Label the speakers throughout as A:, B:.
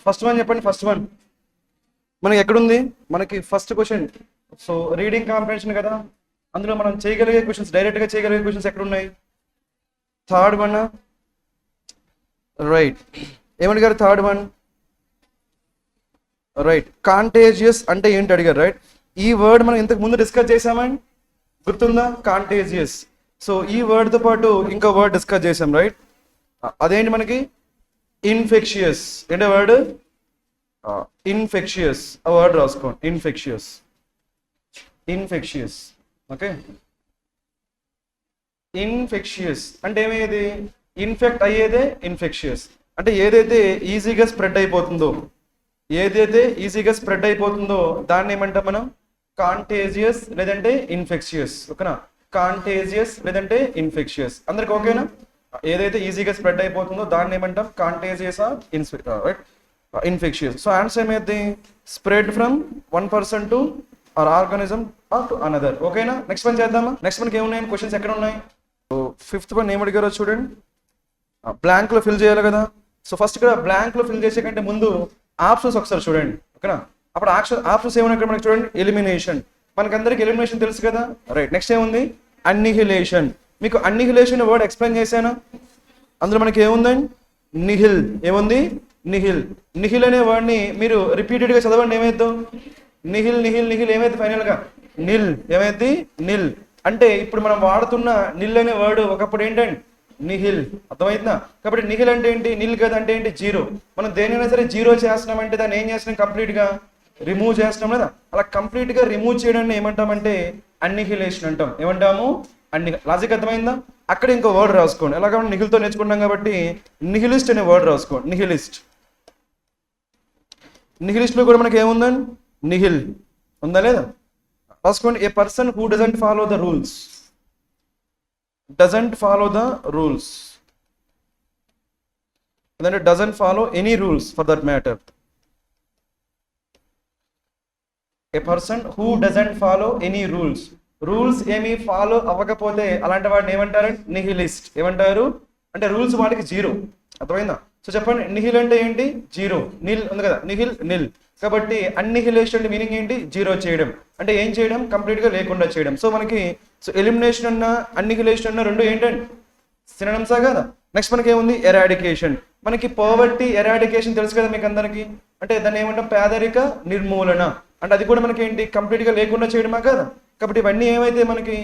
A: First one చెప్పండి. First one మనకి ఎక్కడుంది? మనకి first question. So reading comprehension కదా, అందులో మనం చేయగలిగే క్వశ్చన్స్, డైరెక్ట్గా చేయగలిగే క్వశ్చన్స్ ఎక్కడున్నాయి? Third one, right. ఏమని గారు థర్డ్ వన్? రైట్. కాంటేజియస్ అంటే ఏంటి అడిగారు, రైట్. ఈ వర్డ్ మనం ఇంతకు ముందు డిస్కస్ చేసామని గుర్తుందా? కాంటేజియస్. సో ఈ వర్డ్తో పాటు ఇంకో వర్డ్ డిస్కస్ చేసాం, రైట్. అదేంటి మనకి? ఇన్ఫెక్షియస్. ఏంటో వర్డ్? ఇన్ఫెక్షియస్. ఆ వర్డ్ రాసుకోండి, ఇన్ఫెక్షియస్. Infectious, okay. ఇన్ఫెక్షియస్ అంటే ఏమయ్యేది? Infect అయ్యేదే infectious. అంటే ఏదైతే ఈజీగా స్ప్రెడ్ అయిపోతుందో, ఏదైతే ఈజీగా స్ప్రెడ్ అయిపోతుందో దాన్ని ఏమంటాం మనం? కాంటేజియస్ లేదంటే ఇన్ఫెక్షియస్, ఓకేనా? కాంటేజియస్ లేదంటే ఇన్ఫెక్షియస్. అందరికి ఓకేనా? ఏదైతే ఈజీగా స్ప్రెడ్ అయిపోతుందో దాన్ని ఏమంటాం? Contagious or infectious. So answer ఏమైంది? Spread from one person to or organism or to another. ఓకేనా? నెక్స్ట్ వన్ చేద్దామా? నెక్స్ట్ మనకి ఏమున్నాయి క్వశ్చన్స్, ఎక్కడ ఉన్నాయి? సో ఫిఫ్త్ వన్ ఏం అడిగారో చూడండి. బ్లాంక్ లో ఫిల్ చేయాలి కదా. సో ఫస్ట్ ఇక్కడ బ్లాంక్ లో ఫిల్ చేసే కంటే ముందు ఆప్షన్స్ ఒకసారి చూడండి, ఓకేనా? అప్పుడు ఆప్షన్స్ ఏమన్నా ఇక్కడ మనకి చూడండి. ఎలిమినేషన్, మనకి అందరికి ఎలిమినేషన్ తెలుసు కదా, రైట్. నెక్స్ట్ ఏముంది? అన్నిహిలేషన్. మీకు అన్నిహిలేషన్ వర్డ్ ఎక్స్ప్లెయిన్ చేశాను. అందులో మనకి ఏముందండి? నిహిల్. ఏముంది? నిహిల్. నిహిల్ అనే వర్డ్ని మీరు రిపీటెడ్గా చదవండి. ఏమైద్దాం? Nihil nihil nihil. ఏమైంది ఫైనల్గా? నిల్. ఏమైంది? నిల్. అంటే ఇప్పుడు మనం వాడుతున్న నిల్ అనే వర్డ్ ఒకప్పుడు ఏంటండి? నిహిల్. అర్థమైందా? కాబట్టి నిహిల్ అంటే ఏంటి? నిల్ కదా అంటే ఏంటి? జీరో. మనం దేనైనా సరే జీరో చేస్తున్నామంటే దాన్ని ఏం చేస్తున్నాం? కంప్లీట్గా రిమూవ్ చేస్తున్నాం కదా. అలా కంప్లీట్గా రిమూవ్ చేయడాన్ని ఏమంటామంటే అన్నిహిలేషన్ అంటాం. ఏమంటాము? లాజిక్ అర్థమైందా? అక్కడ ఇంకో వర్డ్ రాసుకోండి. ఎలాగ నిహిల్తో నేర్చుకుంటాం కాబట్టి నిహిలిస్ట్ అనే వర్డ్ రాసుకోండి. నిహిలిస్ట్. నిహిలిస్ట్ లో కూడా మనకి ఏముందండి? నిహిల్ ఉందా లేదా? రాసుకోండి. A person who doesn't follow the rules. Doesn't follow the rules, లేదంటే doesn't follow any rules for that matter. A person who doesn't follow any rules. Rules ఏమి ఫాలో అవ్వకపోతే అలాంటి వాడిని ఏమంటారంటే నిహిలిస్ట్. ఏమంటారు అంటే రూల్స్ వాడికి జీరో. అర్థమైందా? సో చెప్పండి, నిహిల్ అంటే ఏంటి? జీరో. నిల్ ఉంది కదా, నిహిల్ నిల్. కాబట్టి అన్నిహిలేషన్ మీనింగ్ ఏంటి? జీరో చేయడం. అంటే ఏం చేయడం? కంప్లీట్ గా లేకుండా చేయడం. సో మనకి సో ఎలిమినేషన్ అన్న అన్నిహిలేషన్ అన్న రెండు ఏంటండి? సినోనిమ్సా కదా. నెక్స్ట్ మనకి ఏముంది? ఎరాడికేషన్. మనకి పోవర్టీ ఎరాడికేషన్ తెలుసు కదా మీకు అందరికి. అంటే దాన్ని ఏమంటాం? పేదరిక నిర్మూలన. అంటే అది కూడా మనకి ఏంటి? కంప్లీట్ గా లేకుండా చేయడమా కదా. కాబట్టి ఇవన్నీ ఏమైతే మనకి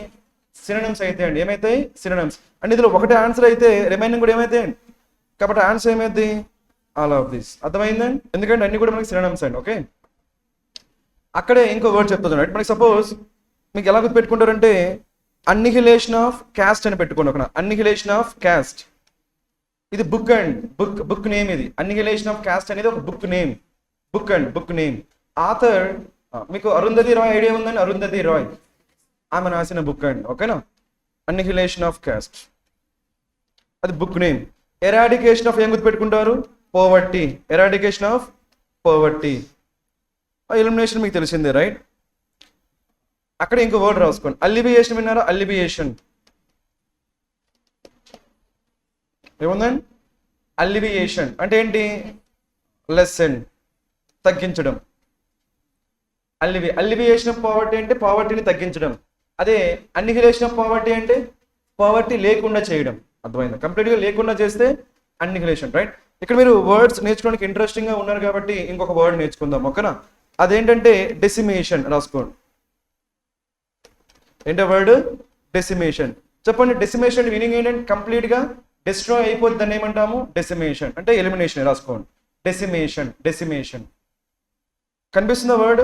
A: సినోనిమ్స్ అయితే అండి. ఏమైతాయి? సినోనిమ్స్. అంటే ఇందులో ఒకటే ఆన్సర్ అయితే రిమైనింగ్ కూడా ఏమైతే అండి. కాబట్టి ఆన్సర్ ఏమైంది? All of this. అర్థమైందండి? ఎందుకంటే అన్ని కూడా మనకి సినోనిమ్స్ అండి, ఓకే. అక్కడే ఇంకో వర్డ్ చెప్తున్నాడు. మనకి సపోజ్ మీకు ఎలా గుర్తుపెట్టుకుంటారంటే అన్నిహిలేషన్ ఆఫ్ క్యాస్ట్ అని పెట్టుకోండి. ఒక అన్నిహిలేషన్ ఆఫ్ క్యాస్ట్. ఇది బుక్ అండ్ బుక్ నేమ్. ఇది అన్నిహిలేషన్ ఆఫ్ క్యాస్ట్ అనేది ఒక book name. Book name. Author మీకు అరుంధతి రాయ్ ఐడియా ఉందండి? అరుంధతి రాయ్ ఆమె రాసిన బుక్ అండి, ఓకేనా? అన్నిహిలేషన్ ఆఫ్ క్యాస్ట్ అది బుక్ నేమ్. ఎరాడికేషన్ ఆఫ్ ఏం గుర్తుపెట్టుకుంటారు? Poverty. Eradication of poverty. Elimination మీకు తెలిసిందే, రైట్. అక్కడ ఇంకో వర్డ్ రాసుకోండి. అల్లిబియేషన్ విన్నారా? అల్లిబియేషన్ ఏముందండి? అల్లిబియేషన్ అంటే ఏంటి? లెసన్, తగ్గించడం. అల్లిబియేషన్ ఆఫ్ పావర్టీ అంటే పావర్టీని తగ్గించడం. అదే అన్నిహిలేషన్ ఆఫ్ పావర్టీ అంటే పావర్టీ లేకుండా చేయడం. అర్థమైందా? కంప్లీట్గా లేకుండా చేస్తే అన్నిహిలేషన్, రైట్. ఇక్కడ మీరు వర్డ్స్ నేర్చుకోవడానికి ఇంట్రెస్టింగ్ గా ఉన్నారు కాబట్టి ఇంకొక వర్డ్ నేర్చుకుందాం, ఓకేనా? అదేంటంటే డెసిమేషన్. రాసుకోండి. ఏంటో వర్డ్? డెసిమేషన్. చెప్పండి, డెసిమేషన్ మీనింగ్ ఏంటంటే కంప్లీట్ గా డిస్ట్రాయ్ అయిపోద్ది. దాన్ని ఏమంటాము? డెసిమేషన్ అంటే ఎలిమినేషన్. రాసుకోండి. డెసిమేషన్. కనిపిస్తుందా వర్డ్?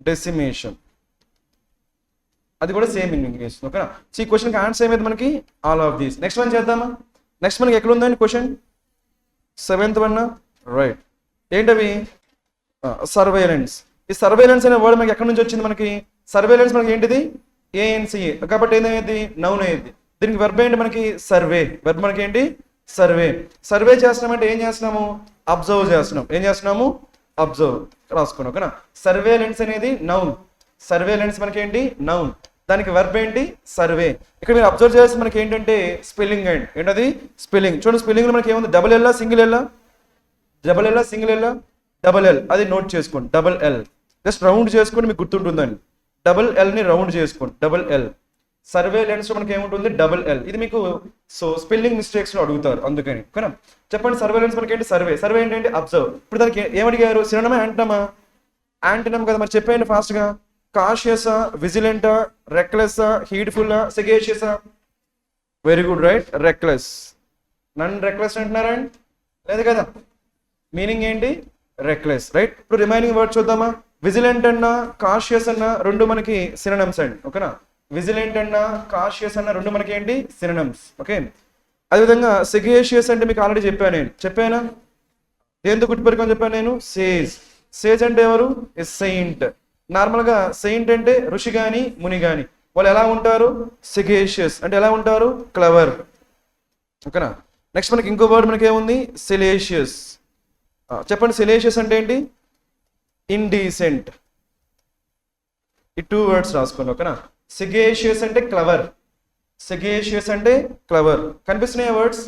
A: డెసిమేషన్ అది కూడా సేమ్ మీనింగ్ చేస్తుంది, ఓకేనా? ఈ క్వశ్చన్కి ఆన్సర్ ఏమైంది మనకి? All of these. Next one చేద్దామా? నెక్స్ట్ మనకి ఎక్కడ ఉందండి క్వశ్చన్? Seventh one, right. ఏంటవి? సర్వేలెన్స్. ఈ సర్వేలెన్స్ అనే వర్డ్ మనకి ఎక్కడి నుంచి వచ్చింది? మనకి సర్వేలెన్స్ మనకి ఏంటిది? ఏఎన్సిఏ. కాబట్టి ఏదైంది? నౌన్ అయ్యింది. దీనికి వెర్బ్ ఏంటి మనకి? సర్వే. వెర్బ్ మనకి ఏంటి? సర్వే. సర్వే చేస్తున్నామంటే ఏం చేస్తున్నాము? అబ్జర్వ్ చేస్తున్నాం. ఏం చేస్తున్నాము? అబ్జర్వ్. రాసుకోండి, ఓకేనా? సర్వేలెన్స్ అనేది నౌన్. సర్వేలెన్స్ మనకి ఏంటి? నౌన్. దానికి వర్బ్ ఏంటి సర్వే. ఇక్కడ మీరు అబ్జర్వ్ చేస్తే మనకి ఏంటంటే స్పెల్లింగ్ అండ్ ఏంటది స్పెల్లింగ్. చూడండి స్పెల్లింగ్ లో మనకి ఏముంది, double L single L, double L single L, double L, అది నోట్ చేసుకోండి. డబుల్ ఎల్ జస్ట్ రౌండ్ చేసుకోండి, మీకు గుర్తుంటుందండి. డబుల్ ఎల్ ని రౌండ్ చేసుకోండి, డబుల్ ఎల్. సర్వేలెన్స్ లో మనకి ఏముంటుంది, డబుల్ ఎల్. ఇది మీకు సో స్పెల్లింగ్ మిస్టేక్స్ లో అడుగుతారు, అందుకని ఓకేనా. చెప్పండి సర్వేలెన్స్ మనకి ఏంటి, సర్వే. సర్వే ఏంటంటే అబ్జర్వ్. ఇప్పుడు దానికి ఏమడిగారు, సినోనిమా యాంటనమా? యాంటనమ్ కదా, మరి చెప్పేయండి ఫాస్ట్ గా. కాషియసా, విజిలెంటా, రెక్లెస్సా, హీడ్ఫుల్లా, సెగేషియసా? Very good, right, reckless. నన్ రెక్లెస్ అంటున్నారండి, లేదు కదా. మీనింగ్ ఏంటి, రెక్లెస్, రైట్. ఇప్పుడు రిమైనింగ్ వర్డ్ చూద్దామా. విజిలెంట్ అన్నా కాషియస్ అన్నా రెండు మనకి సినోనిమ్స్ అండి, ఓకేనా. విజిలెంట్ అన్నా కాషియస్ అన్నా రెండు మనకి ఏంటి, సినోనిమ్స్, ఓకే. అదేవిధంగా సెగేషియస్ అంటే మీకు ఆల్రెడీ చెప్పాను, నేను చెప్పానా, దేంతో గుర్తుపెట్టుకొని చెప్పాను నేను, సేజ్. సేజ్ అంటే ఎవరు, సెయింట్. నార్మల్ గా సెయింట్ అంటే ఋషి గాని ముని గాని, వాళ్ళు ఎలా ఉంటారు, సెగేషియస్ అంటే ఎలా ఉంటారు, క్లవర్, ఓకేనా. నెక్స్ట్ మనకి ఇంకో వర్డ్ మనకి ఏముంది, సెలేషియస్. చెప్పండి సెలేషియస్ అంటే ఏంటి, ఇండీసెంట్. ఈ టూ వర్డ్స్ రాసుకోండి, ఓకేనా. సెగేషియస్ అంటే క్లవర్, సెగేషియస్ అంటే క్లవర్. కనిపిస్తున్నాయి వర్డ్స్,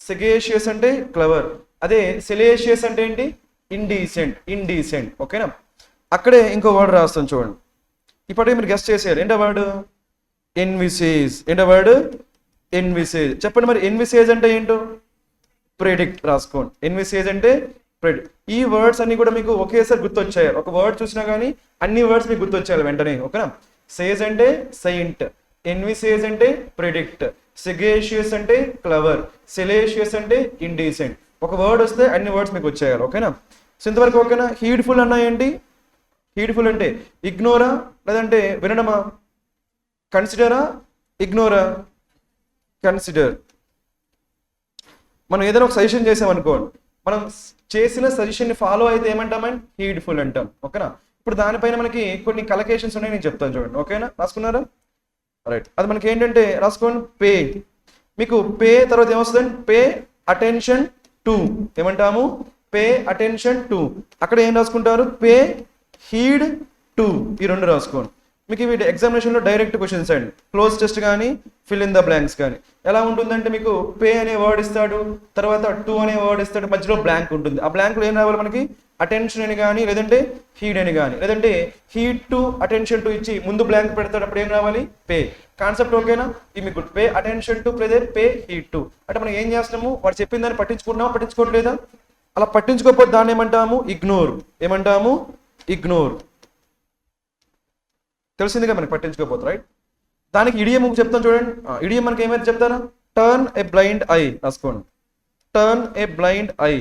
A: సెగేషియస్ అంటే క్లవర్. అదే సెలేషియస్ అంటే ఏంటి, ఇండీసెంట్, ఇండీసెంట్, ఓకేనా. అక్కడే ఇంకో వర్డ్ రాస్తాం చూడండి. ఇప్పటికే మీరు గెస్ట్ చేసేయాలి, ఏంటో వర్డ్, ఎన్విసేజ్. ఏంటో వర్డ్, ఎన్విసేజ్. చెప్పండి మరి ఎన్విసేజ్ అంటే ఏంటో, ప్రెడిక్ట్ రాసుకోండి. ఎన్విసేజ్ అంటే ప్రెడిక్ట్. ఈ వర్డ్స్ అన్ని కూడా మీకు ఒకేసారి గుర్తొచ్చాయి. ఒక వర్డ్ చూసినా కానీ అన్ని వర్డ్స్ మీకు గుర్తొచ్చాయి వెంటనే, ఓకేనా. సేజ్ అంటే సెయింట్, ఎన్విసేజ్ అంటే ప్రెడిక్ట్, సెగేషియస్ అంటే క్లవర్, సెలేషియస్ అంటే ఇండీసెంట్. ఒక వర్డ్ వస్తే అన్ని వర్డ్స్ మీకు వచ్చేయాలి, ఓకేనా. సో ఇంతవరకు ఓకేనా. హీడ్ఫుల్ అన్నా ఏంటి, హీడ్ఫుల్ అంటే ఇగ్నోరా లేదంటే వినడమా, కన్సిడరా, ఇగ్నోరా, కన్సిడర్. మనం ఏదైనా ఒక సజెషన్ చేసామనుకోండి, మనం చేసిన సజెషన్ ని ఫాలో అయితే ఏమంటామని, హీడ్ఫుల్ అంటాం, ఓకేనా. ఇప్పుడు దానిపైన మనకి కొన్ని కలకేషన్స్ ఉన్నాయి, నేను చెప్తాను చూడండి, ఓకేనా. రాసుకున్నారా, రైట్. అది మనకి ఏంటంటే రాసుకోండి, పే. మీకు పే తర్వాత ఏమొస్తుందండి, పే అటెన్షన్ టు. ఏమంటాము, పే అటెన్షన్ టు. అక్కడ ఏం రాసుకుంటారు, పే హీడ్ టు. ఈ రెండు రాసుకోండి. మీకు ఇవి ఎగ్జామినేషన్లో డైరెక్ట్ క్వశ్చన్స్ అండి, క్లోజ్ టెస్ట్ కానీ ఫిల్ ఇన్ ద బ్లాంక్స్ కానీ. ఎలా ఉంటుందంటే మీకు పే అనే వర్డ్ ఇస్తాడు, తర్వాత టు అనే వర్డ్ ఇస్తాడు, మధ్యలో బ్లాంక్ ఉంటుంది. ఆ బ్లాంక్లో ఏం రావాలి మనకి, అటెన్షన్ అని కానీ లేదంటే హీడ్ అని కానీ, లేదంటే హీడ్ టు అటెన్షన్ టు ఇచ్చి ముందు బ్లాంక్ పెడతాడు, అప్పుడు ఏం రావాలి, పే. కాన్సెప్ట్ ఓకేనా. ఇది మీకు pay attention to play pay heed to. అంటే మనం ఏం చేస్తున్నాము, వాడు చెప్పిన దాన్ని పట్టించుకుంటున్నామా పట్టించుకోవట్లేదా. అలా పట్టించుకోకపోతే దాన్ని ఏమంటాము, ఇగ్నోర్. ఏమంటాము, ఇగ్నోర్. తెలిసిందిగా మనకి పట్టించుకోకపోతే, రైట్. దానికి ఇడియం చెప్తాను చూడండి. ఇడియం మనకి ఏమైతే చెప్తారా, టర్న్ ఏ బ్లైండ్ ఐ రాసుకోండి, టర్న్ ఏ బ్లైండ్ ఐ.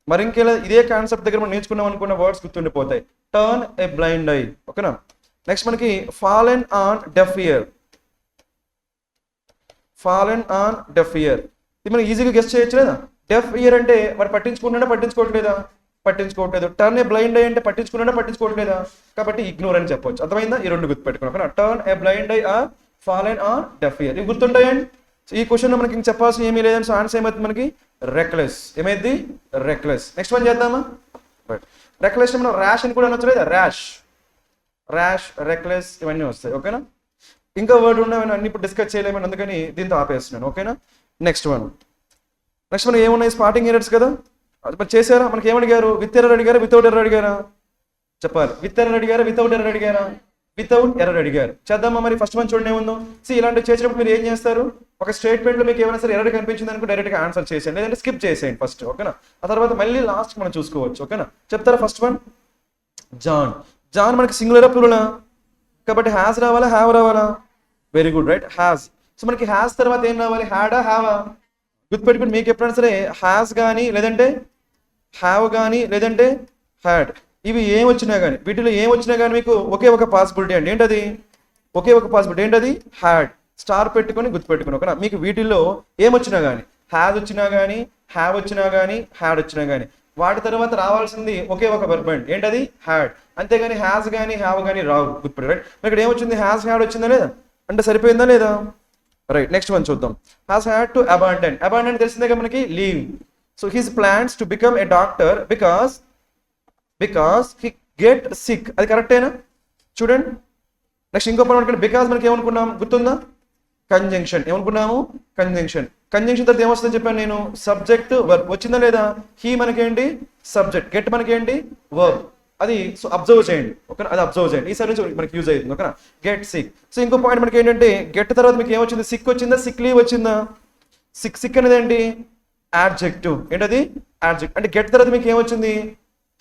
A: మరి ఇంకేలా ఇదే కాన్సెప్ట్ దగ్గర మనం నేర్చుకున్నాం అనుకున్న వర్డ్స్ గుర్తుండిపోతాయి. టర్న్ ఏ బ్లైండ్ ఐ, ఓకేనా. నెక్స్ట్ మనకి fallen on deaf ear, fallen on deaf ear. ఇది మనం ఈజీగా గెస్ట్ చేయొచ్చు లేదా. డెఫ్ ఇయర్ అంటే మరి పట్టించుకుంటున్నా పట్టించుకోవట్లేదా, పట్టించుకోవట్లేదు. టర్న్ ఏ బ్లైండ్ ఐ అంటే పట్టించుకున్నా పట్టించుకోవట్లేదా, కాబట్టి ఇగ్నోర్ అని చెప్పొచ్చు. అర్థమైందా, ఈ రెండు గుర్తుపెట్టుకున్నాం. Turn a blind eye or fallen on deaf ear, ఇవి గుర్తుంటాయండి. ఈ క్వశ్చన్ లో మనకి ఇంక చెప్పాల్సిన ఏమీ లేదని, సో ఆన్సర్ ఏమవుతుంది మనకి, రెక్లెస్. ఏమైంది, రెక్లెస్. నెక్స్ట్ వన్ చేద్దామా, రైట్. రెక్లెస్ మనం ర్యాష్ అని కూడా అనొచ్చు లేదా, ర్యాష్, ర్యాష్, రెక్లెస్ ఇవన్నీ వస్తాయి, ఓకేనా. ఇంకా వర్డ్ ఉండవని అన్ని ఇప్పుడు డిస్కస్ చేయలేమని, అందుకని దీంతో ఆపేస్తున్నాను, ఓకేనా. నెక్స్ట్ వన్, నెక్స్ట్ మనం ఏమున్నాయి, స్పాటింగ్ ఎర్రర్స్ కదా. అది చేశారా, మనకి ఏమడిగారు, విత్ ఎర్రర్ అడిగారా, వితౌట్ ఎర్రర్ అడిగారా, చెప్పాలి. విత్ ఎర్రర్ అడిగారా, వితౌట్ ఎర్రర్ అడిగారా, వితౌట్ ఎర్రర్ అడిగారు. చేద్దామా మరి. ఫస్ట్ వన్ చూడండి ఏముందో. ఇలాంటివి చేసినప్పుడు మీరు ఏం చేస్తారు, ఒక స్టేట్మెంట్ లో మీకు ఏమైనా సరే ఎర్రర్ కనిపించింది అనుకో, డైరెక్ట్ గా ఆన్సర్ చేసేయండి, లేదంటే స్కిప్ చేసేయండి ఫస్ట్, ఓకేనా. ఆ తర్వాత మళ్ళీ లాస్ట్ మనం చూసుకోవచ్చు, ఓకేనా. చెప్తారా. First one, John. జాన్ మనకి సింగులరా ప్లూరలా, కాబట్టి హ్యాస్ రావాలా, హ్యావ్ రావాలా, very good, right, has. So మనకి హ్యాస్ తర్వాత ఏం రావాలి, హ్యాడా, హ్యావా. గుర్తుపెట్టుకుని మీకు ఎప్పుడైనా సరే హ్యాస్ కానీ లేదంటే హ్యావ్ కానీ లేదంటే హ్యాడ్, ఇవి ఏం వచ్చినా కానీ, వీటిలో ఏం వచ్చినా కానీ మీకు ఒకే ఒక పాసిబిలిటీ అండి. ఏంటది, ఒకే ఒక పాసిబిలిటీ ఏంటది, హ్యాడ్. స్టార్ పెట్టుకొని గుర్తుపెట్టుకుని, ఓకేనా. మీకు వీటిల్లో ఏమొచ్చినా కానీ, హ్యాజ్ వచ్చినా కానీ, హ్యావ్ వచ్చినా కానీ, హ్యాడ్ వచ్చినా కానీ, వాటి తర్వాత రావాల్సింది ఒకే ఒక వర్బ్ అండి. ఏంటది, హ్యాడ్. అంతేగాని హ్యాస్ కానీ హ్యావ్ కానీ రావు, గుర్తుపెట్టు, రైట్. ఇక్కడ ఏమొచ్చింది, హ్యాస్ హ్యాడ్ వచ్చిందా లేదా, అంటే సరిపోయిందా లేదా, రైట్. నెక్స్ట్ వన్ చూద్దాం. Has had to abandon. Abandon తెలిసిందే కదా మనకి, leave. So his plans to become a doctor because he get sick. అది కరెక్టేనా, చూడండి. నెక్స్ట్ ఇంకో పాయింట్ మనకి బికాస్ మనకి ఏమనుకున్నాం గుర్తుందా, కంజంక్షన్. ఏమనుకున్నాము, కంజంక్షన్. కంజంక్షన్ తర్వాత ఏమొస్తుందని చెప్పాను నేను, సబ్జెక్ట్ వర్బ్. వచ్చిందా లేదా, హీ మనకేంటి సబ్జెక్ట్, గెట్ మనకేంటి వర్బ్. అది సో అబ్జర్వ్ చేయండి ఓకేనా, అది అబ్జర్వ్ చేయండి, ఈసారి నుంచి మనకి యూజ్ అవుతుంది ఓకేనా. Get sick. సో ఇంకో పాయింట్ మనకి ఏంటంటే గెట్ తర్వాత మీకు ఏమొచ్చింది, సిక్ వచ్చిందా, సిక్ లీవ్ వచ్చిందా. సిక్ సిక్ అనేది ఏంటి, యాడ్జెక్టివ్. ఏంటది, యాడ్జెక్ట్. అంటే గెట్ తర్వాత మీకు ఏమొచ్చింది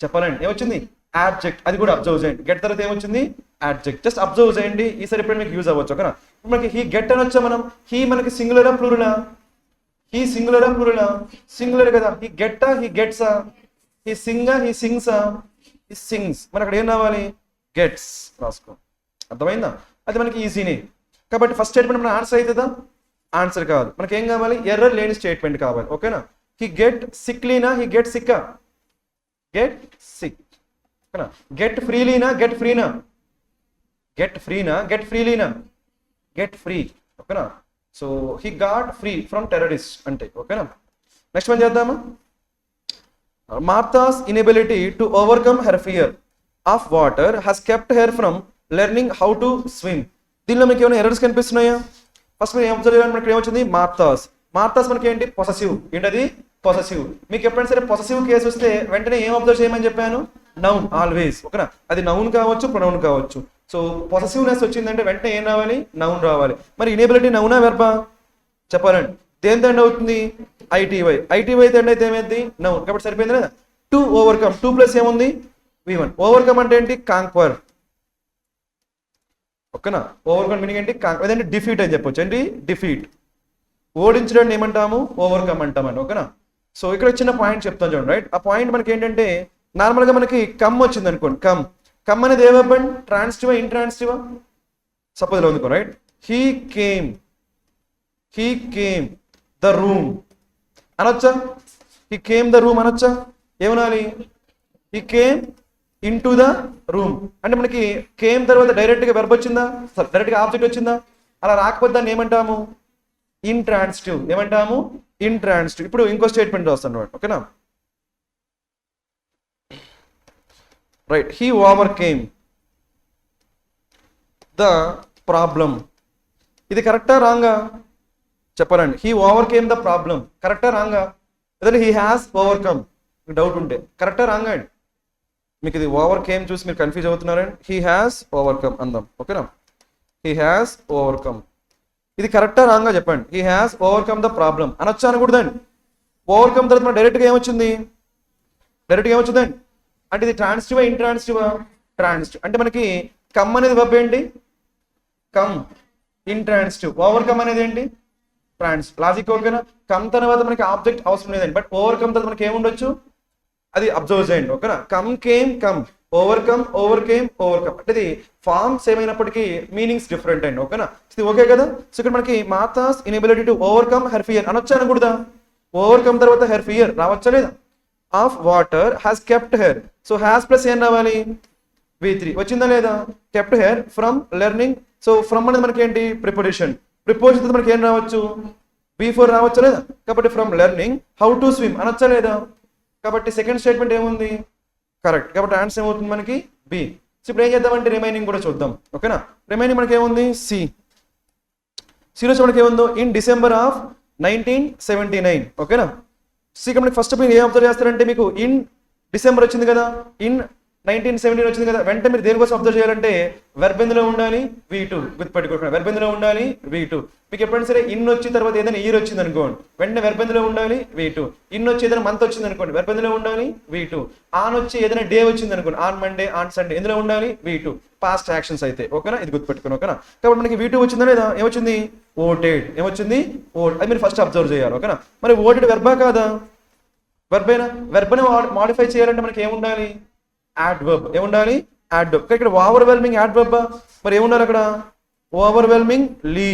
A: చెప్పాలండి, ఏమొచ్చింది యాడ్జెక్ట్. అది కూడా అబ్జర్వ్ చేయండి. గెట్ తర్వాత ఏమొచ్చింది యాడ్జెక్ట్. జస్ట్ అబ్జర్వ్ చేయండి, ఈసారి ఎప్పుడు మీకు యూజ్ అవ్వచ్చు ఓకేనా. మనకి హీ గెట్ అని వచ్చా మనం, హీ మనకి సింగులరా ప్లూరలా, హీ సింగులరా ప్లూరలా, సింగులర్ కదా. హీ గెట్టా, హీ గెట్సా, హీ సింగా, హీ సింగ్సా, హీ సింగ్స్. మన అక్కడ ఏం రావాలి, గెట్స్ రాసుకో. అర్థమైందా, అది మనకి ఈజీనే. కాబట్టి ఫస్ట్ స్టేట్మెంట్ మన ఆన్సర్ అవుతుందా, ఆన్సర్ కాదు. మనకి ఏం కావాలి, ఎర్రర్ లేని స్టేట్మెంట్ కావాలి ఓకేనా. హీ గెట్ సిక్లీనా, హీ గెట్ సిక్కా, గెట్ సిక్ ఓకేనా. గెట్ ఫ్రీలీనా, గెట్ ఫ్రీనా, గెట్ ఫ్రీనా, గెట్ ఫ్రీలీనా, గెట్ ఫ్రీ ఓకేనా. So he got free from terrorist అంటే ఓకేనా. నెక్స్ట్ మనం చేద్దామా, Martha's inability to overcome her fear of water has kept her from learning how to swim. దీనిలో మీకు ఏమైనా ఎర్రర్స్ కనిపిస్తున్నాయా. ఫస్ట్ మీరు ఏం అబ్జర్వ్ చేయాలి, మనకి ఏమొచ్చింది మార్తాస్. మార్తాస్ మనకి ఏంటి పొసెసివ్. ఏంటది పొసెసివ్. మీకు ఎప్పుడైనా సరే పొసెసివ్ కేసు వస్తే వెంటనే ఏం అబ్జర్వ్ చేయమని చెప్పాను, నౌన్ ఆల్వేస్ ఓకేనా. అది నౌన్ కావచ్చు ప్రొనౌన్ కావచ్చు. సో పొసెసివ్నెస్ వచ్చిందంటే వెంటనే ఏం రావాలి, నౌన్ రావాలి. మరి ఇనేబిలిటీ నౌనా వెర్బా చెప్పాలండి. దేంతో ఎండ్ అవుతుంది, ఐటీవై. ఐటీవై ఎండ్ అయితే ఏమైంది, నౌన్. కాబట్టి సరిపోయింది లేదా. టు ఓవర్కమ్, టూ ప్లస్ ఏముంది V1. ఓవర్కమ్ అంటే ఏంటి, కాంక్వర్ ఓకేనా. ఓవర్కమ్ మీనింగ్ ఏంటి, అదేంటి డిఫీట్ అని చెప్పొచ్చు. ఏంటి డిఫీట్, ఓడించడాన్ని ఏమంటాము, ఓవర్కమ్ అంటామని ఓకేనా. సో ఇక్కడ చిన్న పాయింట్ చెప్తాను చూడండి రైట్. ఆ పాయింట్ మనకి ఏంటంటే నార్మల్గా మనకి కమ్ వచ్చింది అనుకోండి, కమ్. కమ్ అనేది ఏ వెర్బ్ అండి, ట్రాన్సిటివా ఇంట్రాన్సిటివా. సపోజ్ ఇలా ఉంది right, he came, he came the room అనొచ్చా, హీ కేమ్ ద రూమ్ అనొచ్చా, ఏమనాలి, he came into the room. అంటే మనకి కేమ్ తర్వాత డైరెక్ట్గా వెర్బ్ వచ్చిందా, డైరెక్ట్గా ఆబ్జెక్ట్ వచ్చిందా. అలా రాకపోతే దాన్ని ఏమంటాము, ఇంట్రాన్సిటివ్. ఏమంటాము, ఇంట్రాన్సిటివ్. ఇప్పుడు ఇంకో స్టేట్మెంట్ వస్తాను ఓకేనా. Right, he overcame the problem. ఇది కరెక్టా రాంగా చెప్పాలండి. హీ ఓవర్కేమ్ ద ప్రాబ్లం కరెక్టా రాంగా, అదే హీ హ్యాస్ ఓవర్కమ్. డౌట్ ఉంటే కరెక్టా రాంగా అండి. మీకు ఇది ఓవర్కేమ్ చూసి మీరు కన్ఫ్యూజ్ అవుతున్నారండి. హీ హ్యాస్ ఓవర్కమ్ అందాం ఓకేనా. హీ హ్యాస్ ఓవర్కమ్, ఇది కరెక్టా రాంగా చెప్పండి. He has overcome the problem అనొచ్చా అనకూడదండి. ఓవర్కమ్ తర్వాత మన డైరెక్ట్గా ఏమొచ్చింది, డైరెక్ట్గా ఏమొచ్చిందండి అంటే ఇది ట్రాన్సిటివా ఇంట్రాన్సిటివా, ట్రాన్సిటివ్. అంటే మనకి కమ్ అనేది వెర్బ్ ఏంటి, కమ్ ఇంట్రాన్సిటివ్. ఓవర్కమ్ అనేది ఏంటి ట్రాన్సిటివ్. లాజిక్ ఓకేనా. కమ్ తర్వాత మనకి ఆబ్జెక్ట్ అవసరం లేదండి, బట్ ఓవర్కమ్ తర్వాత మనకి ఏముండొచ్చు, అది అబ్జర్వ్ చేయండి ఓకేనా. Come came come, overcome overcame overcome. అంటే ఇది ఫార్మ్స్ ఏమైనప్పటికీ మీనింగ్స్ డిఫరెంట్ అండి ఓకేనా. ఇది ఓకే కదా. సో ఇక్కడ మనకి Martha's inability to overcome her fear అనొచ్చా అనకూడదా. ఓవర్కమ్ తర్వాత హెర్ ఫియర్ రావచ్చా లేదా. Of water has kept her. So has plus ఏం రావాలి, V3 వచ్చిందా లేదా. Kept her from learning. So from అనేది మనకి ఏంటి ప్రిపరేషన్. ప్రిపోజిషన్ మనకి ఏం రావచ్చు, V4 రావచ్చా లేదా. కాబట్టి from learning how to swim అనొచ్చా లేదా. కాబట్టి సెకండ్ స్టేట్మెంట్ ఏముంది, కరెక్ట్. కాబట్టి ఆన్సర్ ఏమవుతుంది మనకి బి. సో ఇప్పుడు ఏం చేద్దామంటే రిమైనింగ్ కూడా చూద్దాం ఓకేనా. రిమైనింగ్ మనకి ఏముంది, సిలో మనకి ఏముందో, ఇన్ డిసెంబర్ ఆఫ్ 1979 ఓకేనా. సి మనకి ఫస్ట్ మీరు ఏం అబ్జర్వ్ చేస్తారంటే, మీకు ఇన్ డిసెంబర్ వచ్చింది కదా, ఇన్ 1917 వచ్చింది కదా. వెంటనే మీరు దేనికోసం అబ్జర్వ్ చేయాలంటే వెర్బ్ ఎందులో ఉండాలి, V2 గుర్తుపెట్టుకోండి. వెర్బ్ ఎందులో ఉండాలి, V2. మీకు ఎప్పుడైనా సరే ఇన్ వచ్చి తర్వాత ఏదైనా ఇయర్ వచ్చింది అనుకోండి, వెంటనే వెర్బ్ ఎందులో ఉండాలి, V2. ఇన్ వచ్చి ఏదైనా మంత్ వచ్చింది అనుకోండి, వెర్బ్ ఎందులో ఉండాలి, V2. ఆన్ వచ్చి ఏదైనా డే వచ్చింది అనుకోండి, ఆన్ మండే ఆన్ సండే, ఎందులో ఉండాలి, V2. పాస్ట్ యాక్షన్స్ అయితే ఓకేనా, ఇది గుర్తుపెట్టుకోండి ఓకేనా. కాబట్టి మనకి V2 వచ్చిందా లేదా, ఏమొచ్చింది ఓటెడ్, ఏమొచ్చింది ఓట్. అది మీరు ఫస్ట్ అబ్జర్వ్ చేయాలి ఓకేనా. మరి ఓటెడ్ వెర్బా కాదా, వెర్బేనా. వెర్బ్ని మాడిఫై చేయాలంటే మనకి ఏముండాలి, యాడ్వర్బ్. ఏముండాలి, యాడ్వర్బ్. ఇక్కడ ఓవర్వెల్మింగ్ యాడ్వర్బ్. మరి ఏముండాలి అక్కడ, ఓవర్వెల్మింగ్ లీ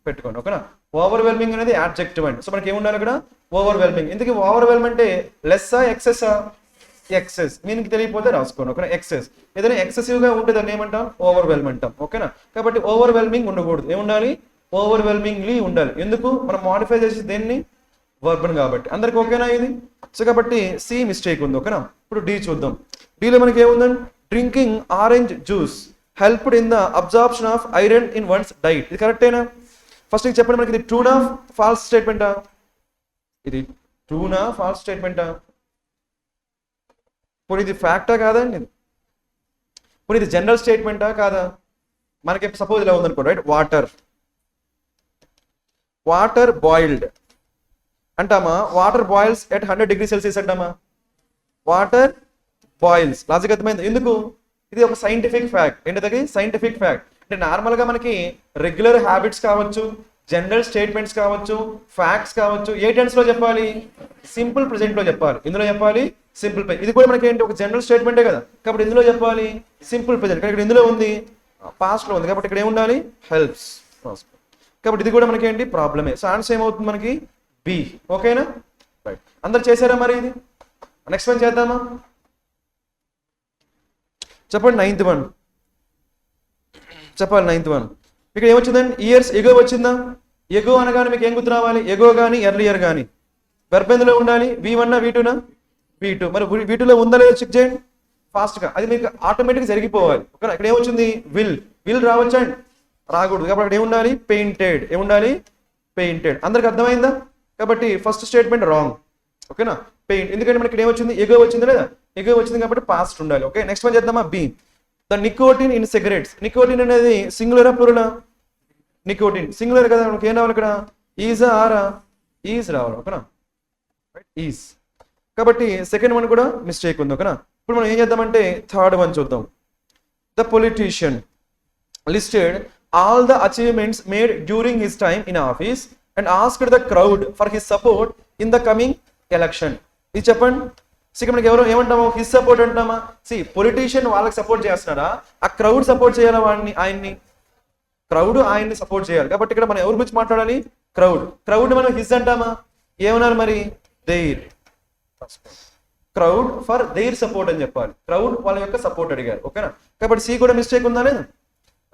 A: పెట్టుకోండి ఓకేనా. ఓవర్వెల్మింగ్ అనేది యాడ్జెక్టివ్ అండి. సో మనకి ఏముండాలి అక్కడ, ఓవర్వెల్మింగ్. ఇందుకే ఓవర్వెల్మ్ అంటే లెస్సా ఎక్సెసా, ఎక్సెస్. మీనికి తెలియకపోతే రాసుకోండి ఓకేనా. ఎక్సెస్ ఏదైనా ఎక్సెసివ్ గా ఉంటే దాన్ని ఏమంటాం, ఓవర్వెల్మ్ అంటాం ఓకేనా. కాబట్టి ఓవర్వెల్మింగ్ ఉండకూడదు, ఏముండాలి, ఓవర్వెల్మింగ్లీ ఉండాలి. ఎందుకు, మనం మాడిఫై చేసి దేన్ని, వర్బ్ కాబట్టి. అందరికి ఓకేనా ఇది. సో కాబట్టి C మిస్టేక్ ఉంది ఓకేనా. ఇప్పుడు D చూద్దాం. Dలో మనకి ఏముందండి, drinking orange juice helped in the absorption of iron in once diet. ఇది కరెక్టేనా? ఫస్ట్ చెప్పండి మనకి ఇది ట్రూనా ఫాల్స్ స్టేట్మెంటా? ఇది ట్రూనా ఫాల్స్ స్టేట్మెంటా? ఇప్పుడు ఇది ఫ్యాక్టా కాదండి? ఇప్పుడు ఇది జనరల్ స్టేట్మెంటా కాదా? మనకి సపోజ్ ఇలా ఉందనుకో, రైట్, వాటర్ బాయిల్డ్ అంటామా? Water boils at 100 degrees Celsius అంటామా? Water boils. లాజిక్ అర్థమైంది? ఎందుకు? ఇది ఒక సైంటిఫిక్ ఫ్యాక్ట్. ఏంటది? Scientific fact. అంటే నార్మల్గా మనకి రెగ్యులర్ హ్యాబిట్స్ కావచ్చు, జనరల్ స్టేట్మెంట్స్ కావచ్చు, ఫ్యాక్ట్స్ కావచ్చు, ఏ టెన్స్ లో చెప్పాలి? సింపుల్ ప్రెజెంట్ లో చెప్పాలి. ఇందులో చెప్పాలి సింపుల్ ప్రెజెంట్. ఇది కూడా మనకి ఏంటి? ఒక జనరల్ స్టేట్మెంటే కదా, కాబట్టి ఇందులో చెప్పాలి సింపుల్ ప్రెజెంట్. ఇక్కడ ఇందులో ఉంది పాస్ట్ లో ఉంది, కాబట్టి ఇక్కడ ఏముండాలి? హెల్ప్స్. కాబట్టి ఇది కూడా మనకి ఏంటి? ప్రాబ్లమే. సో ఆన్సర్ ఏమవుతుంది మనకి? బి. ఓకేనా? రైట్. అందరు చేశారా మరి? ఇది నెక్స్ట్ వన్ చేద్దామా? చెప్పండి. 9th one చెప్పాలి. 9th one ఇక్కడ ఏమొచ్చిందండి? ఇయర్స్ ఎగో వచ్చిందా? ఎగో అనగానే మీకు ఏం గుర్తు రావాలి? ఎగో కానీ ఎర్లియర్ కానీ వెర్బ్ ఎందులో ఉండాలి? V1 V2 V2. మరి V2లో ఉందా లేదా చెక్ చేయండి ఫాస్ట్గా. అది మీకు ఆటోమేటిక్గా జరిగిపోవాలి. ఓకేనా? ఇక్కడ ఏమొచ్చింది? విల్ రావచ్చండి? రాకూడదు. కాబట్టి అక్కడ ఏముండాలి? పెయింటెడ్. ఏముండాలి? పెయింటెడ్. అందరికి అర్థమైందా? కాబట్టి ఫస్ట్ స్టేట్మెంట్ రాంగ్. ఓకేనా? పెయింట్. ఎందుకంటే మనకి ఇక్కడ ఏమొచ్చింది? ఎగో వచ్చింది లేదా? ఎగో వచ్చింది కాబట్టి పాస్ట్ ఉండాలి. ఓకే, నెక్స్ట్ వన్ చేద్దామా? B. The nicotine in cigarettes. Nicotine అనేది సింగులరా ప్లూరలా? నికోటిన్ సింగులర్ కదా. మనకి ఏం రావాలి ఇక్కడ? ఈజా ఆరా? ఈజ్ రావాలి. ఓకేనా? ఈజ్. కాబట్టి సెకండ్ వన్ కూడా మిస్టేక్ ఉంది. ఓకేనా? ఇప్పుడు మనం ఏం చేద్దామంటే థర్డ్ వన్ చూద్దాం. The politician listed all the achievements made during his time in office and asked the crowd for his support in the coming election. ఇది చెప్పండి. ఇక్కడ మనకి ఎవరు ఏమంటాము? హిస్ సపోర్ట్ అంటామా? పొలిటీషియన్ వాళ్ళకి సపోర్ట్ చేస్తున్నారా? ఆ క్రౌడ్ సపోర్ట్ చేయాలా ఆయన్ని? క్రౌడ్ ఆయన్ని సపోర్ట్ చేయాలి. కాబట్టి ఇక్కడ మనం ఎవరి గురించి మాట్లాడాలి? క్రౌడ్ మనం హిస్ అంటామా? ఏమన్నారు మరి? Their. Crowd for their support అని చెప్పాలి. క్రౌడ్ వాళ్ళ యొక్క సపోర్ట్ అడిగారు. ఓకేనా? కాబట్టి సి కూడా మిస్టేక్ ఉందా లేదా?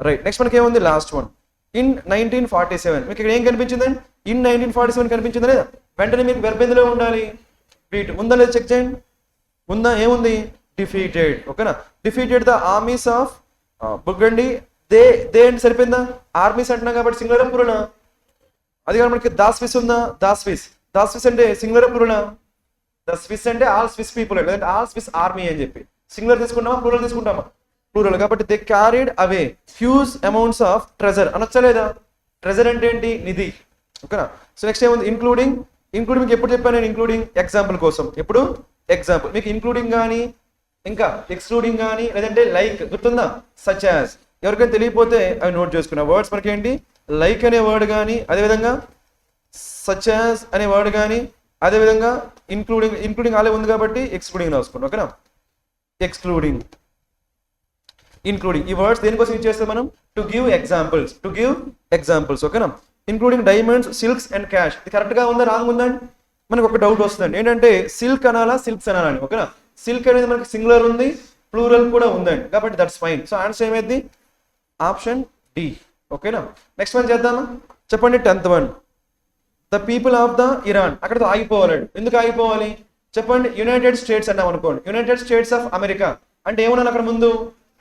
A: రైట్. నెక్స్ట్ మనకి ఏముంది? Last one. ఇన్ 1947. మీకు ఇక్కడ ఏం కనిపించిందండి? ఇన్ 1947 కనిపించిందా లేదా? వెంటనే మీకు వెర్బ్ ఎందులో ఉండాలి? వీట్. ఉందా లేదా చెక్ చేయండి. ఉందా? ఏముంది? డిఫీటెడ్. ఓకేనా? Defeated the armies of Burgundy. They అంటే సరిపోయిందా? ఆర్మీస్ అంటున్నాం కాబట్టి సింగులర్ ప్లూరల్. అది కానీ మనకి దాస్విస్ ఉందా? దాస్విస్ అంటే సింగులర్ ప్లూరల్. ద స్విస్ అంటే ఆల్ స్విస్ పీపుల్, లేదంటే ఆల్ స్విస్ ఆర్మీ అని చెప్పి. సింగులర్ తీసుకుంటామా ప్లూరల్ తీసుకుంటామా? ప్లూరల్. కాబట్టి they carried away huge amounts of treasure అనొచ్చా లేదా? ట్రెజర్ అంటే ఏంటి? నిధి. ఓకేనా? సో నెక్స్ట్ ఏముంది? ఇంక్లూడింగ్. మీకు ఎప్పుడు చెప్పాను నేను? ఇంక్లూడింగ్ ఎగ్జాంపుల్ కోసం. ఎప్పుడు? ఎగ్జాంపుల్. మీకు ఇంక్లూడింగ్ కానీ ఇంకా ఎక్స్క్లూడింగ్ కానీ లేదంటే లైక్ గుర్తుందా? Such as. ఎవరికైనా తెలియకపోతే అవి నోట్ చేసుకున్న వర్డ్స్ మనకి ఏంటి? లైక్ అనే వర్డ్ కానీ, అదేవిధంగా సచ్ యాజ్ అనే వర్డ్ కానీ, అదేవిధంగా ఇంక్లూడింగ్ ఆలే ఉంది కాబట్టి ఎక్స్క్లూడింగ్ రాసుకోండి. ఓకేనా? Excluding, including. ఈ వర్డ్స్ దేనికోసం యూజ్ చేస్తాం మనం? To give examples. ఓకేనా? Including diamonds, silks and cash. ఇది కరెక్ట్గా ఉందా రాంగ్ ఉందండి? మనకు ఒక డౌట్ వస్తుందండి. ఏంటంటే సిల్క్ అనాలా సిల్క్స్ అనాలా అని. ఓకేనా? సిల్క్ అనేది మనకి సింగులర్ ఉంది, ప్లూరల్ కూడా ఉందండి, కాబట్టి దట్స్ ఫైన్. సో ఆన్సర్ ఏమైంది? Option D. ఓకేనా? నెక్స్ట్ వన్ చేద్దామా? చెప్పండి. 10th one. The people of the Iran. అక్కడతో ఆగిపోవాలండి. ఎందుకు ఆగిపోవాలి చెప్పండి? యునైటెడ్ స్టేట్స్ అన్నాం అనుకోండి. యునైటెడ్ స్టేట్స్ ఆఫ్ అమెరికా అంటే ఏమన్నా అక్కడ ముందు?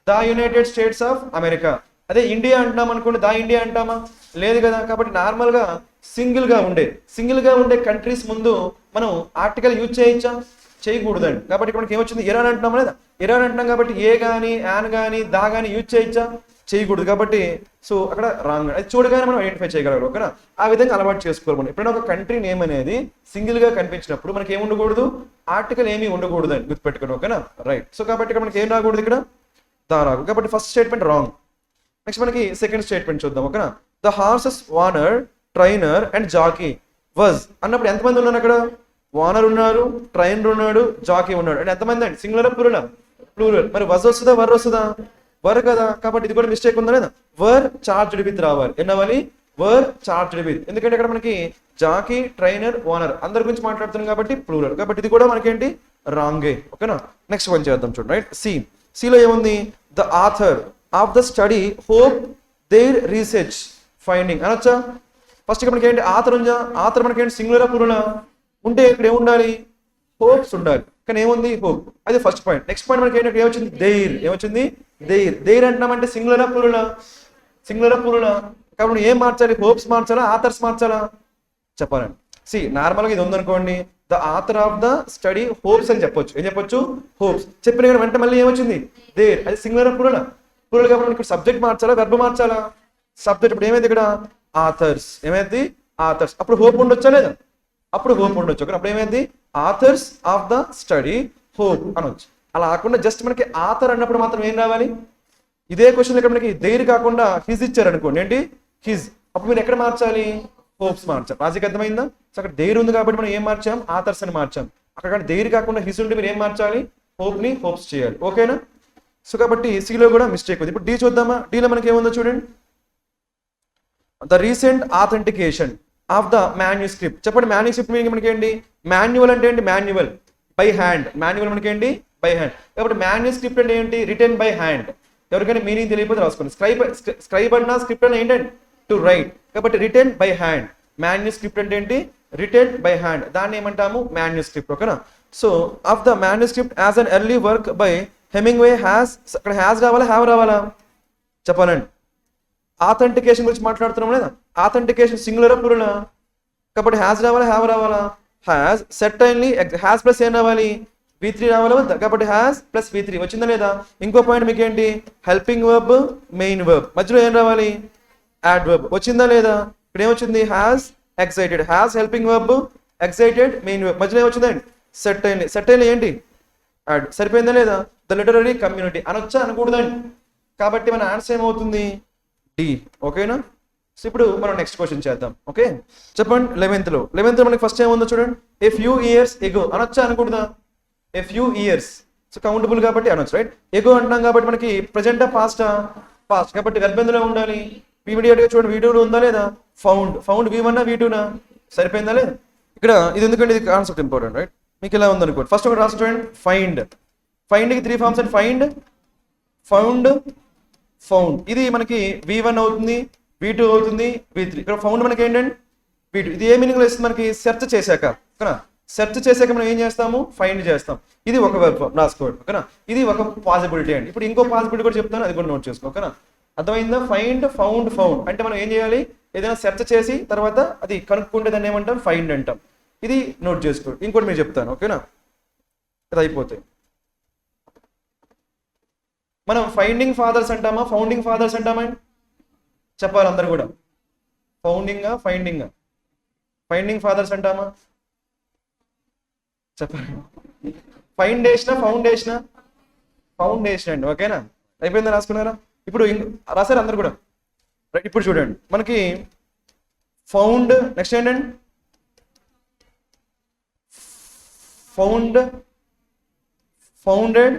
A: The United states of America. అదే ఇండియా అంటున్నాం అనుకోండి, దా ఇండియా అంటామా? లేదు కదా. కాబట్టి నార్మల్ గా సింగిల్ గా ఉండే కంట్రీస్ ముందు మనం ఆర్టికల్ యూజ్ చేయొచ్చా? చేయకూడదండి. కాబట్టి ఇక్కడ మనకి ఏమొచ్చింది? ఇరాన్ అంటున్నాం లేదా? ఇరాన్ అంటున్నాం కాబట్టి ఏ గానీ యాన్ గానీ దా గానీ యూజ్ చేయొచ్చా? చేయకూడదు. కాబట్టి సో అక్కడ రాంగ్. అది చూడగానే మనం ఐడెంటిఫై చేయగలరు. ఓకేనా? ఆ విధంగా అలవాటు చేసుకోవాలి మనం. ఎప్పుడైనా ఒక కంట్రీ నేమ్ అనేది సింగిల్ గా కనిపించినప్పుడు మనకి ఏమి ఉండకూడదు? ఆర్టికల్ ఏమీ ఉండకూడదు అని గుర్తుపెట్టుకోండి. ఓకేనా? రైట్. సో కాబట్టి ఇక్కడ మనకి ఏం రాకూడదు? ఇక్కడ దా రాదు. కాబట్టి ఫస్ట్ స్టేట్మెంట్ రాంగ్. నెక్స్ట్ మనకి సెకండ్ స్టేట్మెంట్ చూద్దాం. ఓకేనా? The horses owner, trainer and jockey was అన్నప్పుడు ఎంతమంది ఉన్నారు అక్కడ? వానర్ ఉన్నారు, ట్రైనర్ ఉన్నాడు, జాకీ ఉన్నాడు. అంటే ఎంతమంది అండి? Singular plural? ప్లూరల్. మరి వజ్ వస్తుందా వర్ వస్తుందా? వర్ కదా. కాబట్టి ఇది కూడా మిస్టేక్ ఉందా లేదా? వర్ చార్జ్డ్ విత్ రావాలి. ఎన్నవాలి? వర్ చార్జ్డ్ విత్. ఎందుకంటే ఇక్కడ మనకి జాకీ, ట్రైనర్, వానర్ అందరి గురించి మాట్లాడుతున్నాం కాబట్టి ప్లూరల్. కాబట్టి ఇది కూడా మనకేంటి? రాంగే. ఓకేనా? నెక్స్ట్ వన్ చేద్దాం చూడండి. రైట్. సిలో ఏముంది? The author of the study hope their research finding అనొచ్చా? ఫస్ట్ ఇక్కడ మనకి ఏంటి? ఆథర్ ఉందా? ఆథర్ మనకి ఏంటి? సింగులరా ప్లూరలా? ఉంటే ఇక్కడ ఏముండాలి? హోప్స్ ఉండాలి. కానీ ఏముంది హోప్. అది ఫస్ట్ పాయింట్. నెక్స్ట్ పాయింట్ మనకి ఏంటంటే ఏమొచ్చింది దేర్. ఏమొచ్చింది దేర్. దేర్ అంటున్నామంటే సింగులరా ప్లూరలా? సింగులరా ప్లూరలా? కాబట్టి ఏం మార్చాలి? హోప్స్ మార్చాలా ఆథర్స్ మార్చాలా చెప్పాలండి. నార్మల్గా ఇది ఉందనుకోండి, the author of the study hopes అని చెప్పొచ్చు. ఏం చెప్పొచ్చు? హోప్స్. చెప్పిన కానీ వెంట మళ్ళీ ఏమొచ్చింది దేర్. అది సింగులరా ప్లూరలా? ప్లూరల్ కాబట్టి ఇక్కడ సబ్జెక్ట్ మార్చాలా వెర్బ్ మార్చాలా? సబ్జెక్ట్. ఇప్పుడు ఏమైంది ఇక్కడ ఆథర్స్. ఏమైంది ఆథర్స్. అప్పుడు హోప్ ఉండొచ్చా లేదా? అప్పుడు హోప్ ఉండొచ్చు. అప్పుడు ఏమైంది authors of the study hope అనొచ్చు. అలా కాకుండా జస్ట్ మనకి ఆథర్ అన్నప్పుడు మాత్రం ఏం రావాలి? ఇదే క్వశ్చన్ ఇక్కడ మనకి దేర్ కాకుండా హిజ్ ఇచ్చారు అనుకోండి, ఏంటి హిజ్. అప్పుడు మీరు ఎక్కడ మార్చాలి? హోప్స్ మార్చాలి. లాజిక్ అర్థమైందా? సో అక్కడ దేర్ ఉంది కాబట్టి మనం ఏం మార్చాం? ఆథర్స్ అని మార్చాం. అక్కడ దేర్ కాకుండా హిజ్ ఉంటే మీరు ఏం మార్చాలి? హోప్ ని హోప్స్ చేయాలి. ఓకేనా? సో కాబట్టి సిలో కూడా మిస్టేక్ ఉంది. ఇప్పుడు డి చూద్దామా? డీలో మనకి ఏముందో చూడండి. The recent authentication of the manuscript. చెప్పండి మాన్యుస్క్రిప్ట్ మీనింగ్ మనకి ఏంటి? మాన్యువల్ అంటే ఏంటి? Manual by hand. మాన్యువల్ మనకి ఏంటి? By hand. కాబట్టి మాన్యుస్క్రిప్ట్ అంటే ఏంటి? Written by hand. ఎవరికైనా మీనింగ్ తెలియకపోతే రాసుకోండి. స్క్రైబ్ అన్నా స్క్రిప్ట్ అన్న ఏంటంటే టు రైట్. కాబట్టి రిటర్న్ బై హ్యాండ్. మాన్యుస్క్రిప్ట్ అంటే ఏంటి? Written by hand. దాన్ని ఏమంటాము? మాన్యుస్క్రిప్ట్. ఓకేనా? So of the manuscript as an early work by Hemingway has. అక్కడ హ్యాస్ రావాలా హ్యావ్ రావాలా చెప్పాలండి. ఆథెంటికేషన్ గురించి మాట్లాడుతున్నాం లేదా? ఆథెంటికేషన్ సింగులరా ప్లూరలా? కాబట్టి హ్యాస్ రావాలా హ్యావ్ రావాలా? హ్యాస్. సర్టైన్లీ హ్యాస్ ప్లస్ ఏం రావాలి? V3 రావాలా వద్దా? కాబట్టి హ్యాస్ ప్లస్ V3 వచ్చిందా లేదా? ఇంకో పాయింట్ మీకు ఏంటి? Helping verb main verb. మధ్యలో ఏం రావాలి? Add verb. వచ్చిందా లేదా? ఇక్కడ ఏమొచ్చింది? Has excited. Has helping verb, excited main verb. మధ్యలో ఏమొచ్చిందండి? సర్టైన్లీ. సర్టైన్లీ ఏంటి? యాడ్. సరిపోయిందా లేదా? ద లిటరరీ కమ్యూనిటీ అనొచ్చా అనకూడదండి? కాబట్టి మన ఆన్సర్ ఏమవుతుంది? డి. ఓకేనా? సో ఇప్పుడు మనం నెక్స్ట్ క్వశ్చన్ చేద్దాం. ఓకే చెప్పండి. 11th లో మనకి ఫస్ట్ ఏముందో చూడండి. ఏ ఫ్యూ ఇయర్స్ ఎగో అనొచ్చా అనకూడదా? A few years. So countable కాబట్టి అనొచ్చు, రైట్? ఎగో అంటున్నాం కాబట్టి మనకి ప్రజెంటా పాస్టా? పాస్ట్. కాబట్టి వెర్బ్ ఎందులో ఉండాలి? ఇమీడియట్ గా చూడండి వీడియోలో ఉందా లేదా? ఫౌండ్. ఫౌండ్ V1 V2 సరిపోయిందా లేదా? ఇక్కడ ఇది ఎందుకంటే ఇది కాన్సెప్ట్ ఇంపార్టెంట్, రైట్? మీకు ఇలా ఉందనుకోండి. ఫస్ట్ ఒకటి రాసి చూడండి. ఫైండ్. ఫైండ్కి 3 forms and find, found, found. ఇది మనకి V1 అవుతుంది, V2 అవుతుంది, V3. ఇక్కడ ఫౌండ్ మనకి ఏంటంటే V2. ఇది ఏ మీనింగ్ లో ఇస్తుంది మనకి? సెర్చ్ చేశాక. ఓకేనా? సెర్చ్ చేశాక మనం ఏం చేస్తాము? ఫైండ్ చేస్తాం. ఇది ఒక వెర్బ్ రాసుకోండి. ఓకేనా? ఇది ఒక పాసిబిలిటీ అండి. ఇప్పుడు ఇంకో పాసిబిలిటీ కూడా చెప్తాను, అది కూడా నోట్ చేసుకో. ఓకేనా? అర్థమైందా? ఫైండ్, ఫౌండ్, ఫౌండ్ అంటే మనం ఏం చేయాలి? ఏదైనా సెర్చ్ చేసి తర్వాత అది కనుక్కుంటే దాన్ని ఏమంటాం? ఫైండ్ అంటాం. ఇది నోట్ చేసుకోండి. ఇంకోటి మీరు చెప్తాను. ఓకేనా? ఇది అయిపోతాయి. మనం ఫైండింగ్ ఫాదర్స్ అంటామా ఫౌండింగ్ ఫాదర్స్ అంటామా? చెప్పాలి అందరు కూడా. ఫౌండింగా ఫైండింగా? ఫైండింగ్ ఫాదర్స్ అంటామా చెప్పండి. ఫౌండేషన్ ఫౌండేషన్ అండి. ఓకేనా? అయిపోయిందా? రాసుకున్నారా? ఇప్పుడు రాశారు అందరు కూడా, రైట్? ఇప్పుడు చూడండి మనకి ఫౌండ్. నెక్స్ట్ ఏంటండి? Found, founded,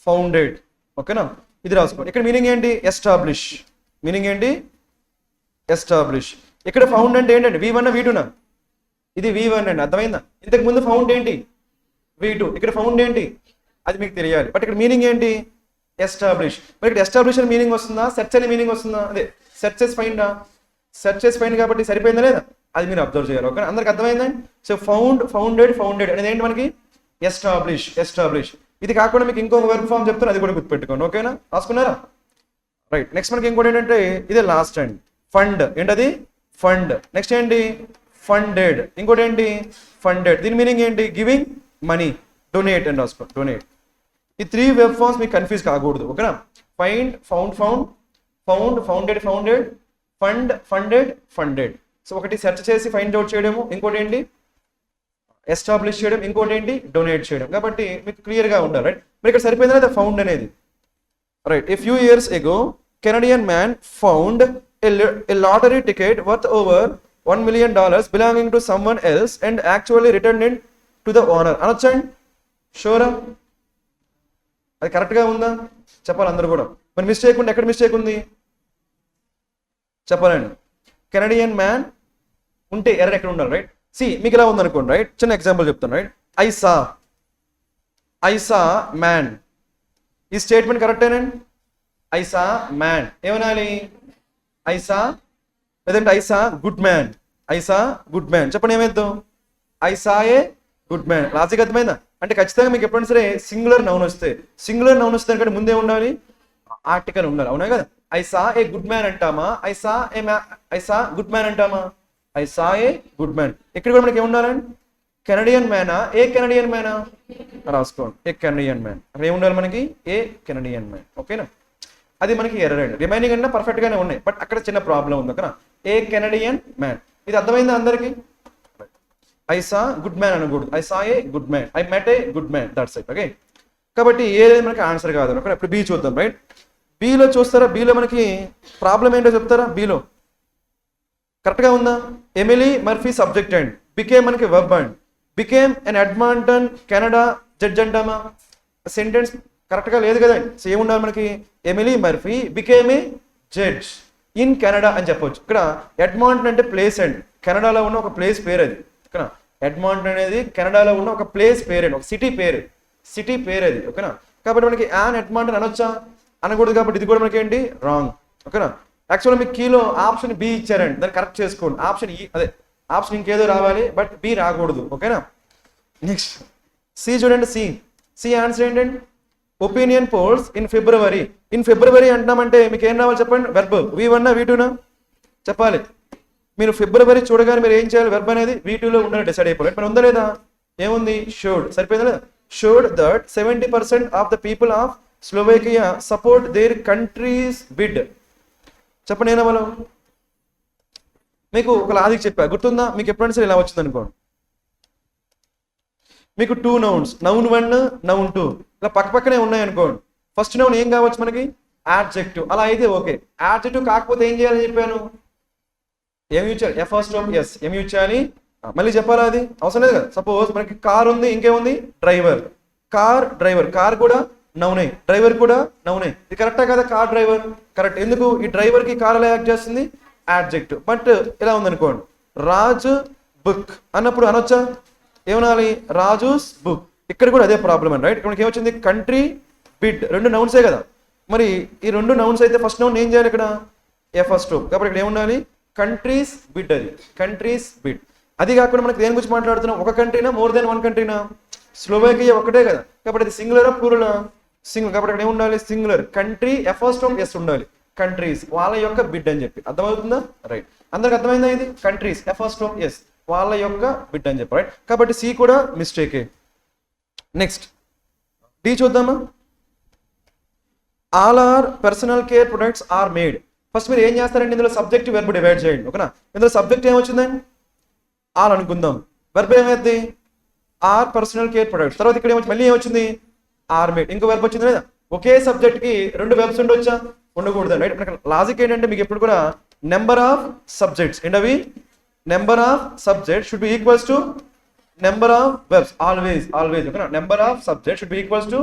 A: founded. ఓకేనా? ఇది రాసుకోండి. ఇక్కడ మీనింగ్ ఏంటి? ఎస్టాబ్లిష్. మీనింగ్ ఏంటి? ఎస్టాబ్లిష్. ఇక్కడ ఫౌండ్ అంటే ఏంటండి? V1 V2 ఇది V1 అండి. అర్థమైందా? ఇంతకు ముందు ఫౌండ్ ఏంటి? V2. ఇక్కడ ఫౌండ్ ఏంటి? అది మీకు తెలియాలి. బట్ ఇక్కడ మీనింగ్ ఏంటి? ఎస్టాబ్లిష్. మరి ఇక్కడ ఎస్టాబ్లిష్ అని మీనింగ్ వస్తుందా? సెర్చ్ అని మీనింగ్ వస్తుందా? అదే సెర్చెస్ ఫైండా? సెర్చెస్ ఫైండ్ కాబట్టి సరిపోయిందా లేదా? అది మీరు అబ్జర్వ్ చేయాలి. ఓకే? అందరికి అర్థమైందండి? సో ఫౌండ్, ఫౌండెడ్, ఫౌండెడ్ అనేది ఏంటి మనకి? ఎస్టాబ్లిష్. ఎస్టాబ్లిష్. ఇది కాకుండా మీకు ఇంకొక వెర్బ్ ఫామ్ చెప్తాను, అది కూడా గుర్తుపెట్టుకోండి. ఓకేనా? రాసుకున్నారా? రైట్. నెక్స్ట్ మనకి ఇంకోటి ఏంటంటే ఇదే లాస్ట్ అండి. ఫండ్. ఏంటది? ఫండ్. నెక్స్ట్ ఏంటి? ఫండెడ్. ఇంకోటి ఏంటి? ఫండెడ్. దీని మీనింగ్ ఏంటి? Giving money. డొనేట్ అని రాసుకో. డొనేట్. ఈ 3 వెబ్ ఫార్మ్స్ మీకు కన్ఫ్యూజ్ కాకూడదు. ఓకేనా? Find, found, found, found, founded, founded, fund, funded, funded. So ఒకటి సెర్చ్ చేసి ఫైండ్ అవుట్ చేయడము, ఇంకోటి ఏంటి? ఎస్టాబ్లిష్ చేయడం, ఇంకోటి ఏంటి? డొనేట్ చేయడం. కాబట్టి మీకు క్లియర్గా ఉండాలి, రైట్? మరి ఇక్కడ సరిపోయింది కదా ఫౌండ్ అనేది, right? A few years ago Canadian man found a lottery ticket worth over $1 million belonging to someone else and actually returned it to the owner. అనొచ్చండి? షూరా? అది కరెక్ట్గా ఉందా? చెప్పాలి అందరూ కూడా. మరి మిస్టేక్ ఉంది, ఎక్కడ మిస్టేక్ ఉంది చెప్పాలండి. కెనడియన్ మ్యాన్ ఉంటే ఎర్రర్ ఎక్కడ ఉండాలి, రైట్? మీకు ఇలా ఉందనుకోండి, రైట్? చిన్న ఎగ్జాంపుల్ చెప్తాను, రైట్? I saw man. ఈ స్టేట్మెంట్ కరెక్టేనండి? ఐ సా మ్యాన్ ఏమనాలి? ఐసా లేదంటే ఐసా గుడ్ మ్యాన్. ఐసా గుడ్ మ్యాన్ చెప్పండి. ఏమైద్దాం? ఐసా ఏ గుడ్ మ్యాన్. లాజిక్ అర్థమైందా? అంటే ఖచ్చితంగా మీకు ఎప్పుడైనా సరే సింగులర్ నౌన్ వస్తే అంటే ముందే ఉండాలి ఆర్టికల్ ఉండాలి, అవునా కదా? I saw a good man అంటామా, ఐ సా గుడ్ మ్యాన్ అంటామా? I saw a good man. ఇక్కడ కూడా మనకి ఏముండాలండి? కెనడియన్ మ్యానా, ఏ కెనడియన్ మ్యానా రాసుకోండి. ఏ కెనడియన్ మ్యాన్ అక్కడ ఏముండాలి మనకి? ఏ కెనడియన్ మ్యాన్. ఓకేనా? అది మనకి ఎర్రర్ అండి. రిమైనింగ్ అంటే పర్ఫెక్ట్ గానే ఉన్నాయి, బట్ అక్కడ చిన్న ప్రాబ్లం ఉంది. ఓకేనా? A Canadian man. ఇది అర్థమైందా అందరికి? ఐ సా గుడ్ మ్యాన్ అనకూడదు, I saw a good man, I met a good man, that's it. Okay, కాబట్టి ఏదైనా మనకి ఆన్సర్ కాదు. ఓకే, ఇప్పుడు బి చూద్దాం. రైట్, బిలో చూస్తారా? బిలో మనకి ప్రాబ్లం ఏంటో చెప్తారా? బిలో కరెక్ట్గా ఉందా? Emily Murphy subject and became మనకి web and became and Edmonton Canada judge అంటామా? సెంటెన్స్ కరెక్ట్గా లేదు కదా? సో ఏముండాలి మనకి? Emily Murphy became a judge in Canada అని చెప్పొచ్చు. ఇక్కడ ఎడ్మాంటన్ అంటే ప్లేస్ అండ్ కెనడాలో ఉన్న ఒక ప్లేస్ పేరు అది. ఓకేనా? ఎడ్మాంటన్ అనేది కెనడాలో ఉన్న ఒక ప్లేస్ పేరు అండి, ఒక సిటీ పేరు అది. ఓకేనా? కాబట్టి మనకి యాన్ ఎడ్మాంటన్ అనొచ్చా? అనకూడదు. కాబట్టి ఇది కూడా మనకి ఏంటి? రాంగ్. ఓకేనా? యాక్చువల్గా మీకు కీలో ఆప్షన్ బి ఇచ్చారండి, దాన్ని కరెక్ట్ చేసుకోండి. ఆప్షన్ ఈ అదే ఆప్షన్ ఇంకేదో రావాలి, బట్ బి రాకూడదు. ఓకేనా? నెక్స్ట్ సి చూడండి. సి ఆన్సర్ ఏంటండి? Opinion polls in February. In February అంటున్నామంటే మీకు ఏం రావాలి చెప్పండి? వెర్బ్. V1 V2 చెప్పాలి. మీరు ఫిబ్రవరి చూడగానే మీరు ఏం చేయాలి? వెర్బ్ అనేది V2లో ఉండాలని డిసైడ్ అయిపోవాలి. మరి ఉందా లేదా? ఏముంది? షోడ్. సరిపోయిందా లేదా? Showed that 70% of the people of Slovakia support their countries bid. చెప్పండి ఏనా వాళ్ళు? మీకు ఒక లాజిక్ చెప్పా, గుర్తుందా? మీకు ఎప్పుడైనా సరే ఇలా వచ్చింది అనుకోండి, మీకు 2 నౌన్స్, నౌన్ 1 నౌన్ 2 ఇలా పక్కనే ఉన్నాయి అనుకోండి. ఫస్ట్ నౌన్ ఏం కావచ్చు మనకి? యాడ్జెక్టివ్. అలా అయితే ఓకే. యాడ్జెక్టివ్ కాకపోతే ఏం చేయాలని చెప్పాను? ఏమి ఇచ్చాలి? ఫస్ట్ ఎస్ ఏమి ఇచ్చాలి? మళ్ళీ చెప్పాలా? అది అవసరం లేదు కదా. సపోజ్ మనకి కార్ ఉంది, ఇంకేముంది? డ్రైవర్. డ్రైవర్. కార్ కూడా నౌనే, డ్రైవర్ కూడా నౌనే. ఇది కరెక్టా కదా? Car driver correct. ఎందుకు? ఈ డ్రైవర్ కి కార్ ఎలా యాక్ట్ చేస్తుంది? యాడ్జెక్టివ్. బట్ ఇలా ఉందనుకోండి, రాజు బుక్ అన్నప్పుడు అనొచ్చా? ఏమనాలి? రాజుస్ బుక్. ఇక్కడ కూడా అదే ప్రాబ్లం అండి. రైట్, ఇక్కడ ఏమొచ్చింది? Country bid. 2 నౌన్సే కదా. మరి ఈ 2 నౌన్స్ అయితే ఫస్ట్ నౌన్ ఏం చేయాలి ఇక్కడ? ఫస్ట్. కాబట్టి ఇక్కడ ఏముండాలి? Countries bid. అది కంట్రీస్ బిడ్. అది కాకుండా మనకి దేని గురించి మాట్లాడుతున్నాం? ఒక కంట్రీనా, మోర్ దెన్ 1 కంట్రీనా? స్లోవేకియా ఒకటే కదా. కాబట్టి అది సింగులరా ప్లూరలా? సింగులర్. కాబట్టి ఇక్కడ ఏముండాలి? సింగులర్. కంట్రీ ఫస్ట్ ఎస్ ఉండాలి. కంట్రీస్ వాళ్ళ యొక్క బిడ్ అని చెప్పి. అర్థమవుతుందా? రైట్, అందరికి అర్థమైందా? ఇది కంట్రీస్ ఫస్ట్ ఎస్ వాళ్ళ యొక్క బిడ్ అని చెప్పి. రైట్, కాబట్టి సి కూడా మిస్టేకే. నెక్స్ట్ డి చూద్దామా? All are personal care products are made. First మీరు ఏం చేస్తారండి? ఇందులో సబ్జెక్ట్ వెర్బ్ డివైడ్ చేయండి. ఓకేనా? ఇందులో సబ్జెక్ట్ ఏమొచ్చిందండి? ఆల్ అనుకుందాం. వెర్బ్ ఏమైంది? Are personal care products. తర్వాత ఇక్కడ మళ్ళీ ఏమొచ్చింది? Are made. ఇంకో వెర్బ్ వచ్చింది లేదా? ఒకే సబ్జెక్ట్ కి 2 వెర్బ్స్ ఉండొచ్చా? ఉండకూడదు. రైట్, మనకి లాజిక్ ఏంటంటే మీకు ఎప్పుడు కూడా నెంబర్ ఆఫ్ సబ్జెక్ట్స్ ఏంటవి? Number of subject should be equals to number of verbs. Always ఓకేనా? Number of subject should be equals to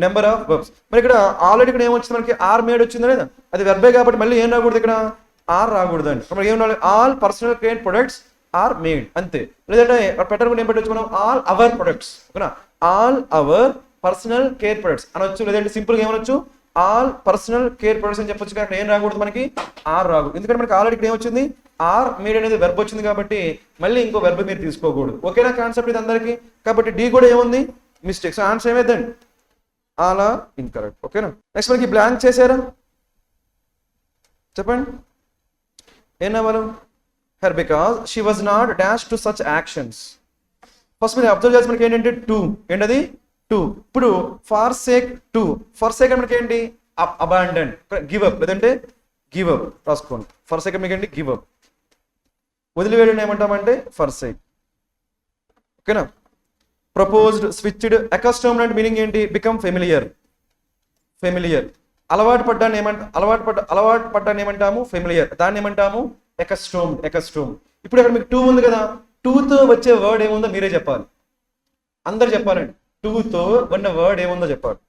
A: number of verbs. మరి ఇక్కడ ఆల్రెడీ ఇక్కడ ఏమొచ్చింది మనకి? ఆర్ మేడ్ వచ్చిందా లేదా? అది వెర్బే కాబట్టి మళ్ళీ ఏం రాకూడదు ఇక్కడ? ఆర్ రాకూడదు అండి. మనకి ఏం రావాలి? All personal care products are made అంతే. లేదంటే పెట్టకుండా ఏం పెట్టచ్చు మనం? All our products. ఓకేనా? All our personal care products అనొచ్చు. లేదంటే సింపుల్ గా ఏమనొచ్చు? ఆల్ పర్సనల్ కేర్ ప్రొడక్ట్స్ అని చెప్పొచ్చు. కానీ ఏం రాకూడదు మనకి? ఆర్ రాకూడదు. ఎందుకంటే మనకి ఆల్రెడీ ఇక్కడ ఏమొచ్చింది? ఆర్ మేడ్ అనేది వెర్బ్ వచ్చింది కాబట్టి మళ్ళీ ఇంకో వెర్బ్ మీరు తీసుకోకూడదు. ఓకేనా కాన్సెప్ట్ ఇది అందరికి? కాబట్టి డి కూడా ఏముంది? మిస్టేక్. సో ఆన్సర్ ఏమైందండి? All are incorrect. ఓకేనా? నెక్స్ట్ మనకి బ్లాంక్ చేశారా? చెప్పండి ఏనా వాళ్ళు? Her because she was not dash to such actions. First మీరు అబ్జర్వ్ చేసి మనకి ఏంటంటే 2 ఏంటది? 2. ఇప్పుడు ఫార్ సేక్ 2 ఫర్ సేక్ మనకి ఏంటి? అబాండన్. గివ్ అప్ లేదంటే గివ్ అప్ రాసుకోండి. ఫర్ సేక్ మీకు ఏంటి? Give up. వదిలివేయడం ఏమంటామంటే ఫర్ సేక్. ఓకేనా? ప్రపోజ్డ్, స్విచ్డ్, అకస్టమ్డ్ అంటే మీనింగ్ ఏంటి? Become familiar. అలవాటు పడ్డాన్ని ఏమంటాము? ఫెమిలియర్. దాన్ని ఏమంటాము? ఎకస్టోమ్డ్. ఇప్పుడు ఇక్కడ మీకు 2 ఉంది కదా, 2తో వచ్చే వర్డ్ ఏముందో మీరే చెప్పాలి. అందరు చెప్పాలండి. 2తో ఉన్న వర్డ్ ఏముందో చెప్పాలి.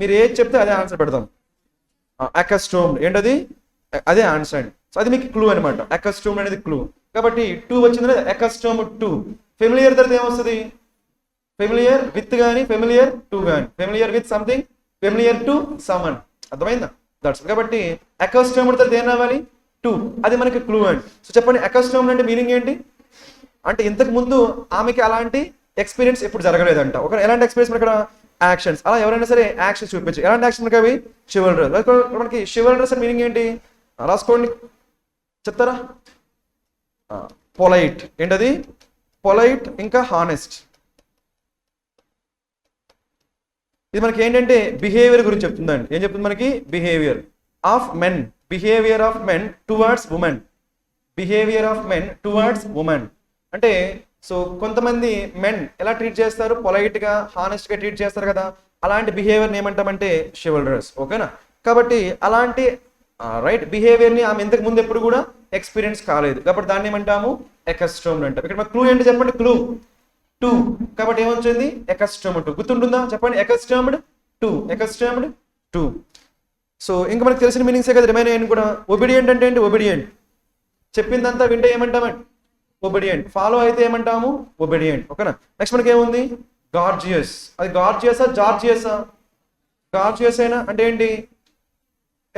A: మీరు ఏది చెప్తే అదే ఆన్సర్ పెడదాం. అకస్టోమ్డ్ ఏంటది? అదే ఆన్సర్ అండి. సో అది మీకు క్లూ అనమాట. అకస్టోమ్డ్ అనేది క్లూ. కాబట్టి 2 వచ్చింది లేదా? అకస్టోమ్డ్ 2. ఫెమిలియర్ తర్వాత ఏమొస్తుంది? ఫెమిలియర్ విత్ కానీ, ఫెమిలియర్ టు కానీ, familiar with something, familiar to someone. అర్థమైందా? దట్స్. కాబట్టి అకస్టోమ్డ్ తర్వాత ఏం రావాలి? 2. అది మనకి క్లూ అండి. సో చెప్పండి అకస్టోమ్డ్ అంటే మీనింగ్ ఏంటి? అంటే ఇంతకు ముందు ఆమెకి అలాంటి ఎక్స్పీరియన్స్ ఎప్పుడు జరగలేదంట. ఒక ఎలాంటి ఎక్స్పీరియన్స్ ఇక్కడ యాక్షన్స్. అలా ఎవరైనా సరే యాక్షన్స్ చూపించు. ఎలాంటి యాక్షన్ మనకి అవి చివల్రస్. మనకి చివల్రస్ అని మీనింగ్ ఏంటి రాసుకోండి, చెప్తారా? పొలైట్. ఏంటది? పొలైట్ ఇంకా హానెస్ట్. ఇది మనకి ఏంటంటే బిహేవియర్ గురించి చెప్తుందండి. ఏం చెప్తుంది మనకి? Behaviour of men. Behaviour of men towards women. Behaviour of men towards women అంటే సో కొంతమంది మెన్ ఎలా ట్రీట్ చేస్తారు? పొలైట్ గా హానెస్ట్ గా ట్రీట్ చేస్తారు కదా, అలాంటి బిహేవియర్ ఏమంటామంటే చివల్రస్. ఓకేనా? కాబట్టి అలాంటి రైట్ బిహేవియర్ ని ఆమె ఇంతకు ముందు ఎప్పుడు కూడా ఎక్స్పీరియన్స్ కాలేదు కాబట్టి దాన్ని ఏమంటాము? ఎకస్టోమ్డ్ అంటాం. ఇక్కడ క్లూ ఏంటి చెప్పండి? Clue two. కాబట్టి ఏమొచ్చింది? ఎకస్టోమ్డ్. గుర్తుంటుందా చెప్పండి? ఎకస్టోమ్డ్ టూ. ఎకస్టోమ్డ్ టూ. సో ఇంకా మనకు తెలిసిన మీనింగ్సే కదా రిమైన్ అయ్యింది కూడా. ఒబిడియంట్ అంటే ఏంటి? ఒబిడియంట్. చెప్పిందంతా వింటే ఏమంటామండి? ఒబిడియంట్. ఫాలో అయితే ఏమంటాము? ఒబిడియంట్. ఓకేనా? నెక్స్ట్ మనకి ఏముంది? గార్జియస్. అది గార్జియసా జార్జియసా? గార్జియస్ అయినా అంటే ఏంటి?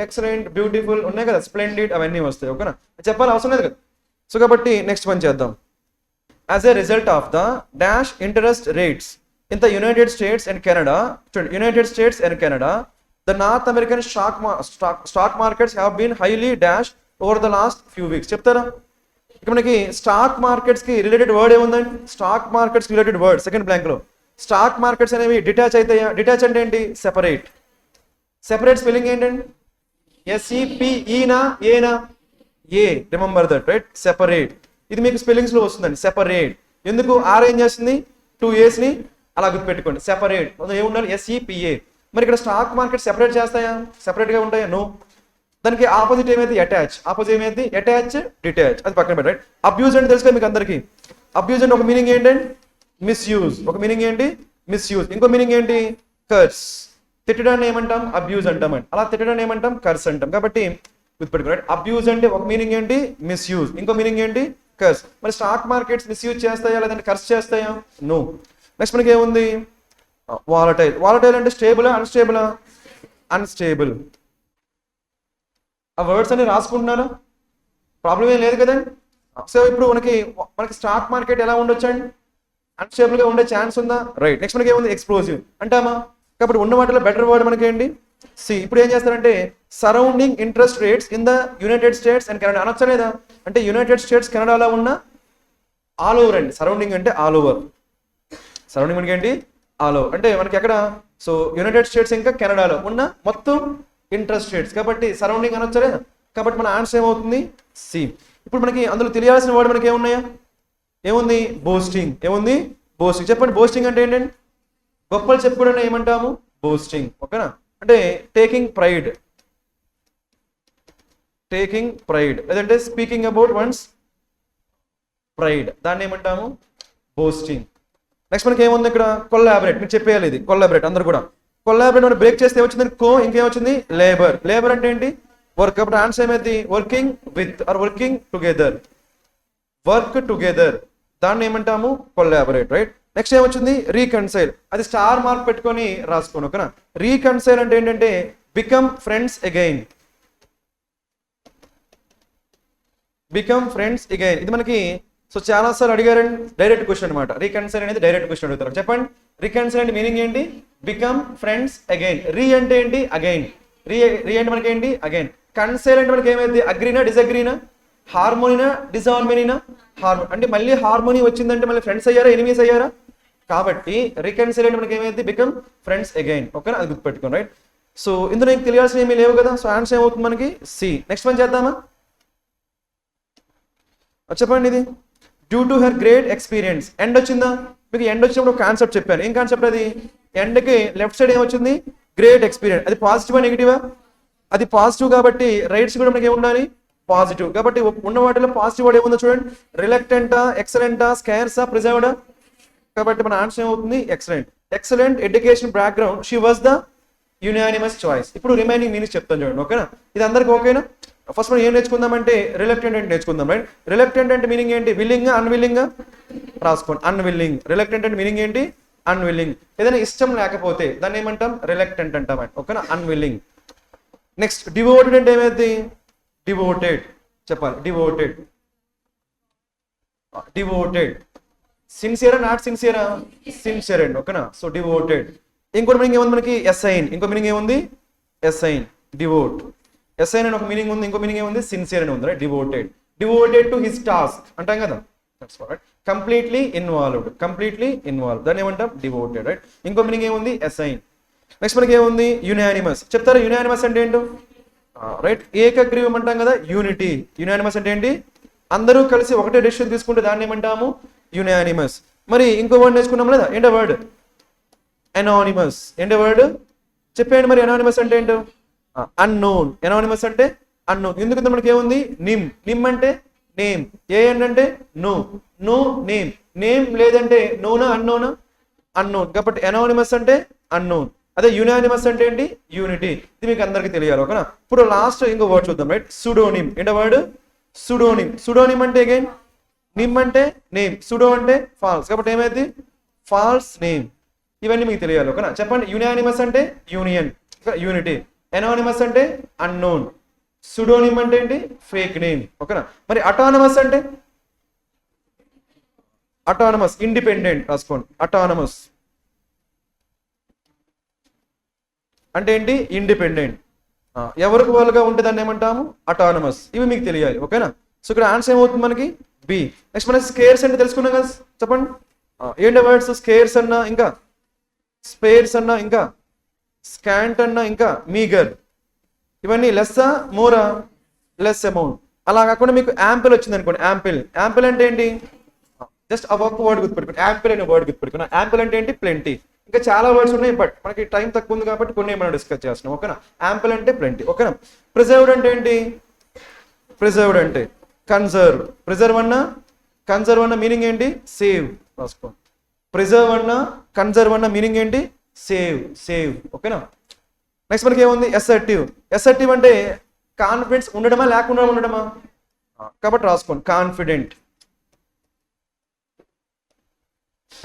A: ఎక్సలెంట్, బ్యూటిఫుల్ ఉన్నాయి కదా, స్ప్లెండిడ్ అవన్నీ వస్తాయి. ఓకేనా? చెప్పాలి అవసరం లేదు కదా. సో కాబట్టి నెక్స్ట్ పని చేద్దాం. As a result of the dash interest rates in the United States and Canada, the North American stock markets have been highly dashed over the last few weeks. చెప్తారా? ఇక్కడ మనకి స్టాక్ మార్కెట్స్ కి related word ఏముందండి? Stock markets related word second blank లో. Stock markets అనేవి detach అవుతాయా? Detach అంటే ఏంటి? సెపరేట్. సెపరేట్ స్పెల్లింగ్ ఏంటండి? SEPEనా ఏనా? A. Remember that right. Separate. ఇది మీకు స్పెల్లింగ్స్ లో వస్తుందండి. సెపరేట్. ఎందుకు? ఆర్ ఏం చేస్తుంది? 2 A's ని అలా గుర్తుపెట్టుకోండి. సెపరేట్ ఏముండాలి? SEPA. మరి ఇక్కడ స్టాక్ మార్కెట్ సెపరేట్ చేస్తాయా? సెపరేట్ గా ఉంటాయా? నో. దానికి ఆపోజిట్ ఏమైంది? అటాచ్. ఆపోజిట్ ఏమైంది? Attach, detach. అది పక్కన పెట్టండి. అబ్యూజ్ అంటే తెలుసు కదా మీకు అందరికి. అబ్యూజ్ అంటే ఒక మీనింగ్ ఏంటండి? మిస్యూజ్. ఒక మీనింగ్ ఏంటి? మిస్యూజ్. ఇంకో మీనింగ్ ఏంటి? కర్స్. తిట్టడాన్ని ఏమంటాం? అబ్యూజ్ అంటామండి. అలా తిట్టడాన్ని ఏమంటాం? కర్స్ అంటాం. కాబట్టి గుర్తుపెట్టుకోండి. అబ్యూజ్ అంటే ఒక మీనింగ్ ఏంటి? మిస్యూజ్. ఇంకో మీనింగ్ ఏంటి? కర్స్. మరి స్టాక్ మార్కెట్స్ మిస్యూజ్ చేస్తాయా లేదంటే కర్స్ చేస్తాయా? నో. నెక్స్ట్ మనకి ఏముంది? వాలటైల్. వాలటైల్ అంటే స్టేబులా అన్స్టేబులా? అన్స్టేబుల్. ఆ వర్డ్స్ అన్ని రాసుకుంటున్నారా? ప్రాబ్లం ఏం లేదు కదండి. సో ఇప్పుడు మనకి స్టాక్ మార్కెట్ ఎలా ఉండొచ్చండి? అన్స్టేబుల్ గా ఉండే ఛాన్స్ ఉందా? రైట్. నెక్స్ట్ మనకి ఏముంది? ఎక్స్ప్లోజివ్ అంటామా? కాబట్టి ఉన్న వాటిలో బెటర్ వర్డ్ మనకి ఏంటి? సి. ఇప్పుడు ఏం చేస్తారంటే surrounding interest rates in the United States and Canada అనొచ్చా లేదా? అంటే యునైటెడ్ స్టేట్స్ కెనడాలో ఉన్న ఆల్ ఓవర్ అండి. సరౌండింగ్ అంటే ఆల్ ఓవర్. సరౌండింగ్ మనకి ఏంటి? ఆల్ ఓవర్ అంటే మనకి ఎక్కడ? సో యునైటెడ్ స్టేట్స్ ఇంకా కెనడాలో ఉన్న మొత్తం ఇంట్రెస్ట్ రేట్స్ కాబట్టి సరౌండింగ్ అనొచ్చా లేదా? కాబట్టి మన ఆన్సర్ ఏమవుతుంది? సి. ఇప్పుడు మనకి అందులో తెలియాల్సిన వర్డ్ మనకి ఏమున్నాయా? ఏముంది? బోస్టింగ్. ఏముంది? బోస్టింగ్. చెప్పండి బోస్టింగ్ అంటే ఏంటండి? గొప్పలు చెప్పుకోవడం ఏమంటాము? బోస్టింగ్. ఓకేనా? అంటే టేకింగ్ ప్రైడ్. టేకింగ్ ప్రైడ్ లేదంటే స్పీకింగ్ అబౌట్ వన్స్ ప్రైడ్, దాన్ని ఏమంటాము? బోస్టింగ్. నెక్స్ట్ మనకి ఏముంది ఇక్కడ? కొల్లాబరేట్. మీరు చెప్పేయాలి ఇది. కొల్లాబరేట్ అందరు కూడా. కొల్లాబరేట్ మనం బ్రేక్ చేస్తే ఏమొచ్చింది? కో. ఇంకేమొచ్చింది? లేబర్. లేబర్ అంటే ఏంటి? వర్క్. అప్పుడు ఆన్సర్ ఏమైంది? Working with or working together. Work together దాన్ని ఏమంటాము? కొల్లాబరేట్. రైట్. నెక్స్ట్ ఏమొచ్చింది? రీకన్సైల్. అది స్టార్ మార్క్ పెట్టుకొని రాసుకోండి. ఓకేనా? రీకన్సైల్ అంటే ఏంటంటే become friends again. Become friends again. ఇది మనకి సో చాలా సార్లు అడిగారండి. డైరెక్ట్ క్వశ్చన్ అనమాట. రీకన్సైల్ అనేది డైరెక్ట్ క్వశ్చన్ అడుగుతారు. చెప్పండి రీకన్సైల్ అంటే మీనింగ్ ఏంటి? Become friends again. రీ అంటే ఏంటి? అగైన్. రీ అంటే మనకి ఏంటి? అగైన్. కన్సైల్ అంటే మనకి ఏమైంది? అగ్రీనా డిసగ్రీనా? హార్మోనీనా డిసార్మోనీనా? హార్మోని. అంటే మళ్ళీ హార్మోనీ వచ్చిందంటే మళ్ళీ ఫ్రెండ్స్ అయ్యారా ఎనిమీస్ అయ్యారా? కాబట్టి రీకన్సైల్ అంటే మనకి ఏమైంది? Become friends again. ఓకేనా? అది గుర్తుపెట్టుకోండి. రైట్. సో ఇందులో నీకు తెలియాల్సిన ఏమీ లేవు కదా. సో ఆన్సర్ ఏమవుతుంది మనకి? సి. నెక్స్ట్ వన్ చేద్దామా? చెప్పండి ఇది. Due to her great experience. End వచ్చిందా? మీకు ఎండ్ వచ్చినప్పుడు ఒక కాన్సెప్ట్ చెప్పాను. ఏం కాన్సెప్ట్ అది? ఎండ్కి లెఫ్ట్ సైడ్ ఏమొచ్చింది? Great experience. అది పాజిటివా నెగిటివా? అది పాజిటివ్ కాబట్టి రైట్స్ కూడా మనకి ఏముండాలి? పాజిటివ్. కాబట్టి ఉన్న వాటిలో పాజిటివ్ వర్డ్ ఏముందో చూడండి. రిలక్టెంటా, ఎక్సలెంటా, స్కైర్సా, ప్రిజర్వ్డా? కాబట్టి మన ఆన్సర్ ఏమవుతుంది? Excellent. Excellent education background she was the unanimous choice. ఇప్పుడు రిమైనింగ్ మీనింగ్స్ చెప్తాను చూడండి. ఓకేనా? ఇది అందరికి ఓకేనా? ఫస్ట్ మనం ఏం నేర్చుకుందామంటే రిలక్టెంట్ అంటే నేర్చుకుందాం. రైట్. రిలక్టెంట్ అంటే మీనింగ్ ఏంటి? విల్లింగ్, అన్విల్లింగ్ రాసుకోండి. అన్విల్లింగ్. రిలక్టెంట్ అంటే మీనింగ్ ఏంటి? అన్విల్లింగ్. ఏదైనా ఇష్టం లేకపోతే దాన్ని ఏమంటాం? రిలక్టెంట్ అంటామండి. ఓకేనా? అన్విల్లింగ్. నెక్స్ట్ డివోటెడ్ అంటే ఏమైంది? డివోటెడ్ చెప్పాలి. డివోటెడ్. డివోటెడ్. సిన్సియరా నాట్ సిన్సియరా? సిన్సియర్ అండి, ఓకేనా. So devoted. ఇంకోటి మీనింగ్ ఏముంది మనకి? ఎస్ఐన్. ఇంకో మీనింగ్ ఏముంది? ఎస్ఐన్, డివోట్. ఎస్ఐన్ అని ఒక మీనింగ్ ఉంది, ఇంకో మీనింగ్ ఏముంది? సిన్సియర్ అని ఉంది, right. Devoted. Devoted to his task అంటాం కదా, కంప్లీట్లీ ఇన్వాల్వ్డ్. కంప్లీట్లీ ఇన్వాల్వ్, దాన్ని ఏమంటాం? Devoted, right. ఇంకో మీనింగ్ ఏముంది? అసైన్. నెక్స్ట్ మనకి ఏముంది? యునానిమస్. చెప్తారా యునానిమస్ అంటే ఏంటో? రైట్, ఏకగ్రీవం అంటాం కదా, యూనిటీ. యునానిమస్ అంటే ఏంటి? అందరూ కలిసి ఒకటే డెసిషన్ తీసుకుంటే దాన్ని ఏమంటాము? యునానిమస్. మరి ఇంకో వర్డ్ నేర్చుకున్నాం లేదా? ఏంటో వర్డ్? ఎనానిమస్. ఏంటో వర్డ్ చెప్పేయండి మరి. ఎనానిమస్ అంటే ఏంటో? అన్నోన్. ఎనానిమస్ అంటే అన్నోన్. ఎందుకంటే మనకి ఏముంది? నిమ్. నిమ్ అంటే నేమ్. ఏఎన్ అంటే నో. No name. నేమ్ లేదంటే నోనా అన్నోనా? అన్నోన్. కాబట్టి ఎనానిమస్ అంటే అన్నోన్. అదే యునానిమస్ అంటే ఏంటి? యూనిటీ. ఇది మీకు అందరికీ తెలియాలి, ఓకేనా. ఇప్పుడు లాస్ట్ ఇంకో వర్డ్ చూద్దాం, రైట్. సుడోనిమ్. ఏంటో వర్డ్? సుడోనిమ్. సుడోనిమ్ అంటే అగైన్ నిమ్ అంటే నేమ్, సుడో అంటే ఫాల్స్. కాబట్టి ఏమైంది? False name. ఇవన్నీ మీకు తెలియాలి, ఓకేనా. చెప్పండి. యునానిమస్ అంటే యూనియన్, యూనిటీ. ఎనానిమస్ అంటే అన్నోన్. సుడోనిమ్ అంటే ఏంటి? ఫేక్ నేమ్, ఓకేనా. మరి అటానమస్ అంటే? అటానమస్, ఇండిపెండెంట్ రాసుకోండి. అటానమస్ అంటే ఏంటి? ఇండిపెండెంట్. ఎవరికి వాళ్ళుగా ఉంటే దాన్ని ఏమంటాము? అటానమస్. ఇవి మీకు తెలియాలి, ఓకేనా. సో ఇక్కడ ఆన్సర్ ఏమవుతుంది మనకి? బి. నెక్స్ట్ మనకి స్కేర్స్ అంటే తెలుసుకున్నాం కదా, చెప్పండి. ఏంటి వర్డ్స్? స్కేర్స్ అన్నా, ఇంకా స్పేర్స్ అన్నా, ఇంకా స్కాంట్ అన్నా, ఇంకా మీగర్. ఇవన్నీ లెస్సా మోరా? Less amount. అలా కాకుండా మీకు యాంపిల్ వచ్చింది అనుకోండి. యాంపిల్. యాంపిల్ అంటే ఏంటి? జస్ట్ ఆ ఒక్క వర్డ్ గుర్తుపెట్టుకోండి. యాంపిల్ అనే వర్డ్ గుర్తుపెట్టుకున్నా. యాంపిల్ అంటే ఏంటి? ప్లెంటీ. ఇంకా చాలా వర్డ్స్ ఉన్నాయి, బట్ మనకి టైం తక్కువ ఉంది కాబట్టి కొన్ని మనం డిస్కస్ చేస్తున్నాం, ఓకేనా. యాంపిల్ అంటే ప్లెంటీ, ఓకేనా. ప్రిజర్వ్డ్ అంటే ఏంటి? ప్రిజర్వ్డ్ అంటే కన్సర్వ్. ప్రిజర్వ్ అన్నా కన్సర్వ్ అన్న మీనింగ్ ఏంటి? సేవ్ రాసుకోండి. ప్రిజర్వ్ అన్నా కన్సర్వ్ అన్న మీనింగ్ ఏంటి? సేవ్, సేవ్, ఓకేనా. నెక్స్ట్ మనకి ఏముంది? అసర్టివ్. అసర్టివ్ అంటే కాన్ఫిడెన్స్ ఉండడమా లేకుండా ఉండడమా? కాబట్టి రాసుకోండి కాన్ఫిడెంట్.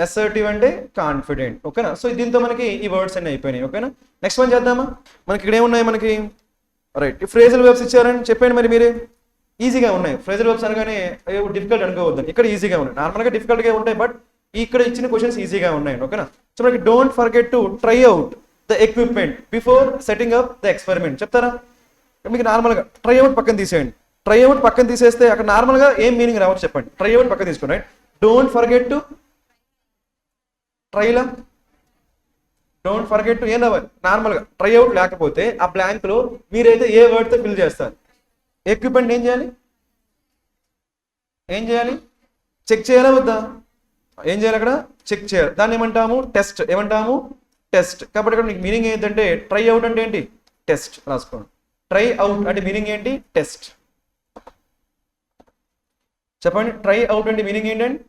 A: అసర్టివ్ అంటే కాన్ఫిడెంట్, ఓకేనా. సో దీంతో మనకి ఈ వర్డ్స్ అన్ని అయిపోయినాయి, ఓకేనా. నెక్స్ట్ వన్ చేద్దామా. మనకి ఇక్కడ ఏమున్నాయి మనకి? రైట్, ఈ ఫ్రేజల్ వర్బ్స్ ఇచ్చారని చెప్పండి మరి మీరే. ఈజీగా ఉన్నాయి. ఫ్రేజల్ వర్బ్స్ అనగానే డిఫికల్ట్ అనుకోవద్దని. ఇక్కడ ఈజీగా ఉన్నాయి, నార్మల్గా డిఫికల్ట్గా ఉంటాయి, బట్ ఇక్కడ ఇచ్చిన క్వశ్చన్స్ ఈజీగా ఉన్నాయి, ఓకేనా. సో మనకి don't forget to try out the equipment before setting up the experiment. చెప్తారా? మీకు నార్మల్గా ట్రై అవుట్ పక్కన తీసేయండి. ట్రై అవుట్ పక్కన తీసేస్తే అక్కడ నార్మల్గా ఏం మీనింగ్ రావచ్చు చెప్పండి. ట్రై అవుట్ పక్కన తీసుకోండి, right. Don't forget to ట్రైలా, don't forget to ఏం రావాలి? నార్మల్గా ట్రై అవుట్ లేకపోతే ఆ బ్లాంక్ లో మీరైతే ఏ వర్డ్ తో ఫిల్ చేస్తారు? ఎక్విప్మెంట్ ఏం చేయాలి? ఏం చేయాలి? చెక్ చేయాలా వద్దా? ఏం చేయాలి అక్కడ? చెక్ చేయాలి. దాన్ని ఏమంటాము? టెస్ట్. ఏమంటాము? టెస్ట్. కాబట్టి ఇక్కడ మీకు మీనింగ్ ఏంటంటే ట్రై అవుట్ అంటే ఏంటి? టెస్ట్ రాసుకోండి. ట్రై అవుట్ అంటే మీనింగ్ ఏంటి? టెస్ట్. చెప్పండి. ట్రై అవుట్ అంటే మీనింగ్ ఏంటంటే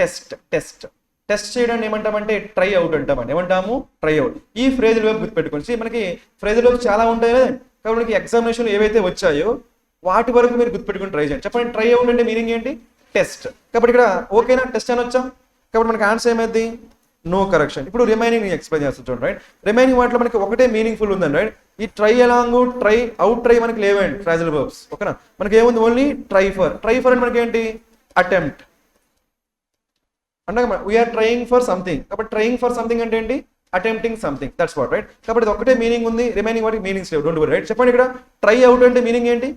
A: టెస్ట్. టెస్ట్. టెస్ట్ చేయడాన్ని ఏమంటామంటే ట్రై అవుట్ అంటామండి. ఏమంటాము? Try out. ఈ ఫ్రేజల్ వర్బ్ గుర్తుపెట్టుకోండి. మనకి ఫ్రేజల్ వర్బ్స్ చాలా ఉంటాయి కదా, కాబట్టి మనకి ఎగ్జామినేషన్ ఏవైతే వచ్చాయో వాటి వరకు మీరు గుర్తుపెట్టుకుని ట్రై చేయండి. చెప్పండి. ట్రై అవుట్ అంటే మీనింగ్ ఏంటి? టెస్ట్. కాబట్టి ఇక్కడ ఓకేనా? టెస్ట్ అని వచ్చాం కాబట్టి మనకి ఆన్సర్ ఏమైంది? No correction. ఇప్పుడు రిమైనింగ్ ఎక్స్ప్లెయిన్ చేస్తాను చూడండి, రైట్. రిమైనింగ్ వాటిలో మనకి ఒకటే మీనింగ్ఫుల్ ఉందండి, రైట్. ఈ try along, try out, try మనకి లేవండి ఫ్రేజల్ వర్బ్స్, ఓకేనా. మనకి ఏముంది? Only try for. Try for అంటే మనకి ఏంటి? అటెంప్ట్. అంటే వీఆర్ ట్రయింగ్ ఫర్ సంథింగ్. కాబట్టి ట్రయింగ్ ఫర్ సంథింగ్ అంటే ఏంటి? Attempting something. That's what, right. కాబట్టి ఒకటే మీనింగ్ ఉంది, రిమైనింగ్ వాటికి మీనింగ్స్ లేవు. Don't worry, right. చెప్పండి. ఇక్కడ ట్రై అవుట్ అంటే మీనింగ్ ఏంటి?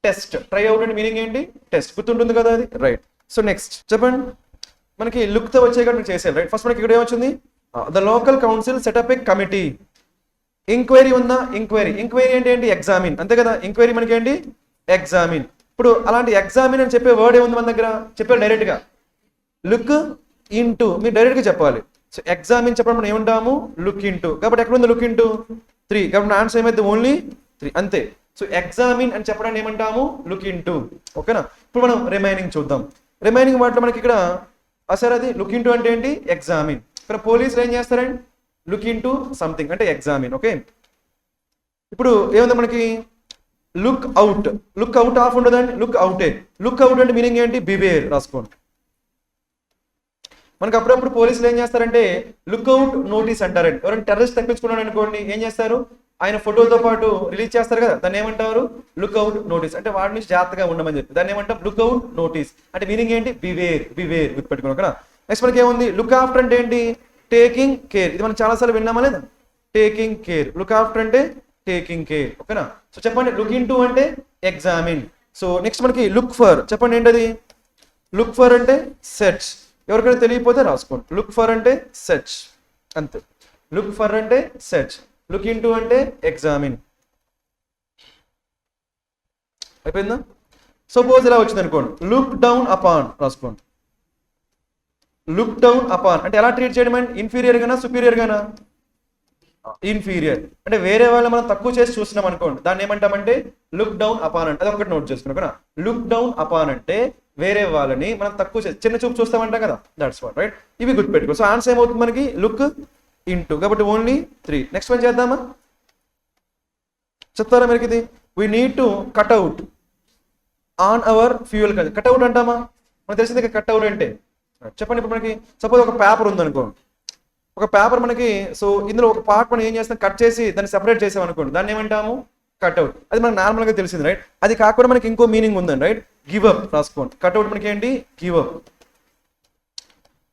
A: టెస్ట్. ట్రై అవుట్ అంటే మీనింగ్ ఏంటి? టెస్ట్. గుర్తుంటుంది కదా అది, రైట్. సో నెక్స్ట్ చెప్పండి. మనకి లుక్ తో వచ్చే మీరు చేసారు, రైట్. ఫస్ట్ మనకి ఇక్కడ ఏమొచ్చింది? The local council setup A committee. Enquiry ఉందా? ఎంక్వైరీ. ఎంక్వైరీ అంటే ఏంటి? ఎగ్జామిన్, అంతే కదా. ఎంక్వైరీ మనకి ఏంటి? ఎగ్జామిన్. ఇప్పుడు అలాంటి ఎగ్జామిన్ అని చెప్పే వర్డ్ ఏముంది మన దగ్గర? చెప్పారు డైరెక్ట్ గా. Look into. మీరు డైరెక్ట్ గా చెప్పాలి. సో ఎగ్జామిన్ చెప్పడం మనం ఏమంటాము? Look into. కాబట్టి ఎక్కడ ఉంది లుక్ ఇంటూ? 3. కాబట్టి ఆన్సర్ ఏమైతే? ఓన్లీ 3, అంతే. సో ఎగ్జామిన్ అని చెప్పడాన్ని ఏమంటాము? లుక్ ఇంటూ, ఓకేనా. ఇప్పుడు మనం రిమైనింగ్ చూద్దాం. రిమైనింగ్ వాటిలో మనకి ఇక్కడ అసలు అది లుక్ ఇంటూ అంటే ఏంటి? ఎగ్జామిన్. ఇక్కడ పోలీసులు ఏం చేస్తారండి? లుక్ ఇంటూ సంథింగ్ అంటే ఎగ్జామిన్, ఓకే. ఇప్పుడు ఏముంది మనకి? Look out. Look out of ఉండదండి, లుక్ అవుటే. లుక్ అవుట్ అంటే మీనింగ్ ఏంటి? బివేర్ రాసుకోండి. మనకు అప్పుడప్పుడు పోలీసులు ఏం చేస్తారంటే లుక్అవుట్ నోటీస్ అంటారండి. ఎవరైనా టెర్రరిస్ట్ తప్పించుకున్నాడు అనుకోండి, ఏం చేస్తారు? ఆయన ఫోటోతో పాటు రిలీజ్ చేస్తారు కదా, దాన్ని ఏమంటారు? Lookout notice. అంటే వాడి నుంచి జాగ్రత్తగా ఉండమని చెప్పి దాన్ని ఏమంటాం? Lookout notice. అంటే మీనింగ్ ఏంటి? బివేర్, బివేర్ గుర్తుపెట్టుకున్నాం కదా. నెక్స్ట్ మనకి ఏముంది? లుక్ ఆఫ్టర్ అంటే ఏంటి? Taking care. ఇది మనం చాలాసార్లు విన్నామా లేదా? Taking care. లుక్ ఆఫ్టర్ అంటే టేకింగ్ కేర్, ఓకేనా. సో చెప్పండి, లుక్ ఇన్ టు అంటే ఎగ్జామిన్. సో నెక్స్ట్ మనకి లుక్ ఫర్, చెప్పండి ఏంటది? లుక్ ఫర్ అంటే సెర్చ్. ఎవరికైనా తెలియకపోతే రాసుకోండి. లుక్ ఫర్ అంటే సెర్చ్, అంతే. లుక్ ఫర్ అంటే సెర్చ్, లుక్ ఇన్ టు అంటే ఎగ్జామిన్. అయిపోయిందా? సపోజ్ ఇలా వచ్చింది అనుకోండి, లుక్ డౌన్ అపాన్ రాసుకోండి. లుక్ డౌన్ అపాన్ అంటే ఎలా ట్రీట్ చేయడం అండి? ఇన్ఫీరియర్ గానా, సుపీరియర్ గానా? ఇన్ఫీరియర్. అంటే వేరే వాళ్ళు మనం తక్కువ చేసి చూస్తున్నాం అనుకోండి, దాన్ని ఏమంటామంటే లుక్ డౌన్ అపాన్ అంటే. అది ఒకటి నోట్ చేసుకున్నాం. లుక్ డౌన్ అపాన్ అంటే వేరే వాళ్ళని మనం తక్కువ చేసి చిన్న చూపు చూస్తామంటాం కదా, దట్స్ వాట్, రైట్. ఇవి గుర్తుపెట్టుకో. సో ఆన్సర్ ఏమవుతుంది మనకి? Look into. కాబట్టి ఓన్లీ 3. నెక్స్ట్ వన్ చేద్దామా? చెప్తారా మీకు ఇది? We need to cut out on our fuel. Cut out అంటామా? మనకు తెలిసింది కట్అవుట్ అంటే. చెప్పండి, ఇప్పుడు మనకి సపోజ్ ఒక పేపర్ ఉందనుకో, ఒక పేపర్ మనకి, సో ఇందులో ఒక పార్ట్ మనం ఏం చేస్తాం? కట్ చేసి దాన్ని సెపరేట్ చేసాం అనుకోండి, దాన్ని ఏమంటాము? కట్అవుట్. అది మనకు నార్మల్గా తెలిసింది, రైట్. అది కాకుండా మనకి ఇంకో మీనింగ్ ఉందండి, రైట్. గివ్ అప్ రాసుకోండి. కట్అవుట్ మనకి ఏంటి? Give up.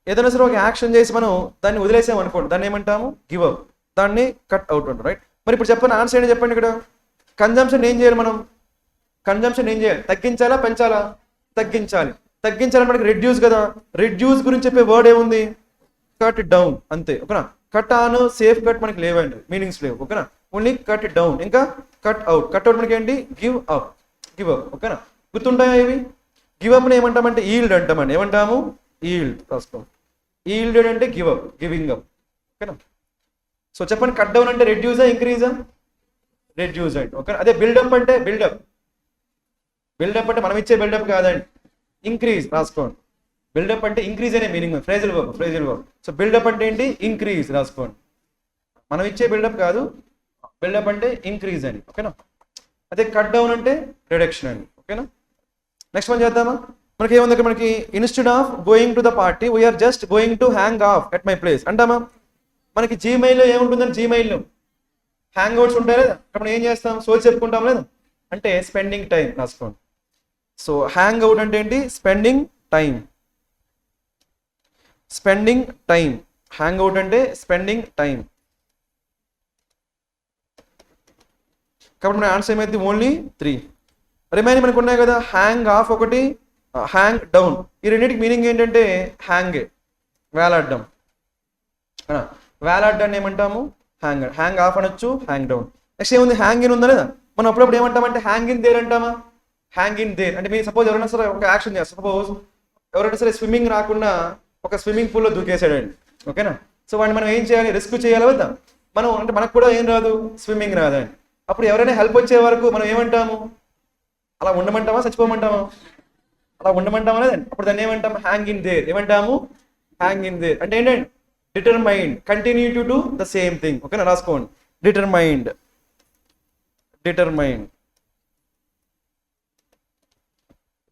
A: ఏదైనా సరే ఒక యాక్షన్ చేసి మనం దాన్ని వదిలేసాం అనుకోండి, దాన్ని ఏమంటాము? Give up. దాన్ని కట్ అవుట్ అంటారు, రైట్. మరి ఇప్పుడు చెప్పండి, ఆన్సర్ ఏంటి చెప్పండి. ఇక్కడ కన్జంప్షన్ ఏం చేయాలి మనం? కన్జంప్షన్ ఏం చేయాలి? తగ్గించాలా, పెంచాలా? తగ్గించాలి. తగ్గించాలని మనకి రెడ్యూస్ కదా. రెడ్యూస్ గురించి చెప్పే వర్డ్ ఏముంది? కట్ డౌన్, అంతే, ఓకేనా. కట్ ఆన్, సేఫ్ కట్ మనకి లేవండి, మీనింగ్స్ లేవు, ఓకేనా. Only cut down. ఇంకా కట్ అవుట్. కట్ అవుట్ మనకి ఏంటి? గివ్ అప్, గివ్ అప్, ఓకేనా. గుర్తుంటాయా ఇవి? గివ్ అప్ ఏమంటామంటే ఈల్డ్ అంటామండి. ఏమంటాము? ఈల్డ్ రాసుకో. ఈల్డెడ్ అంటే గివ్ అప్, గివింగ్ అప్, ఓకేనా. సో చెప్పండి, కట్ డౌన్ అంటే రెడ్యూసా, ఇంక్రీజా? రెడ్యూస్ అండి, ఓకే. అదే బిల్డప్ అంటే బిల్డప్. బిల్డప్ అంటే మనం ఇచ్చే బిల్డప్ కాదండి, ఇంక్రీజ్ రాసుకోండి. బిల్డప్ అంటే ఇంక్రీజ్ అనే meaning. Phrasal verb, phrasal verb. So buildup అంటే ఏంటి? ఇంక్రీజ్ రాసుకోండి. మనం ఇచ్చే బిల్డప్ కాదు, బిల్డప్ అంటే ఇంక్రీజ్ అని, ఓకేనా. అదే కట్ డౌన్ అంటే రిడక్షన్ అండి, ఓకేనా. నెక్స్ట్ వన్ చేద్దామా? మనకి ఏముంది ఇక్కడ? మనకి instead of going to the party we are just going to hang off at my place అంటామా? మనకి జీమెయిల్లో ఏముంటుందని? జీమెయిల్లో హ్యాంగ్ అవుట్స్ ఉంటాయి లేదా? అక్కడ మనం ఏం చేస్తాం? సోల్ చెప్పుకుంటాం లేదా? అంటే స్పెండింగ్ టైం రాసుకోండి. సో హ్యాంగ్ అవుట్ అంటే ఏంటి? Spending time. Spending time. Hang out అంటే స్పెండింగ్ టైం. కాబట్టి మన ఆన్సర్ ఏమైంది? ఓన్లీ 3. రిమైనింగ్ మనకు ఉన్నాయి కదా, హ్యాంగ్ ఆఫ్ ఒకటి, హ్యాంగ్ డౌన్. ఈ రెండింటికి మీనింగ్ ఏంటంటే హ్యాంగ్, వేలాడడం. వేలాడ్డాన్ని ఏమంటాము? హ్యాంగ్. హ్యాంగ్ ఆఫ్ అనొచ్చు, హ్యాంగ్ డౌన్. నెక్స్ట్ ఏముంది? హ్యాంగ్ ఇన్ ఉందా లేదా? మనం అప్పుడప్పుడు ఏమంటామంటే హ్యాంగ్ ఇన్ దేర్ అంటామా? హ్యాంగ్ ఇన్ దేర్ అంటే మీరు సపోజ్ ఎవరైనా సరే ఒక యాక్షన్ చేస్తారు. సపోజ్ ఎవరైనా సరే స్విమ్మింగ్ రాకుండా ఒక స్విమ్మింగ్ పూల్లో దూకేసాడండి, ఓకేనా. సో వాడిని మనం ఏం చేయాలి? రెస్క్యూ చేయాలి వద్దా? మనం అంటే మనకు కూడా ఏం రాదు, స్విమ్మింగ్ రాదండి. అప్పుడు ఎవరైనా హెల్ప్ వచ్చే వరకు మనం ఏమంటాము? అలా ఉండమంటామా, చచ్చిపోమంటామా? అలా ఉండమంటామా లేదండి. అప్పుడు దాన్ని ఏమంటాము? Hang in there. ఏమంటాము? హ్యాంగ్ ఇన్ దేర్ అంటే ఏంటండి? Determined, continue to do the same thing, ఓకేనా. రాసుకోండి. Determined, determined,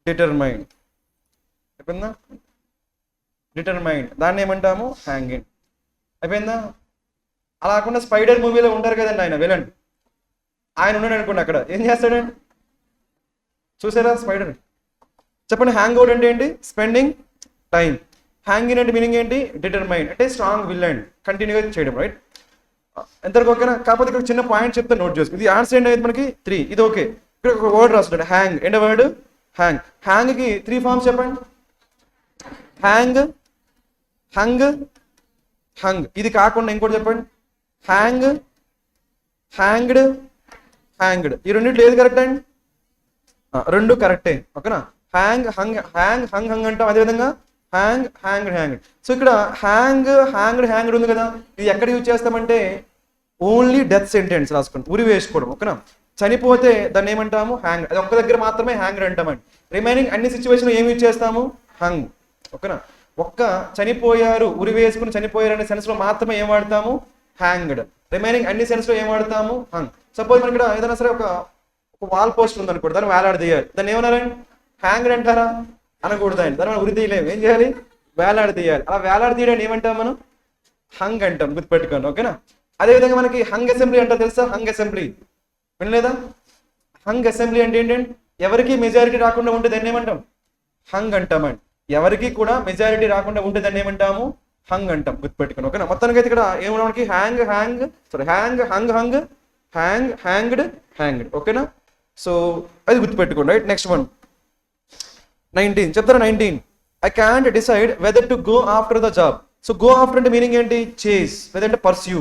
A: determined. అయిపోయిందా? డిటర్మైండ్. దాన్ని ఏమంటాము? Hang in. అయిపోయిందా? అలా కాకుండా స్పైడర్ మూవీలో ఉంటారు కదండి ఆయన విలన్, ఆయన ఉన్నాడు అనుకోండి, అక్కడ ఏం చేస్తాడండి? చూసారా స్పైడర్? చెప్పండి, హ్యాంగ్ అవుట్ అంటే ఏంటి? Spending time. హ్యాంగ్ ఇన్ అంటే మీనింగ్ ఏంటి? డిటర్మైండ్ అంటే స్ట్రాంగ్ విల్ అండ్ కంటిన్యూగా చేయడం, రైట్. ఎంతవరకు ఓకేనా? కాకపోతే ఇక్కడ చిన్న పాయింట్ చెప్తే నోట్ చేసుకో. ఇది ఆన్సర్ ఏంటి? మనకి 3. ఇది ఓకే. ఇక్కడ ఒక వర్డ్ రాస్తాడు, హ్యాంగ్. ఏంటో వర్డ్? హ్యాంగ్. హ్యాంగ్కి 3 ఫార్మ్స్ చెప్పండి. Hang, hung, hung. ఇది కాకుండా ఇంకోటి చెప్పండి. Hang, hanged, hanged. ఈ రెండింటిలో ఏది కరెక్ట్ అండి? రెండు కరెక్టే, ఓకేనా. Hang, hung, hang, hung, hung అంటాం. అదేవిధంగా హ్యాంగ్, హ్యాంగ్డ్, హ్యాంగ్డ్. సో ఇక్కడ హ్యాంగ్, హ్యాంగ్డ్, హ్యాంగ్డ్ ఉంది కదా, ఇది ఎక్కడ యూజ్ చేస్తామంటే ఓన్లీ డెత్ సెంటెన్స్ రాసుకోండి, ఉరి వేసుకోవడం, ఓకేనా. చనిపోతే దాన్ని ఏమంటాము? హ్యాంగ్. అది ఒక్క దగ్గర మాత్రమే హ్యాంగ్డ్ అంటామండి. రిమైనింగ్ అన్ని సిచ్యువేషన్లో ఏమి యూజ్ చేస్తాము? హంగ్, ఓకేనా. ఒక్క చనిపోయారు, ఉరి వేసుకుని చనిపోయారు అనే సెన్స్లో మాత్రమే ఏం వాడతాము? హ్యాంగ్డ్. రిమైనింగ్ అన్ని సెన్స్లో ఏం వాడతాము? హంగ్. సపోజ్ మనకి ఇక్కడ ఏదైనా సరే ఒక వాల్ పోస్ట్ ఉంది అనుకోండి, దాన్ని వేలాడదీయాలి, దాన్ని ఏమన్నారండి? హ్యాంగ్డ్ అంటారా? అనకూడదండి. దాన్ని మనం ఉరి తీయలేము. ఏం చేయాలి? వేలాడదీయాలి. అలా వేలాడదీయడాన్ని ఏమంటాం మనం? హంగ్ అంటాం, గుర్తుపెట్టుకోండి, ఓకేనా. అదేవిధంగా మనకి హంగ్ అసెంబ్లీ అంటారు తెలుసా? హంగ్ అసెంబ్లీ వినలేదా? హంగ్ అసెంబ్లీ అంటే ఏంటంటే ఎవరికి మెజారిటీ రాకుండా ఉంటే దాన్ని ఏమంటాం? హంగ్ అంటామండి. ఎవరికి కూడా మెజారిటీ రాకుండా ఉంటే దాన్ని ఏమంటాము? హంగ్ అంటాం. గుర్తుపెట్టుకుని ఓకేనా? మొత్తానికి అయితే ఇక్కడ ఏమన్నా మనకి hang hang sorry hang hung hung hang hanged hanged ఓకేనా? సో అది గుర్తుపెట్టుకోండి రైట్. నెక్స్ట్ వన్ 19 చెప్తారా? 19 I can't decide whether to go after the job. So go after అంటే మీనింగ్ ఏంటి? చేస్ లేదంటే పర్స్యూ.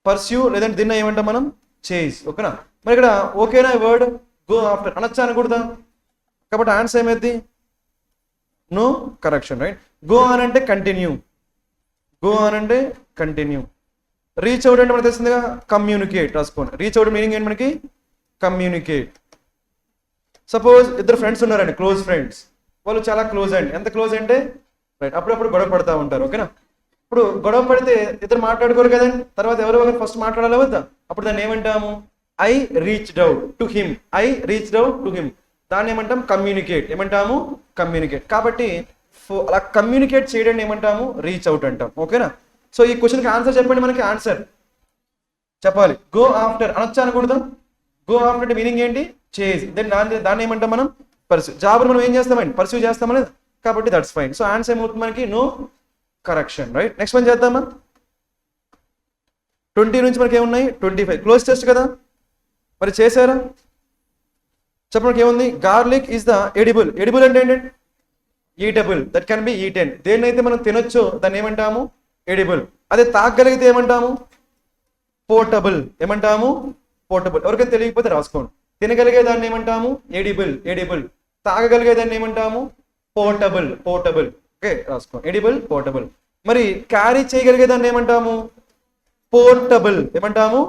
A: పర్స్యూ లేదంటే దీన్ని ఏమంటాం మనం? చేస్ ఓకేనా? మరి ఇక్కడ ఓకేనా వర్డ్ గో ఆఫ్టర్ అనొచ్చా అనకూడదా? కాబట్టి ఆన్సర్ ఏమైంది? No correction right. Go on అంటే కంటిన్యూ. గో ఆన్ అంటే కంటిన్యూ. రీచ్ అవుట్ అంటే మనకు తెలిసిందిగా కమ్యూనికేట్. రాసుకోండి. రీచ్ అవుట్ మీనింగ్ ఏంటి మనకి? కమ్యూనికేట్. సపోజ్ ఇద్దరు ఫ్రెండ్స్ ఉన్నారండి, క్లోజ్ ఫ్రెండ్స్. వాళ్ళు చాలా క్లోజ్ అండి. ఎంత క్లోజ్ అంటే రైట్ అప్పుడప్పుడు గొడవ పడతా ఉంటారు ఓకేనా? ఇప్పుడు గొడవ పడితే ఇద్దరు మాట్లాడుకోరు కదండి. తర్వాత ఎవరో ఒకరు ఫస్ట్ మాట్లాడాలి వద్దా? అప్పుడు దాన్ని ఏమంటాము? I reached out to him. I reached out to him. దాన్ని ఏమంటాం? కమ్యూనికేట్. ఏమంటాము? కమ్యూనికేట్. కాబట్టి అలా కమ్యూనికేట్ చేయడాన్ని ఏమంటాము? రీచ్ అవుట్ అంటాం ఓకేనా? సో ఈ క్వశ్చన్కి ఆన్సర్ చెప్పండి. మనకి ఆన్సర్ చెప్పాలి. గో ఆఫ్టర్ అనొచ్చా అనకూడదా? గో ఆఫ్టర్ అంటే మీనింగ్ ఏంటి? చేజ్. దెన్ దాన్ని ఏమంటాం మనం? పర్స్యూ. జాబ్ని మనం ఏం చేస్తామండి? పర్స్యూ చేస్తామని. కాబట్టి దట్స్ ఫైన్. సో ఆన్సర్ ఏమవుతుంది మనకి? No correction right. Next one చేద్దామా? 20 నుంచి మనకి ఏమున్నాయి? 25 క్లోజ్ టెస్ట్ కదా, మరి చేశారా? చెప్పడానికి ఏముంది? Garlic is the edible. Edible అంటే ఏంటంటే eatable. That can be eaten. దేన్నైతే మనం తినొచ్చో దాన్ని ఏమంటాము? ఎడిబుల్. అదే తాగగలిగితే ఏమంటాము? పోర్టబుల్. ఏమంటాము? పోర్టబుల్. ఎవరికైనా తెలియకపోతే రాసుకోండి. తినగలిగే దాన్ని ఏమంటాము? ఎడిబుల్. ఎడిబుల్. తాగగలిగే దాన్ని ఏమంటాము? పోర్టబుల్. పోర్టబుల్. ఓకే రాసుకోండి. Edible, portable. మరి క్యారీ చేయగలిగే దాన్ని ఏమంటాము? పోర్టబుల్. ఏమంటాము?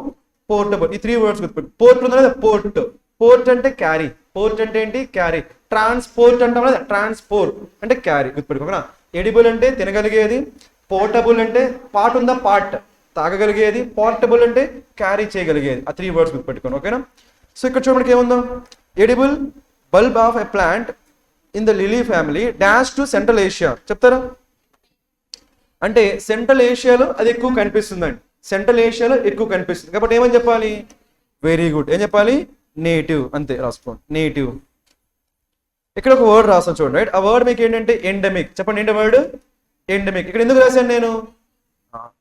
A: పోర్టబుల్. ఈ 3 వర్డ్స్ గుర్తుపెట్టు. పోర్ట్ ఉంది కదా, పోర్ట్. పోర్ట్ అంటే క్యారీ. పోర్ట్ అంటే ఏంటి? క్యారీ. ట్రాన్స్పోర్ట్ అంటాం కదా, ట్రాన్స్పోర్ట్ అంటే క్యారీ. గుర్తుపెట్టుకోనా? ఎడిబుల్ అంటే తినగలిగేది. పోర్టబుల్ అంటే పార్ట్ ఉందా? పార్ట్ తాగగలిగేది. పోర్టబుల్ అంటే క్యారీ చేయగలిగేది. ఆ 3 వర్డ్స్ గుర్తుపెట్టుకోండి ఓకేనా? సో ఇక్కడ చూడడానికి ఏముందో? Edible bulb of a plant in the lily family dash to Central Asia. చెప్తారా? అంటే సెంట్రల్ ఏషియాలో అది ఎక్కువ కనిపిస్తుందండి. సెంట్రల్ ఏషియాలో ఎక్కువ కనిపిస్తుంది కాబట్టి ఏమని చెప్పాలి? Very good. ఏం చెప్పాలి? నేటివ్. అంతే రాసుకోండి. నేటివ్. ఇక్కడ ఒక వర్డ్ రాస్తాను చూడండి రైట్. ఆ వర్డ్ మీకు ఏంటంటే ఎండమిక్. చెప్పండి ఏంటి వర్డ్? ఎండమిక్. ఇక్కడ ఎందుకు రాశాను నేను?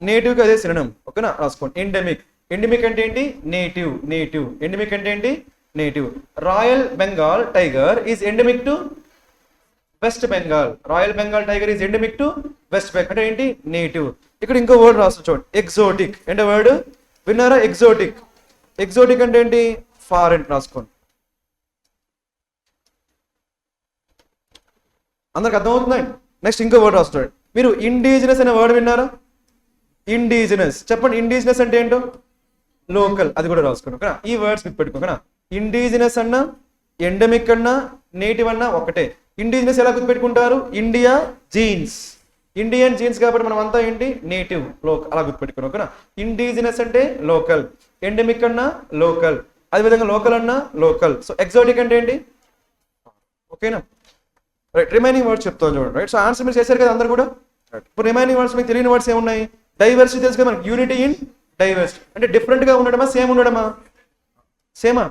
A: నేటివ్కి అదే సినోనిమ్ ఓకేనా? రాసుకోండి. ఎండమిక్. ఎండమిక్ అంటే ఏంటి? నేటివ్. నేటివ్. ఎండమిక్ అంటే ఏంటి? Native. Royal Bengal tiger is endemic to west Bengal. Royal Bengal tiger is endemic to west Bengal అంటే ఏంటి? నేటివ్. ఇక్కడ ఇంకో వర్డ్ రాస్తాను చూడండి. ఎగ్జోటిక్. ఏంటి వర్డ్? విన్నారా? ఎగ్జోటిక్. ఎగ్జోటిక్ అంటే ఏంటి? ఫారెన్. రాసుకోండి. అందరికి అర్థమవుతుందండి? నెక్స్ట్ ఇంకో వర్డ్ రాస్తాడు. మీరు ఇండిజినస్ అనే వర్డ్ విన్నారా? ఇండిజినస్. చెప్పండి ఇండిజినస్ అంటే ఏంటో? లోకల్. అది కూడా రాసుకోండి ఓకేనా? ఈ వర్డ్స్ పెట్టుకో ఓకేనా? ఇండిజినస్ అన్నా, ఎండమిక్ అన్నా, నేటివ్ అన్నా ఒకటే. ఇండిజినస్ ఎలా గుర్తుపెట్టుకుంటారు? India genes. ఇండియన్ జీన్స్ కాబట్టి మనం అంతా ఏంటి? నేటివ్. లోకల్. అలా గుర్తుపెట్టుకోండి ఓకేనా? ఇండిజినస్ అంటే లోకల్. ఎండమిక్ అన్నా లోకల్. అదేవిధంగా లోకల్ అన్నా లోకల్. సో ఎగ్జాటిక్ అంటే ఏంటి? ఓకేనా రైట్. రిమైనింగ్ వర్డ్స్ చెప్తాను చూడండి రైట్. సో ఆన్సర్ మీరు చేశారు కదా అందరు కూడా రైట్. ఇప్పుడు రిమైనింగ్ వర్డ్స్ మీకు తెలియని వర్డ్స్ ఏమున్నాయి? డైవర్సిటీ తెలుసు కదా మనకి. యూనిటీ ఇన్ డైవర్సిటీ అంటే డిఫరెంట్ గా ఉండడమా, సేమ్ ఉండడమా? సేమా?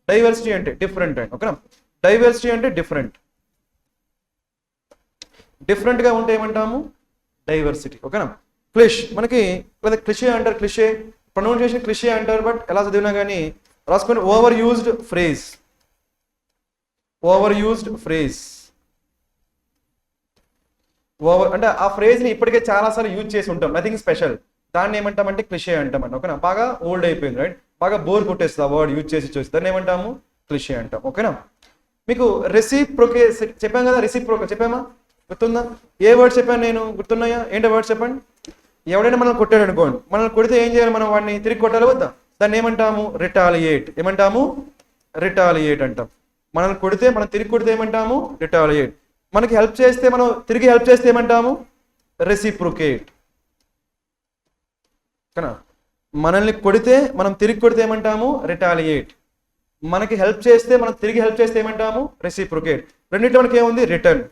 A: డైవర్సిటీ అంటే డిఫరెంట్ అండి ఓకేనా? డైవర్సిటీ అంటే డిఫరెంట్. డిఫరెంట్ గా ఉంటే ఏమంటాము? డైవర్సిటీ ఓకేనా? క్లిష్ మనకి లేదా క్లిషే అంటారు. క్లిషే ప్రొనౌన్సియేషన్ క్లిషే అంటారు. బట్ ఎలా చదివినా కానీ రాసుకోండి. Over used phrase. Over used phrase. Over అంటే ఆ ఫ్రేజ్ ని ఇప్పటికే చాలా సార్లు యూజ్ చేసి ఉంటాం. Nothing special. దాన్ని ఏమంటామంటే క్లిషే అంటామండి ఓకేనా? బాగా ఓల్డ్ అయిపోయింది రైట్. బాగా బోర్ కొట్టేస్తుంది ఆ వర్డ్ యూజ్ చేసి దాన్ని ఏమంటాము? క్లిషే అంటాం ఓకేనా? మీకు రెసిప్రోకే చెప్పాం కదా. రెసిప్రోకే చెప్పామా? గుర్తుందా? ఏ వర్డ్ చెప్పాను నేను? గుర్తున్నాయా? ఏంటో వర్డ్ చెప్పండి. ఎవడైనా మనల్ని కొట్టాడు అనుకోండి. మనల్ని కొడితే ఏం చేయాలి? మనం వాడిని తిరిగి కొట్టాలి వద్దా? దాన్ని ఏమంటాము? రిటాలియేట్. ఏమంటాము? రిటాలియేట్ అంటాం. మనల్ని కొడితే మనం తిరిగి కొడితే ఏమంటాము? రిటాలియేట్. మనకి హెల్ప్ చేస్తే మనం తిరిగి హెల్ప్ చేస్తే ఏమంటాము? రెసిప్రోకేట్. కదా? మనల్ని కొడితే మనం తిరిగి కొడితే ఏమంటాము? రిటాలియేట్. మనకి హెల్ప్ చేస్తే మనం తిరిగి హెల్ప్ చేస్తే ఏమంటాము? రెసిప్రోకేట్. రెండింటిలో మనకి ఏముంది? రిటర్న్.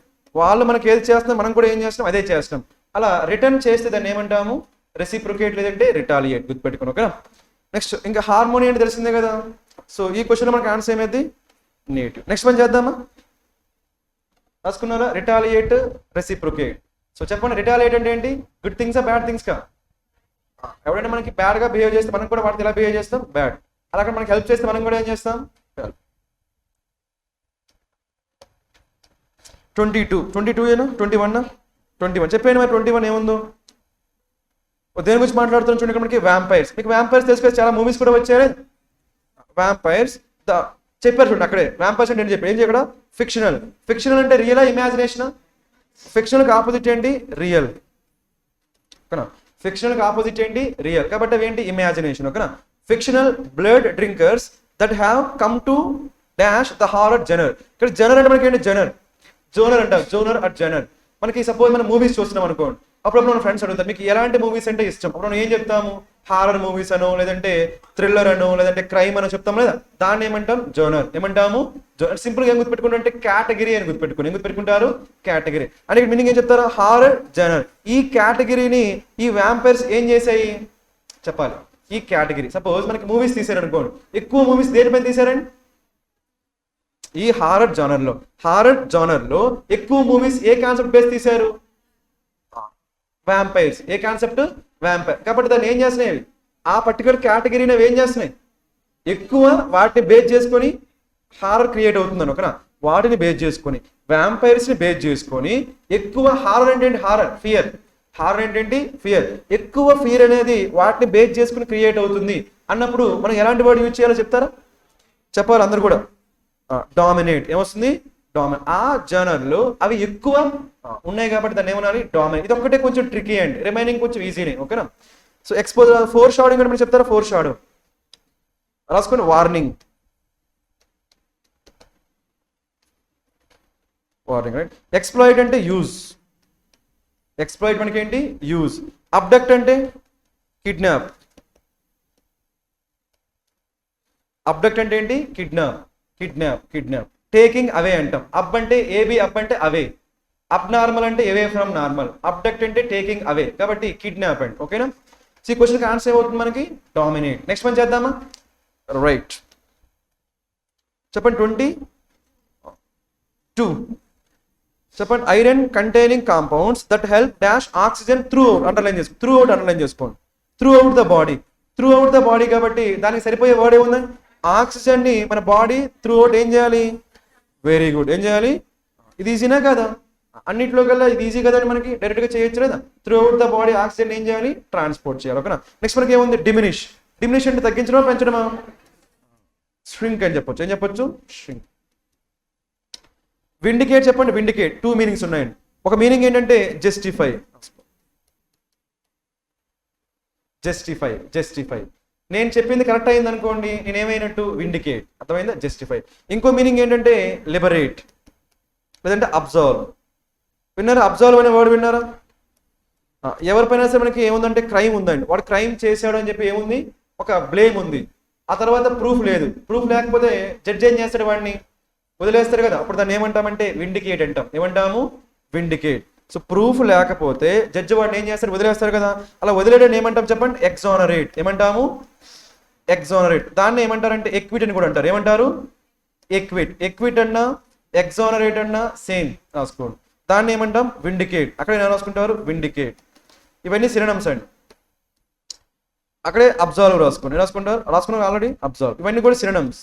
A: వాళ్ళు మనకి ఏది చేస్తున్నాం మనం కూడా ఏం చేస్తాం? అదే చేస్తాం. అలా రిటర్న్ చేస్తే దాన్ని ఏమంటాము? రెసిప్రొకేట్ లేదంటే రిటాలియేట్, గుర్తుపెట్టుకోండి. ఓకేనా. నెక్స్ట్ ఇంకా హార్మోని అంటే తెలిసిందే కదా. సో ఈ క్వశ్చన్ మనకి ఆన్సర్ ఏమైంది? నేటివ్. నెక్స్ట్ పని చేద్దామా? రాసుకున్నారా? Retaliate, reciprocate. సో చెప్పండి, రిటాలియేట్ అంటే ఏంటి? గుడ్ థింగ్సా బ్యాడ్ థింగ్స్కా? ఎవరైనా మనకి బ్యాడ్గా బిహేవ్ చేస్తే మనం కూడా వాటికి ఎలా బిహేవ్ చేస్తాం? బ్యాడ్. అలాగే మనకి హెల్ప్ చేస్తే మనం కూడా ఏం చేస్తాం? 22 ఏనా? 21 చెప్పాను మరి. 21 ఏముందో దేని గురించి మాట్లాడుతున్నాం చూడండి. ఇక్కడ మనకి వ్యాంపైర్స్. మీకు వ్యాంపైర్స్ తెలుసు కదా, చాలా మూవీస్ కూడా వచ్చారు. వ్యాంపైర్స్ చెప్పారు చూడండి అక్కడే. వ్యాంపైర్స్ అంటే ఏంటి చెప్పారు? ఏం చేయక్కడ? ఫిక్షనల్. ఫిక్షనల్ అంటే రియలా, ఇమాజినేషనా? ఫిక్షనల్కి ఆపోజిట్ ఏంటి? రియల్. ఓకేనా. ఫిక్షనల్కి ఆపోజిట్ ఏంటి? రియల్. కాబట్టి అవి ఏంటి? ఇమాజినేషన్. ఓకేనా. Fictional blood drinkers that have come to dash the horror genre. ఇక్కడ జనర్ అంటే మనకి ఏంటి? జోనర్ అంటారు. Genre at genre. మనకి సపోజ్ మనం మూవీస్ చూస్తున్నాం అనుకోండి, అప్పుడు మన ఫ్రెండ్స్ అడుగుతారు మీకు ఎలాంటి మూవీస్ అంటే ఇష్టం. అప్పుడు మనం ఏం చెప్తాము? హారర్ మూవీస్ అనో, లేదంటే థ్రిల్లర్ అనో, లేదంటే క్రైమ్ అనో చెప్తాం లేదా? దాన్ని ఏమంటాం? జోనర్. ఏమంటాము? సింపుల్ గా ఏం గుర్తుపెట్టుకుంటే కేటగిరీ అని గుర్తుపెట్టుకుని. ఏం గుర్తుపెట్టుకుంటారు? కేటగిరీ. అంటే మీనింగ్ ఏం చెప్తారు? హారర్ జనర్. ఈ కేటగిరీని ఈ వ్యాంపైర్స్ ఏం చేశాయి చెప్పాలి. ఈ కేటగిరీ సపోజ్ మనకి మూవీస్ తీసారు అనుకోండి, ఎక్కువ మూవీస్ దేనిపైన తీసారండి? ఈ హారర్ జానర్ లో ఎక్కువ మూవీస్ ఏ కాన్సెప్ట్ బేస్ తీశారు? వ్యాంపైర్స్. ఏ కాన్సెప్ట్? వ్యాంపైర్. కాబట్టి దాన్ని ఏం చేస్తున్నాయి? ఆ పర్టికులర్ కేటగిరీని ఏం చేస్తున్నాయి? ఎక్కువ వాటిని బేస్ చేసుకొని హారర్ క్రియేట్ అవుతుందని. ఓకేనా. వాటిని బేస్ చేసుకొని, వ్యాంపైర్స్ ని బేస్ చేసుకొని ఎక్కువ హారర్ ఏంటంటే హారర్ ఫియర్. హారర్ ఏంటంటే ఫియర్. ఎక్కువ ఫియర్ అనేది వాటిని బేస్ చేసుకుని క్రియేట్ అవుతుంది అన్నప్పుడు మనం ఎలాంటి వర్డ్ యూజ్ చేయాలో చెప్తారా? చెప్పాలి అందరు కూడా. డామినేట్. ఏమొస్తుంది? డామినేట్. ఆ జనర్ లో అవి ఎక్కువ ఉన్నాయి కాబట్టి దాన్ని ఏమనాలి? డామినేట్. ఇది ఒక్కటే కొంచెం ట్రికీ అండి, రిమైనింగ్ కొంచెం ఈజీనే. ఓకేనా. సో ఎక్స్పోజ్, ఫోర్ షాడోయింగ్ అంటే చెప్తారా? ఫోర్ షాడో రాసుకోండి. Warning, right. ఎక్స్ప్లాయిట్ అంటే యూజ్. ఎక్స్ప్లాయిట్ మనకి ఏంటి? యూజ్. అబ్డక్ట్ అంటే కిడ్నాప్. అబ్డక్ట్ అంటే ఏంటి? కిడ్నాప్. టేకింగ్ అవే అంటాం. అబ్ అంటే ఏబి, అబ్ అంటే అవే. అబ్ నార్మల్ అంటే అవే ఫ్రమ్ నార్మల్. అబ్డక్ట్ అంటే టేకింగ్ అవే. కాబట్టి కిడ్నాప్ అండి. ఓకేనా. సో ఈ క్వశ్చన్కి ఆన్సర్ ఏమవుతుంది మనకి? డామినేట్. నెక్స్ట్ పని చేద్దామా? రైట్. చెప్పండి. 22 చెప్పండి. Iron containing compounds that help dash oxygen throughout. Underline చేసుకోండి. Throughout the body. కాబట్టి దానికి సరిపోయే వర్డ్ ఏముంది? ఆక్సిజన్ ని మన బాడీ త్రూ అవుట్ ఏం చేయాలి? Very good. ఏం చేయాలి? ఇది ఈజీనా కదా? అన్నింటిలో కల్లా ఇది ఈజీ కదా అని మనకి డైరెక్ట్ గా చేయొచ్చు లేదా? Through out the body oxygen ఏం చేయాలి? ట్రాన్స్పోర్ట్ చేయాలి. ఓకేనా. నెక్స్ట్ మనకి ఏముంది? డిమినిష్ అంటే తగ్గించడమా పెంచడమా? ష్రింక్ అని చెప్పొచ్చు. ఏం చెప్పొచ్చు? ష్రింక్. విండికేట్ చెప్పండి. విండికేట్ 2 మీనింగ్స్ ఉన్నాయండి. ఒక మీనింగ్ ఏంటంటే జస్టిఫై. నేను చెప్పింది కరెక్ట్ అయింది అనుకోండి, నేనేమైనట్టు? విండికేట్. అర్థమైందా? జస్టిఫై. ఇంకో మీనింగ్ ఏంటంటే లిబరేట్, లేదంటే అబ్జర్వ్. విన్నారా? అబ్జర్వ్ అనే వర్డ్ విన్నారా? ఎవరిపైనా సరే మనకి ఏముందంటే క్రైమ్ ఉందండి, వాడు క్రైమ్ చేశాడు అని చెప్పి ఏముంది? ఒక బ్లేమ్ ఉంది. ఆ తర్వాత ప్రూఫ్ లేదు. ప్రూఫ్ లేకపోతే జడ్జ్ ఏం చేస్తాడు? వాడిని వదిలేస్తారు కదా. అప్పుడు దాన్ని ఏమంటామంటే విండికేట్ అంటాం. ఏమంటాము? విండికేట్. సో ప్రూఫ్ లేకపోతే జడ్జి వాడిని ఏం చేస్తారు? వదిలేస్తారు కదా. అలా వదిలేయడం ఏమంటాం చెప్పండి? ఎగ్జానరేట్. ఏమంటాము? ఎగ్జానరేట్. దాన్ని ఏమంటారంటే ఎక్విట్ అని కూడా అంటారు. ఏమంటారు? ఎక్విట్ అన్నా ఎగ్జానరేట్ అన్నా సేమ్ రాసుకోండి. దాన్ని ఏమంటాం? విండికేట్. అక్కడ ఏం రాసుకుంటారు? విండికేట్. ఇవన్నీ సినోనిమ్స్ అండి. అక్కడే అబ్జర్వ్ రాసుకున్నారు ఆల్రెడీ. అబ్జర్వ్. ఇవన్నీ కూడా సినోనిమ్స్.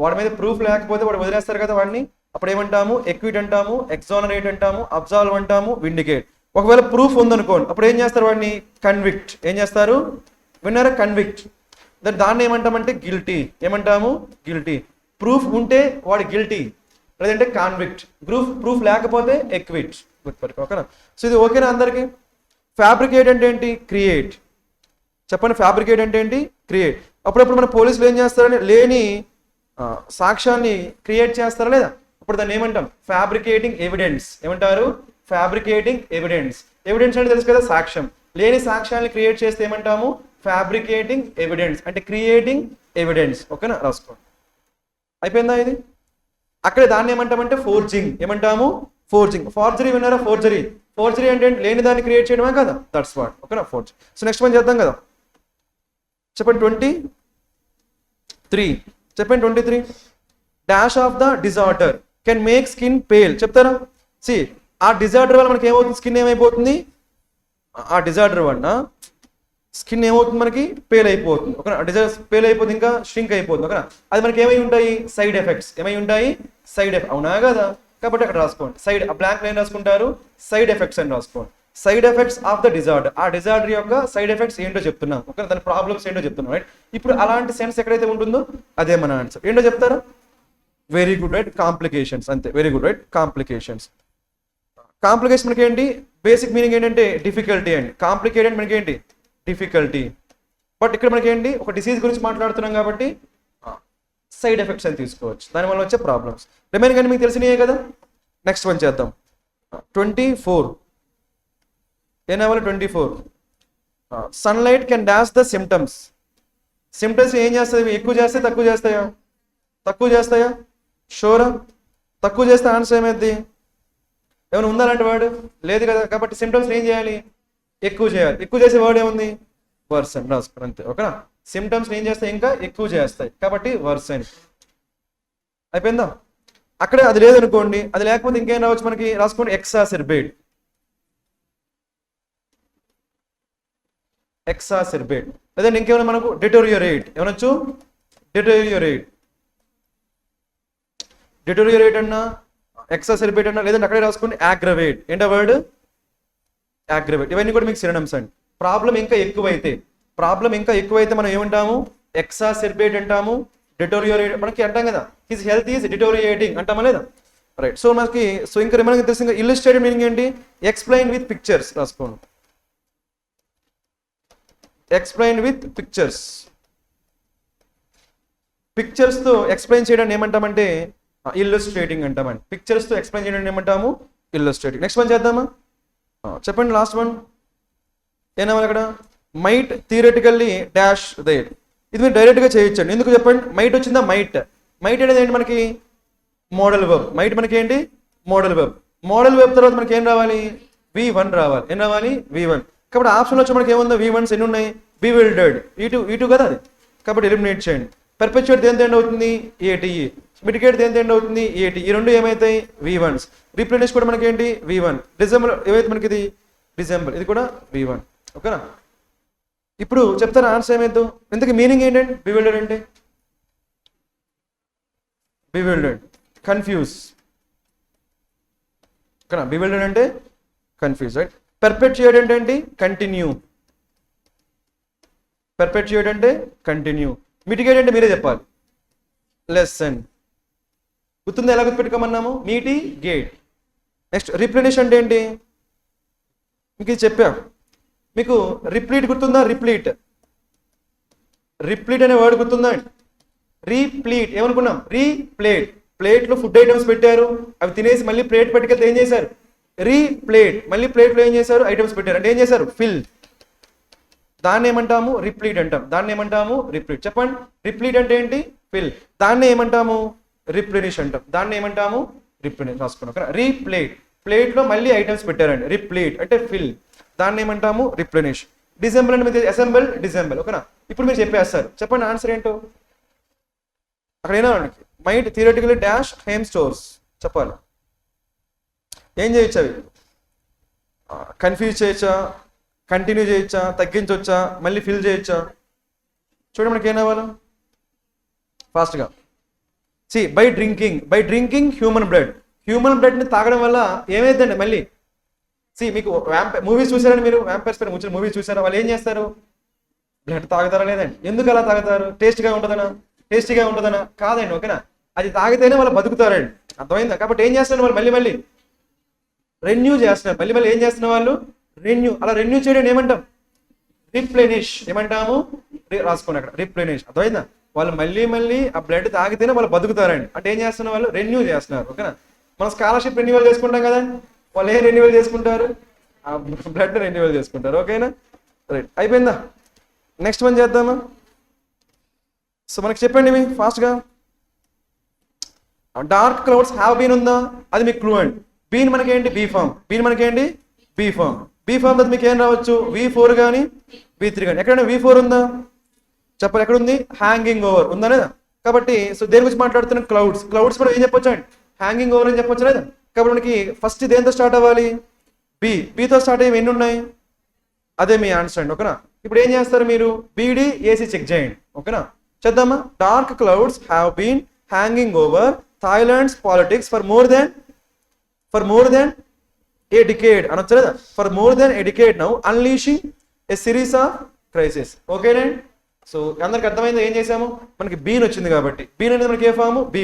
A: వాడి మీద ప్రూఫ్ లేకపోతే వాడు వదిలేస్తారు కదా వాడిని. అప్పుడు ఏమంటాము? ఎక్విట్ అంటాము, ఎగ్జానరేట్ అంటాము, అబ్జర్వ్ అంటాము, విండికేట్. ఒకవేళ ప్రూఫ్ ఉందనుకోండి, అప్పుడు ఏం చేస్తారు? వాడిని కన్విక్ట్. ఏం చేస్తారు? విన్నారా? కన్విక్ట్. దాన్ని ఏమంటామంటే గిల్టీ. ఏమంటాము? గిల్టీ. ప్రూఫ్ ఉంటే వాడు గిల్టీ, లేదంటే కాన్విక్ట్. ప్రూఫ్ లేకపోతే ఎక్విట్. గుర్తుపెట్టుకో. ఓకేనా. సో ఇది ఓకేనా అందరికి? ఫ్యాబ్రికేట్ అంటే ఏంటి? క్రియేట్. చెప్పండి. ఫ్యాబ్రికేట్ అంటే ఏంటి? క్రియేట్. అప్పుడప్పుడు మన పోలీసులు ఏం చేస్తారని లేని సాక్ష్యాన్ని క్రియేట్ చేస్తారా లేదా? అప్పుడు దాన్ని ఏమంటాం? Fabricating evidence. ఏమంటారు? Fabricating evidence. ఎవిడెన్స్ అంటే తెలుసు కదా, సాక్ష్యం. లేని సాక్ష్యాన్ని క్రియేట్ చేస్తే ఏమంటాము? Fabricating evidence. అంటే క్రియేటింగ్ ఎవిడెన్స్. ఓకేనా. రాసుకోండి. అయిపోయిందా ఇది? అక్కడే దాన్ని ఏమంటామంటే ఫోర్జింగ్. ఏమంటాము? ఫోర్జరీ విన్నారా? ఫోర్జరీ అంటే లేని దాన్ని క్రియేట్ చేయడమే కదా, దట్స్ వాట్. ఓకేనా, ఫోర్జరీ. సో నెక్స్ట్ వన్ చేద్దాం కదా, చెప్పండి 23. చెప్పండి 23. Dash of the disorder can make skin pale. చెప్తారా? సి ఆ డిజార్డర్ వల్ల మనకి ఏమవుతుంది? స్కిన్ ఏమైపోతుంది? ఆ డిజార్డర్ వల్ల స్కిన్ ఏమవుతుంది? మనకి పేల్ అయిపోతుంది. ఓకేనా, డిజార్డర్ పేల్ అయిపోతుంది, ఇంకా ష్రింక్ అయిపోతుంది. ఓకేనా, అది మనకి ఏమై ఉంటాయి? Side effects. ఏమై ఉంటాయి? Side effect. అవునా కదా? కాబట్టి అక్కడ రాసుకోండి. సైడ్ బ్లాంక్ లైన్ రాసుకుంటారు, సైడ్ ఎఫెక్ట్స్ అని రాసుకోండి. Side effects of the disorder. ఆ డిజార్డర్ యొక్క సైడ్ ఎఫెక్ట్స్ ఏంటో చెప్తున్నాం. ఓకే, దాని ప్రాబ్లమ్స్ ఏంటో చెప్తున్నాం. రైట్, ఇప్పుడు అలాంటి సెన్స్ ఎక్కడైతే ఉంటుందో అదే మన ఆన్సర్. ఏంటో చెప్తారా? Very good, right. కాంప్లికేషన్స్, అంతే. Very good, right. Complications. Complication మనకి ఏంటి? బేసిక్ మీనింగ్ ఏంటంటే డిఫికల్టీ అండి. కాంప్లికేటెడ్ మనకి ఏంటి? డిఫికల్టీ. బట్ ఇక్కడ మనకి ఏంటి? ఒక డిసీజ్ గురించి మాట్లాడుతున్నాం కాబట్టి సైడ్ ఎఫెక్ట్స్ అని తీసుకోవచ్చు, దానివల్ల వచ్చే ప్రాబ్లమ్స్. రిమైనింగ్ అని మీకు తెలిసినాయే కదా. నెక్స్ట్ వన్ చేద్దాం. 24. ఏనవ్వాలి? 24. Sunlight can dash the symptoms. Symptoms ఏం చేస్తుంది? ఎక్కువ చేస్తే తక్కువ చేస్తాయా? తక్కువ చేస్తాయా? షూరా? తక్కువ చేస్తే ఆన్సర్ ఏమైంది? ఏమైనా ఉందా అలాంటి వర్డ్? లేదు కదా. కాబట్టి సిమ్టమ్స్ ఏం చేయాలి? ఎక్కువ చేయాలి. ఎక్కువ చేసే వర్డ్ ఏముంది? వర్సన్. రాసుకోండి, అంతే. ఓకేనా, సిమ్టమ్స్ ఏం చేస్తాయి? ఇంకా ఎక్కువ చేస్తాయి, కాబట్టి వర్సన్. అయిపోయిందా? అక్కడే అది లేదనుకోండి, అది లేకపోతే ఇంకేం రావచ్చు మనకి? రాసుకోండి, ఎక్సాసిర్బేట్. ఎక్సాసిర్బేట్. లేదంటే ఇంకేమైనా మనకు డిటోరియోరేట్. ఏమనొచ్చు? డిటోరియోరేట్. డిటోరియోరేట్ అన్నా, ఎక్సాసిర్బేట్ అన్నా, లేదంటే అక్కడే రాసుకోండి అగ్రవేట్. ఏంటో వర్డ్? అగ్రవేట్. ఇవన్నీ కూడా మీకు సినోనిమ్స్ అండి. ప్రాబ్లం ఇంకా ఎక్కువైతే మనం ఏమంటాము? ఎక్సాసిర్బేట్ అంటాము, డిటోరియోరేట్ మనకి అంటాం కదా. హిస్ హెల్త్ ఈజ్ డిటోరియేటింగ్ అంటామా లేదా? రైట్. సో మనకి ఇంకా మనకి తెలిసి ఇల్లుస్ట్రేటెడ్ మీనింగ్ ఏంటి? Explain with pictures. రాసుకోండి, ఎక్స్ప్లెయిన్ విత్ పిక్చర్స్. పిక్చర్స్ తో ఎక్స్ప్లెయిన్ చేయడానికి ఏమంటామంటే ఇల్లుస్ట్రేటింగ్ అంటామండి. పిక్చర్స్ తో ఎక్స్ప్లెయిన్ చేయడానికి ఏమంటాము? ఇల్లుస్ట్రేటింగ్. నెక్స్ట్ వన్ చేద్దామా? చెప్పండి, లాస్ట్ వన్. ఏమన్నా అక్కడ? Might theoretically dash there. ఇది మీరు డైరెక్ట్ గా చేయొచ్చండి. ఎందుకు చెప్పండి? మైట్ వచ్చిందా? మైట్ అనేది ఏంటి మనకి? Model web. మైట్ మనకి ఏంటి? Model web. మోడల్ వెబ్ తర్వాత మనకి ఏం రావాలి? V1 రావాలి. ఏం రావాలి? V1. కాబట్టి ఆప్షన్ వచ్చి మనకి ఏముందో? V1s ఎన్ని ఉన్నాయి? బివిల్డర్డ్. E2 కదా అది, కాబట్టి ఎలిమినేట్ చేయండి. పర్పెచువేట్ దేంతో ఎండ్ అవుతుంది? ATE. మిటికేట్ దేంతో ఎండ్ అవుతుంది? AT. ఈ రెండు ఏమైతాయి? V1s. రీప్లేనిష్ కూడా మనకి ఏంటి? V1. రిజెంబుల్ ఏమైతే మనకి? ఇది రిజెంబుల్. ఇది కూడా V1. ఓకేనా, ఇప్పుడు చెప్తారా ఆన్సర్ ఏమైందో? ఇంతకీ మీనింగ్ ఏంటండి? బివిల్డర్డ్ అంటే బివిల్డర్డ్, కన్ఫ్యూజ్. ఓకేనా, బివిల్డర్డ్ అంటే కన్ఫ్యూజ్. రైట్. పర్పెచుయేట్ అంటే ఏంటి? కంటిన్యూ. పర్పెచుయేట్ అంటే కంటిన్యూ. మిటిగేట్ అంటే మీరే చెప్పాలి. లెసన్. గుర్తుంది? ఎలా గుర్తుపెట్టుకోమన్నాము? మిటిగేట్. నెక్స్ట్ రిప్లెనిష్ అంటే ఏంటి? మీకు ఇది చెప్పా. మీకు రిప్లీట్ గుర్తుందా? రిప్లీట్ అనే వర్డ్ గుర్తుందా? రీప్లీట్. ఏమనుకున్నాం? రీప్లేట్. ప్లేట్లో ఫుడ్ ఐటమ్స్ పెట్టారు, అవి తినేసి మళ్ళీ ప్లేట్ పట్టుకెళ్తే ఏం చేశారు? రీప్లేట్. మళ్ళీ ప్లేట్లో ఏం చేశారు? ఐటమ్స్ పెట్టారు, అంటే ఏం చేశారు? ఫిల్. దాన్ని ఏమంటాము? రిప్లీట్ అంటాం. దాన్ని ఏమంటాము? రిప్లీట్. చెప్పండి, రిప్లీట్ అంటే ఏంటి? ఫిల్. దాన్ని ఏమంటాము? రిప్లెనిష్ అంటాం. దాన్ని ఏమంటాము? రిప్లెనిష్. రాసుకున్నాం. రీప్లేట్. ప్లేట్లో మళ్ళీ ఐటమ్స్ పెట్టారండి. రిప్లీట్ అంటే ఫిల్. దాన్ని ఏమంటాము? రిప్లెనిష్. డిసెంబుల్ అంటే మీరు అసెంబుల్, డిసెంబుల్. ఓకేనా, ఇప్పుడు మీరు చెప్పేస్తారు. చెప్పండి ఆన్సర్ ఏంటో. అక్కడ ఏనా మైండ్ థియరటికల్లీ డాష్ హేమ్ స్టోర్స్ చెప్పాలి. ఏం చేయొచ్చు? అవి కన్ఫ్యూజ్ చేయొచ్చా? కంటిన్యూ చేయొచ్చా? తగ్గించవచ్చా? మళ్ళీ ఫిల్ చేయొచ్చా? చూడండి మనకి ఏం అవ్వాలి ఫాస్ట్గా. బై డ్రింకింగ్ హ్యూమన్ బ్లడ్ని తాగడం వల్ల ఏమైందండి? మళ్ళీ మీకు మూవీస్ చూసారని మీరు, వ్యాంపైర్స్ పైన వచ్చిన మూవీస్ చూసారా? వాళ్ళు ఏం చేస్తారు? బ్లడ్ తాగుతారా? లేదండి. ఎందుకు అలా తాగుతారు? టేస్టీగా ఉంటుందనా? కాదండి. ఓకేనా, అది తాగితేనే వాళ్ళు బతుకుతారండి. అర్థమైందా? కాబట్టి ఏం చేస్తున్నారు వాళ్ళు? మళ్ళీ రెన్యూ చేస్తున్నారు. మళ్ళీ ఏం చేస్తున్న వాళ్ళు? రెన్యూ. అలా రెన్యూ చేయడం ఏమంటాం? రిప్లెనిష్. ఏమంటాము? రాసుకోండి అక్కడ, రిప్లెనిష్. అర్థమైందా? వాళ్ళు మళ్ళీ ఆ బ్లడ్ తాగితేనే వాళ్ళు బతుకుతారండి. అంటే ఏం చేస్తున్న వాళ్ళు? రెన్యూ చేస్తున్నారు. ఓకేనా, మనం స్కాలర్షిప్ రెన్యూవల్ చేసుకుంటాం కదా, వాళ్ళు ఏం రెన్యూవల్ చేసుకుంటారు? ఆ బ్లడ్ రెన్యూవల్ చేసుకుంటారు. ఓకేనా, రైట్. అయిపోయిందా? నెక్స్ట్ వన్ చేద్దామా? సో మనకి చెప్పండి ఇవి ఫాస్ట్గా. డార్క్ క్లౌడ్స్ హ్యావ్ బీన్ ఉందా? అది మీకు క్లూ అండి. బీని మనకి ఏంటి బీ ఫామ్, బీని మనకి ఏంటి బీ ఫామ్. బీ ఫామ్ తర్వాత మీకు ఏం రావచ్చు V4 కానీ V3 కానీ. ఎక్కడైనా V4 ఉందా చెప్పాలి, ఎక్కడ ఉంది హ్యాంగింగ్ ఓవర్ ఉందా లేదా. కాబట్టి సో దేని గురించి మాట్లాడుతున్నాం క్లౌడ్స్. క్లౌడ్స్ కూడా ఏం చెప్పొచ్చు అండి హ్యాంగింగ్ ఓవర్ అని చెప్పొచ్చు లేదా. కాబట్టి మనకి ఫస్ట్ దేంతో స్టార్ట్ అవ్వాలి బీతో స్టార్ట్ అయ్యి ఎన్ని ఉన్నాయి అదే మీ ఆన్సర్ అండి. ఓకేనా. ఇప్పుడు ఏం చేస్తారు మీరు బీడీ ఏసీ చెక్ చేయండి. ఓకేనా చేద్దామా. Dark clouds have been hanging over Thailand's politics for more than a decade అనొచ్చు లేదా. For more than a decade now unleashing a series of crisis. ఓకేనండి. సో అందరికి అర్థమైంది ఏం చేసాము మనకి బీన్ వచ్చింది కాబట్టి. బీన్ అనేది మనకి ఏ ఫామ్ బీ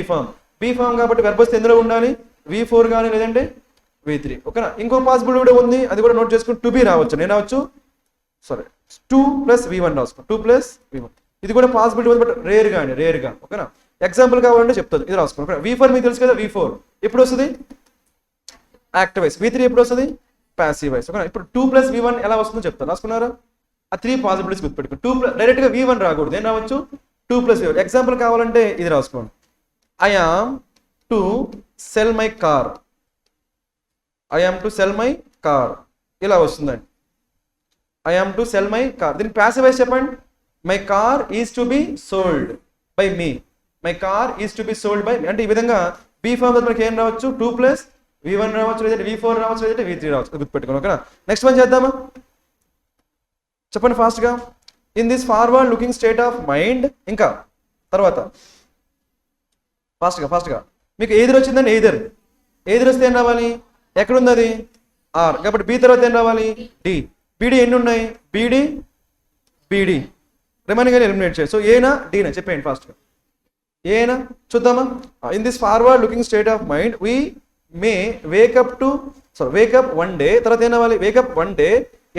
A: ఫామ్ కాబట్టి వెర్బ్ వస్తే ఎందులో ఉండాలి V4 కానీ లేదంటే V3. ఓకేనా. ఇంకో పాసిబిలిటీ కూడా ఉంది అది కూడా నోట్ చేసుకుని టు బీ రావచ్చు. నేను రావచ్చు సారీ 2+V1 రాసుకో 2+V1. ఇది కూడా పాసిబిలిటీ ఉంది బట్ రేర్గా. ఓకేనా. ఎగ్జాంపుల్ కావాలంటే చెప్తుంది ఇది రాసుకోండి. V4 మీకు తెలుసు కదా V4 ఎప్పుడు వస్తుంది యాక్టివ్ వైస్, V3 ఎప్పుడు వస్తుంది ప్యాసివ్ వైస్. ఓకేనా. ఇప్పుడు 2+V1 ఎలా వస్తుందో చెప్తాను రాసుకున్నారా. ఆ 3 పాసిబిలిటీస్ గుర్తుపెట్టుకోండి. 2 డైరెక్ట్గా V1 రాకూడదు ఏం రావచ్చు 2+V1. ఎగ్జాంపుల్ కావాలంటే ఇది రాసుకోండి. I am to sell my car ఇలా వస్తుందండి. I am to sell my car. దీనికి ప్యాసివ్ వైస్ చెప్పండి. My car is to be sold by me. అంటే ఈ విధంగా బీ ఫామ్ మనకి ఏం రావచ్చు 2+V1 రావచ్చు లేదంటే V4 రావచ్చు లేదంటే V3 రావచ్చు గుర్తుపెట్టుకోండి. ఓకేనా. నెక్స్ట్ వన్ చేద్దామా చెప్పండి ఫాస్ట్గా. In this forward looking state of mind. ఇంకా తర్వాత ఫాస్ట్గా మీకు ఎయిదర్ వచ్చిందండి. ఎయిదర్ వస్తే ఏం రావాలి ఎక్కడుంది అది ఆర్. కాబట్టి బి తర్వాత ఏం రావాలి డి. బీడీ ఎన్ని ఉన్నాయి బీడీ రిమైనింగ్ అని ఎలిమినేట్ చేయాలి. సో ఏనా డీనా చెప్పేయండి ఫాస్ట్గా. ఏనా చూద్దామా. In this forward looking state of mind we may wake up one day. తర్వాత ఏం రావాలి wake up one day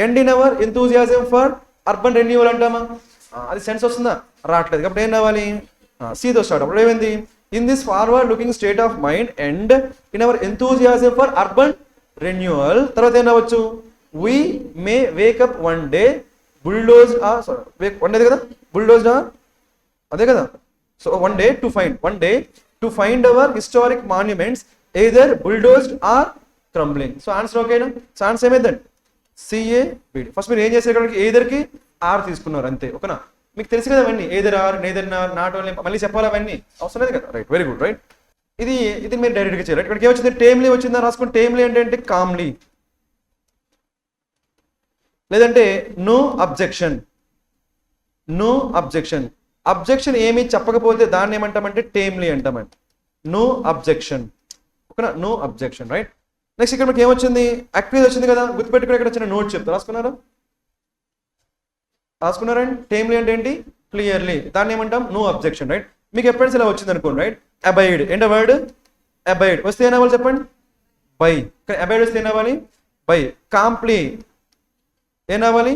A: end in our enthusiasm for urban renewal అంటామా. అది సెన్స్ వస్తుందా రావట్లేదు. కాబట్టి ఏం రావాలి సీతో స్టార్ట్. అప్పుడు ఏమైంది in this forward looking state of mind end in our enthusiasm for urban renewal. తర్వాత ఏం రావచ్చు we may wake up one day bulldoze one day కదా బుల్డోజ్ అదే కదా. So one day to find our historic monuments either bulldozed or crumbling. So answer ఓకేనా. So answer ఏమైందండి CABD. First మీరు ఏం చేసే ఎయిదర్కి ఆర్ తీసుకున్నారు అంతే. ఓకేనా. మీకు తెలుసు కదా అవన్నీ either are neither not only మళ్ళీ చెప్పాలి అవన్నీ అవసరం లేదు కదా. Right very good right. ఇది మీరు డైరెక్ట్గా చేయాలి. ఇక్కడికి ఏమొచ్చింది టేమ్లీ వచ్చిందా రాసుకోండి. టేమ్లీ అంటే కామ్లీ లేదంటే నో అబ్జెక్షన్. అబ్జెక్షన్ ఏమీ చెప్పకపోతే దాన్ని ఏమంటామంటే టేమ్లీ అంటామండి. No objection. ఓకేనా నో అబ్జెక్షన్ రైట్. నెక్స్ట్ ఇక్కడ మనకి ఏమొచ్చింది యాక్టివ్ వచ్చింది కదా గుర్తుపెట్టుకుని ఇక్కడ వచ్చిన నోట్ చెప్తా రాసుకున్నారండి. టేమ్లీ అంటే ఏంటి క్లియర్లీ దాన్ని ఏమంటాం నో అబ్జెక్షన్ రైట్. మీకు ఎప్పుడైనా ఇలా వచ్చింది అనుకోండి రైట్. అబైడ్ ఏంటి వర్డ్ అబైడ్ వస్తే ఏం అవ్వాలి చెప్పండి బై. అబైడ్ వస్తే ఏం అవ్వాలి బై. కాంప్లీ ఏం అవ్వాలి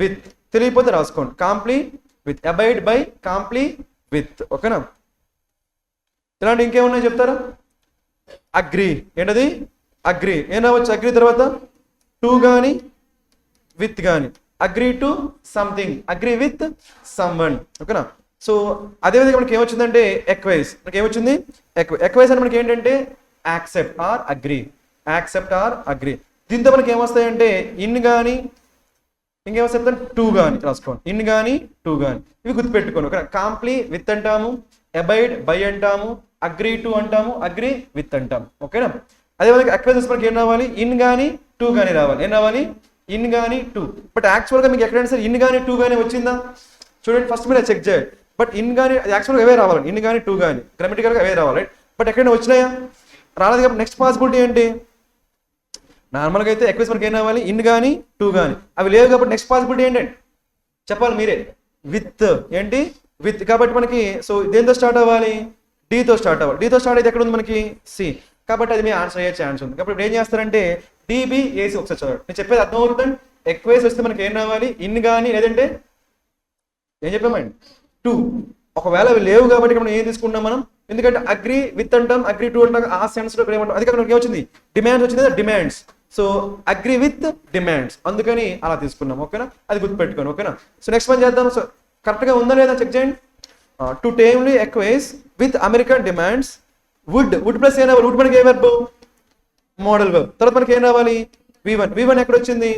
A: విత్. తెలియకపోతే రాసుకోండి comply with. Abide by comply with. ఓకేనా. ఇలాంటి ఇంకేమున్నాయి చెప్తారా. అగ్రీ ఏంటది అగ్రీ ఏం రావచ్చు అగ్రీ తర్వాత టు కానీ విత్ కానీ. Agree to something agree with someone. ఓకేనా. సో అదేవిధంగా మనకి ఏమొచ్చిందంటే ఎక్వైజ్. మనకి ఏమొచ్చింది ఎక్వైజ్ అని మనకి ఏంటంటే యాక్సెప్ట్ ఆర్ అగ్రీ. దీంతో మనకి ఏమొస్తాయంటే ఇన్ కానీ ఇంకేమొస్తాయి చెప్తాను టూ కానీ రాసుకోండి. ఇన్ కానీ టూ కానీ ఇవి గుర్తుపెట్టుకోండి. ఓకే. కాంప్లీ విత్ అంటాము, అబైడ్ బై అంటాము, అగ్రీ టు అంటాము, అగ్రీ విత్ అంటాము. ఓకేనా. అదేవిధంగా అక్వైజెస్ మనకి ఏం రావాలి ఇన్ కానీ టూ కానీ రావాలి. ఏం రావాలి ఇన్ కానీ టూ. బట్ యాక్చువల్గా మీకు ఎక్కడైనా సరే ఇన్ కానీ టూ కానీ వచ్చిందా చూడండి. ఫస్ట్ మీరు చెక్ చేయాలి. బట్ ఇన్ కానీ యాక్చువల్గా అవే రావాలి. ఇన్ కానీ టూ కానీ గ్రామటికల్గా అవే రావాలి. బట్ ఎక్కడైనా వచ్చినాయా రాలేదు. కాబట్టి నెక్స్ట్ పాసిబిలిటీ ఏంటి నార్మల్గా అయితే ఎక్వైజ్ మనకి ఏం రావాలి ఇన్ కానీ టూ కానీ. అవి లేవు కాబట్టి నెక్స్ట్ పాసిబిలిటీ ఏంటంటే చెప్పాలి మీరే విత్. ఏంటి విత్. కాబట్టి మనకి సో దేంతో స్టార్ట్ అవ్వాలి డీతో స్టార్ట్ అవ్వాలి. డీతో స్టార్ట్ అయితే ఎక్కడ ఉంది మనకి సి. కాబట్టి అది మీ ఆన్సర్ అయ్యే ఛాన్స్ ఉంది. కాబట్టి ఇప్పుడు ఏం చేస్తారంటే డిబిఏసి ఒకసారి చదవండి. నేను చెప్పేది అర్థం అవుతుందండి. ఎక్వైజ్ వస్తే మనకి ఏం రావాలి ఇన్ కానీ లేదంటే ఏం చెప్పామండి టూ. ఒకవేళ అవి లేవు కాబట్టి మనం ఏం తీసుకుంటాం మనం, ఎందుకంటే అగ్రీ విత్ అంటాం, అగ్రీ టూ అంటాం, ఆ సెన్స్ లో ఏమంటాం. అది మనకి ఏమొచ్చింది డిమాండ్స్ వచ్చింది కదా demands. So agree with demands అందుకని అలా తీసుకున్నాం. ఓకేనా. అది గుర్తుపెట్టుకోండి. ఓకేనా. సో నెక్స్ట్ పని చేద్దాం. సో కరెక్ట్గా ఉందా లేదా చెక్ చేయండి. To tamely acquiesce with American demands would. Would plus ఏనా వుడ్ మనకి ఏ వెర్బ్ మోడల్ వర్బ్. తర్వాత మనకి ఏం రావాలి V1 ఎక్కడ వచ్చింది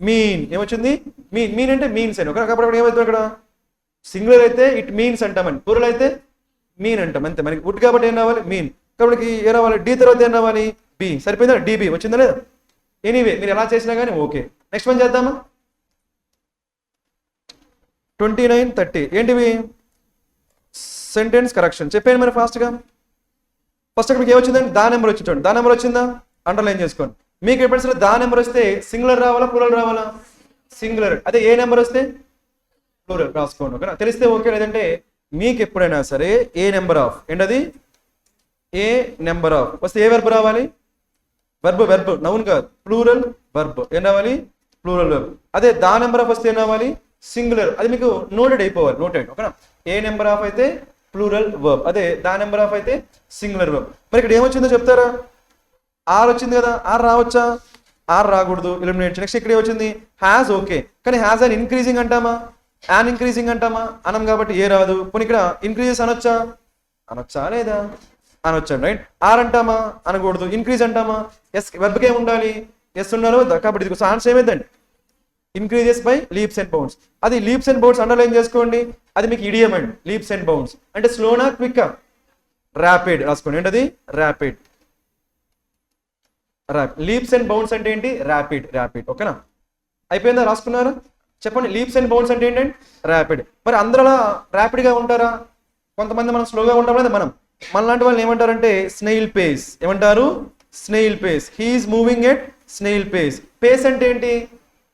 A: మీన్. ఏమొచ్చింది మీన్. మీన్ అంటే మీన్స్ అని. కాబట్టి ఏమవుతుంది అక్కడ సింగులర్ అయితే ఇట్ మీన్స్ అంటామని, ప్లూరల్ అయితే మీన్ అంటాం అంతే. మనకి వుడ్ కాబట్టి ఏం రావాలి మీన్. కాబట్టి ఏం రావాలి డి తర్వాత ఏం రావాలి బి. సరిపోయిందా డిబి వచ్చిందా లేదా. ఎనీవే మీరు ఎలా చేసినా కానీ ఓకే. నెక్స్ట్ వన్ చేద్దామా 29, 30 ఏంటివి సెంటెన్స్ కరెక్షన్ చెప్పాను మరి ఫాస్ట్గా. ఫస్ట్ అక్కడ మీకు ఏమొచ్చిందండి దా నెంబర్ వచ్చి చూడండి. దా నెంబర్ వచ్చిందా అండర్లైన్ చేసుకోండి. మీకు ఎప్పుడు దా నెంబర్ వస్తే సింగులర్ రావాలా ప్లూరల్ రావాలా సింగులర్. అదే ఏ నెంబర్ వస్తే ప్లూరల్ రాసుకోండి ఓకేనా. తెలిస్తే ఓకే. లేదంటే మీకు ఎప్పుడైనా సరే ఏ నెంబర్ ఆఫ్ ఏంటది ఏ నెంబర్ ఆఫ్ వస్తే ఏ వెర్బ్ రావాలి వెర్బ్ నౌన్ కాదు ప్లూరల్ వెర్బ్. ఏం రావాలి ప్లూరల్ వెర్బ్. అదే దా నెంబర్ ఆఫ్ వస్తే ఏం రావాలి సింగులర్. అది మీకు నోటెడ్ అయిపోవాలి నోటెడ్ ఓకేనా. ఏ నెంబర్ ఆఫ్ అయితే ప్లూరల్ వర్బ్, అదే దా నెంబర్ ఆఫ్ అయితే సింగులర్ వర్బ్. మరి ఇక్కడ ఏమొచ్చిందో చెప్తారా. ఆర్ వచ్చింది కదా, ఆర్ రావచ్చా ఆర్ రాకూడదు ఎలిమినేట్. నెక్స్ట్ ఇక్కడ ఏమొచ్చింది హ్యాజ్ ఓకే. కానీ హ్యాజ్ అండ్ ఇంక్రీజింగ్ అంటామా యాన్ ఇంక్రీజింగ్ అంటామా అనం కాబట్టి ఏ రాదు. పోనీ ఇక్కడ ఇంక్రీజెస్ అనొచ్చా లేదా అనొచ్చండి రైట్. ఆర్ అంటామా అనకూడదు. ఇంక్రీజ్ అంటామా ఎస్ వెర్బ్కే ఉండాలి ఎస్ ఉండాలి కాబట్టి ఇది ఆన్సర్ ఏమైందండి increases by leaps and bounds. అది లీప్స్ అండ్ బౌండ్స్ అండర్లైన్ చేసుకోండి. అది మీకు ఇడియం అండి లీప్స్ అండ్ బౌండ్స్ అంటే స్లోనా క్విక్ ర్యాపిడ్ రాసుకోండి. ఏంటది ర్యాపిడ్. లీప్స్ అండ్ బౌండ్స్ అంటే ఏంటి ర్యాపిడ్ ఓకేనా. అయిపోయిందా రాసుకున్నారా చెప్పండి. లీప్స్ అండ్ బౌండ్స్ అంటే ఏంటంటే ర్యాపిడ్. మరి అందరూ ర్యాపిడ్గా ఉంటారా కొంతమంది మనం స్లోగా ఉంటాం లేదా మనలాంటి వాళ్ళని ఏమంటారంటే స్నేయిల్ పేస్. ఏమంటారు snail pace. He's moving at snail pace. Pace అంటే ఏంటి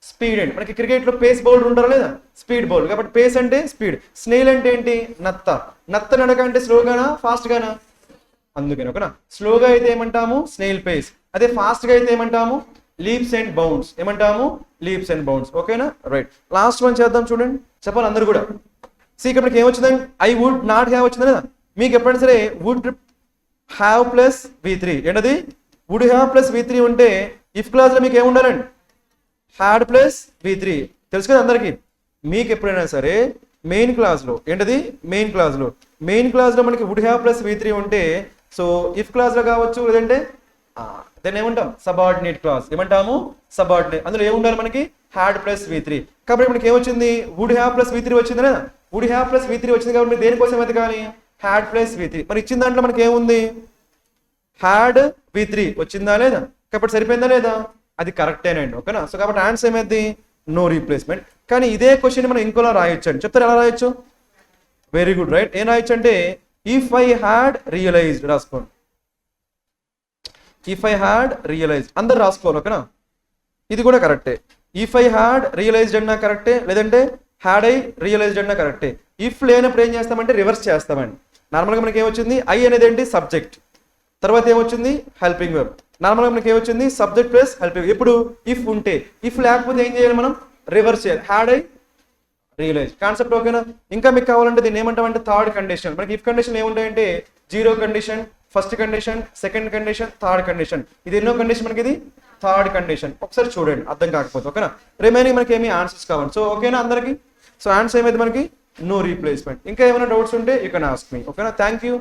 A: స్పీడ్ అండి. మనకి క్రికెట్ లో పేస్ బౌలర్ ఉంటారా లేదా స్పీడ్ బౌలర్. కాబట్టి పేస్ అంటే స్పీడ్. స్నేయిల్ అంటే ఏంటి నత్త నడక అంటే స్లోగానా ఫాస్ట్ గానా అందుకని ఓకేనా. స్లోగా అయితే ఏమంటాము స్నేయిల్ పేస్. అదే ఫాస్ట్ గా అయితే ఏమంటాము లీప్స్ అండ్ బౌండ్స్. ఏమంటాము లీప్స్ అండ్ బౌండ్స్ ఓకేనా రైట్. లాస్ట్ వన్ చేద్దాం చూడండి చెప్పాలి అందరు కూడా. ఇక్కడ మనకి ఏమొచ్చిందండి ఐ వుడ్ నాట్ హ్యావ్ వచ్చింది కదా. మీకు ఎప్పుడైనా సరే వుడ్ హ్యావ్ ప్లస్ V3 ఏంటది వుడ్ హ్యావ్ ప్లస్ V3 ఉంటే ఇఫ్ క్లాజ్ లో మీకు ఏముండాలండి హ్యాడ్ ప్లస్ V3 తెలుసు కదా అందరికి. మీకు ఎప్పుడైనా సరే మెయిన్ క్లాజ్ లో ఏంటది మెయిన్ క్లాజ్ లో మనకి వుడ్ హ్యావ్ ప్లస్ V3 ఉంటే సో ఇఫ్ క్లాజ్ లో కావచ్చు లేదంటే దాన్ని ఏమంటాం సబార్డినేట్ క్లాజ్. ఏమంటాము సబార్డినేట్. అందులో ఏముండాలి మనకి హ్యాడ్ ప్లస్ V3. కాబట్టి మనకి ఏమొచ్చింది వుడ్ హ్యావ్ ప్లస్ V3 వచ్చింది కదా. వుడ్ హ్యావ్ ప్లస్ V3 వచ్చింది కాబట్టి దేనికోసం అయితే కానీ హ్యాడ్ ప్లస్ V3. మరి ఇచ్చిన దాంట్లో మనకి ఏముంది హ్యాడ్ V3 వచ్చిందా లేదా. కాబట్టి సరిపోయిందా లేదా అది కరెక్టేనండి ఓకేనా. సో కాబట్టి ఆన్సర్ ఏమైంది నో రీప్లేస్మెంట్. కానీ ఇదే క్వశ్చన్ మనం ఇంకోలా రాయొచ్చు అండి. చెప్తారు ఎలా రాయొచ్చు వెరీ గుడ్ రైట్. ఏం రాయొచ్చు అంటే ఇఫ్ ఐ హ్యాడ్ రియలైజ్డ్ రాసుకోండి. ఇఫ్ ఐ హ్యాడ్ రియలైజ్డ్ అందరు రాసుకోవాలి ఓకేనా. ఇది కూడా కరెక్టే. ఇఫ్ ఐ హ్యాడ్ రియలైజ్డ్ అన్నా కరెక్టే లేదంటే హ్యాడ్ ఐ రియలైజ్డ్ అన్నా కరెక్టే. ఇఫ్ లేనప్పుడు ఏం చేస్తామంటే రివర్స్ చేస్తామండి. నార్మల్గా మనకి ఏమొచ్చింది ఐ అనేది ఏంటి సబ్జెక్ట్ తర్వాత ఏమొచ్చింది హెల్పింగ్ వర్బ్. నార్మల్గా మనకి ఏమొచ్చింది సబ్జెక్ట్ ప్లస్ హెల్పింగ్. ఇప్పుడు ఇఫ్ ఉంటే ఇఫ్ లేకపోతే ఏం చేయాలి మనం రివర్స్ చేయాలి హ్యాడ్ ఐ రియలైజ్ కాన్సెప్ట్ ఓకేనా. ఇంకా మీకు కావాలంటే దీన్ని ఏమంటామంటే థర్డ్ కండిషన్. మనకి ఇఫ్ కండిషన్ ఏముంటాయంటే zero condition first condition second condition third condition. ఇది ఎన్నో కండిషన్ మనకి ఇది థర్డ్ కండిషన్. ఒకసారి చూడండి అర్థం కాకపోతే ఓకేనా. రిమైనింగ్ మనకి ఏమి ఆన్సర్స్ కావాలి. సో ఓకేనా అందరికి. సో ఆన్సర్ ఏమైంది మనకి నో రీప్లేస్మెంట్. ఇంకా ఏమైనా డౌట్స్ ఉంటే యూ కెన్ ఆస్క్ మీ ఓకేనా. Thank you.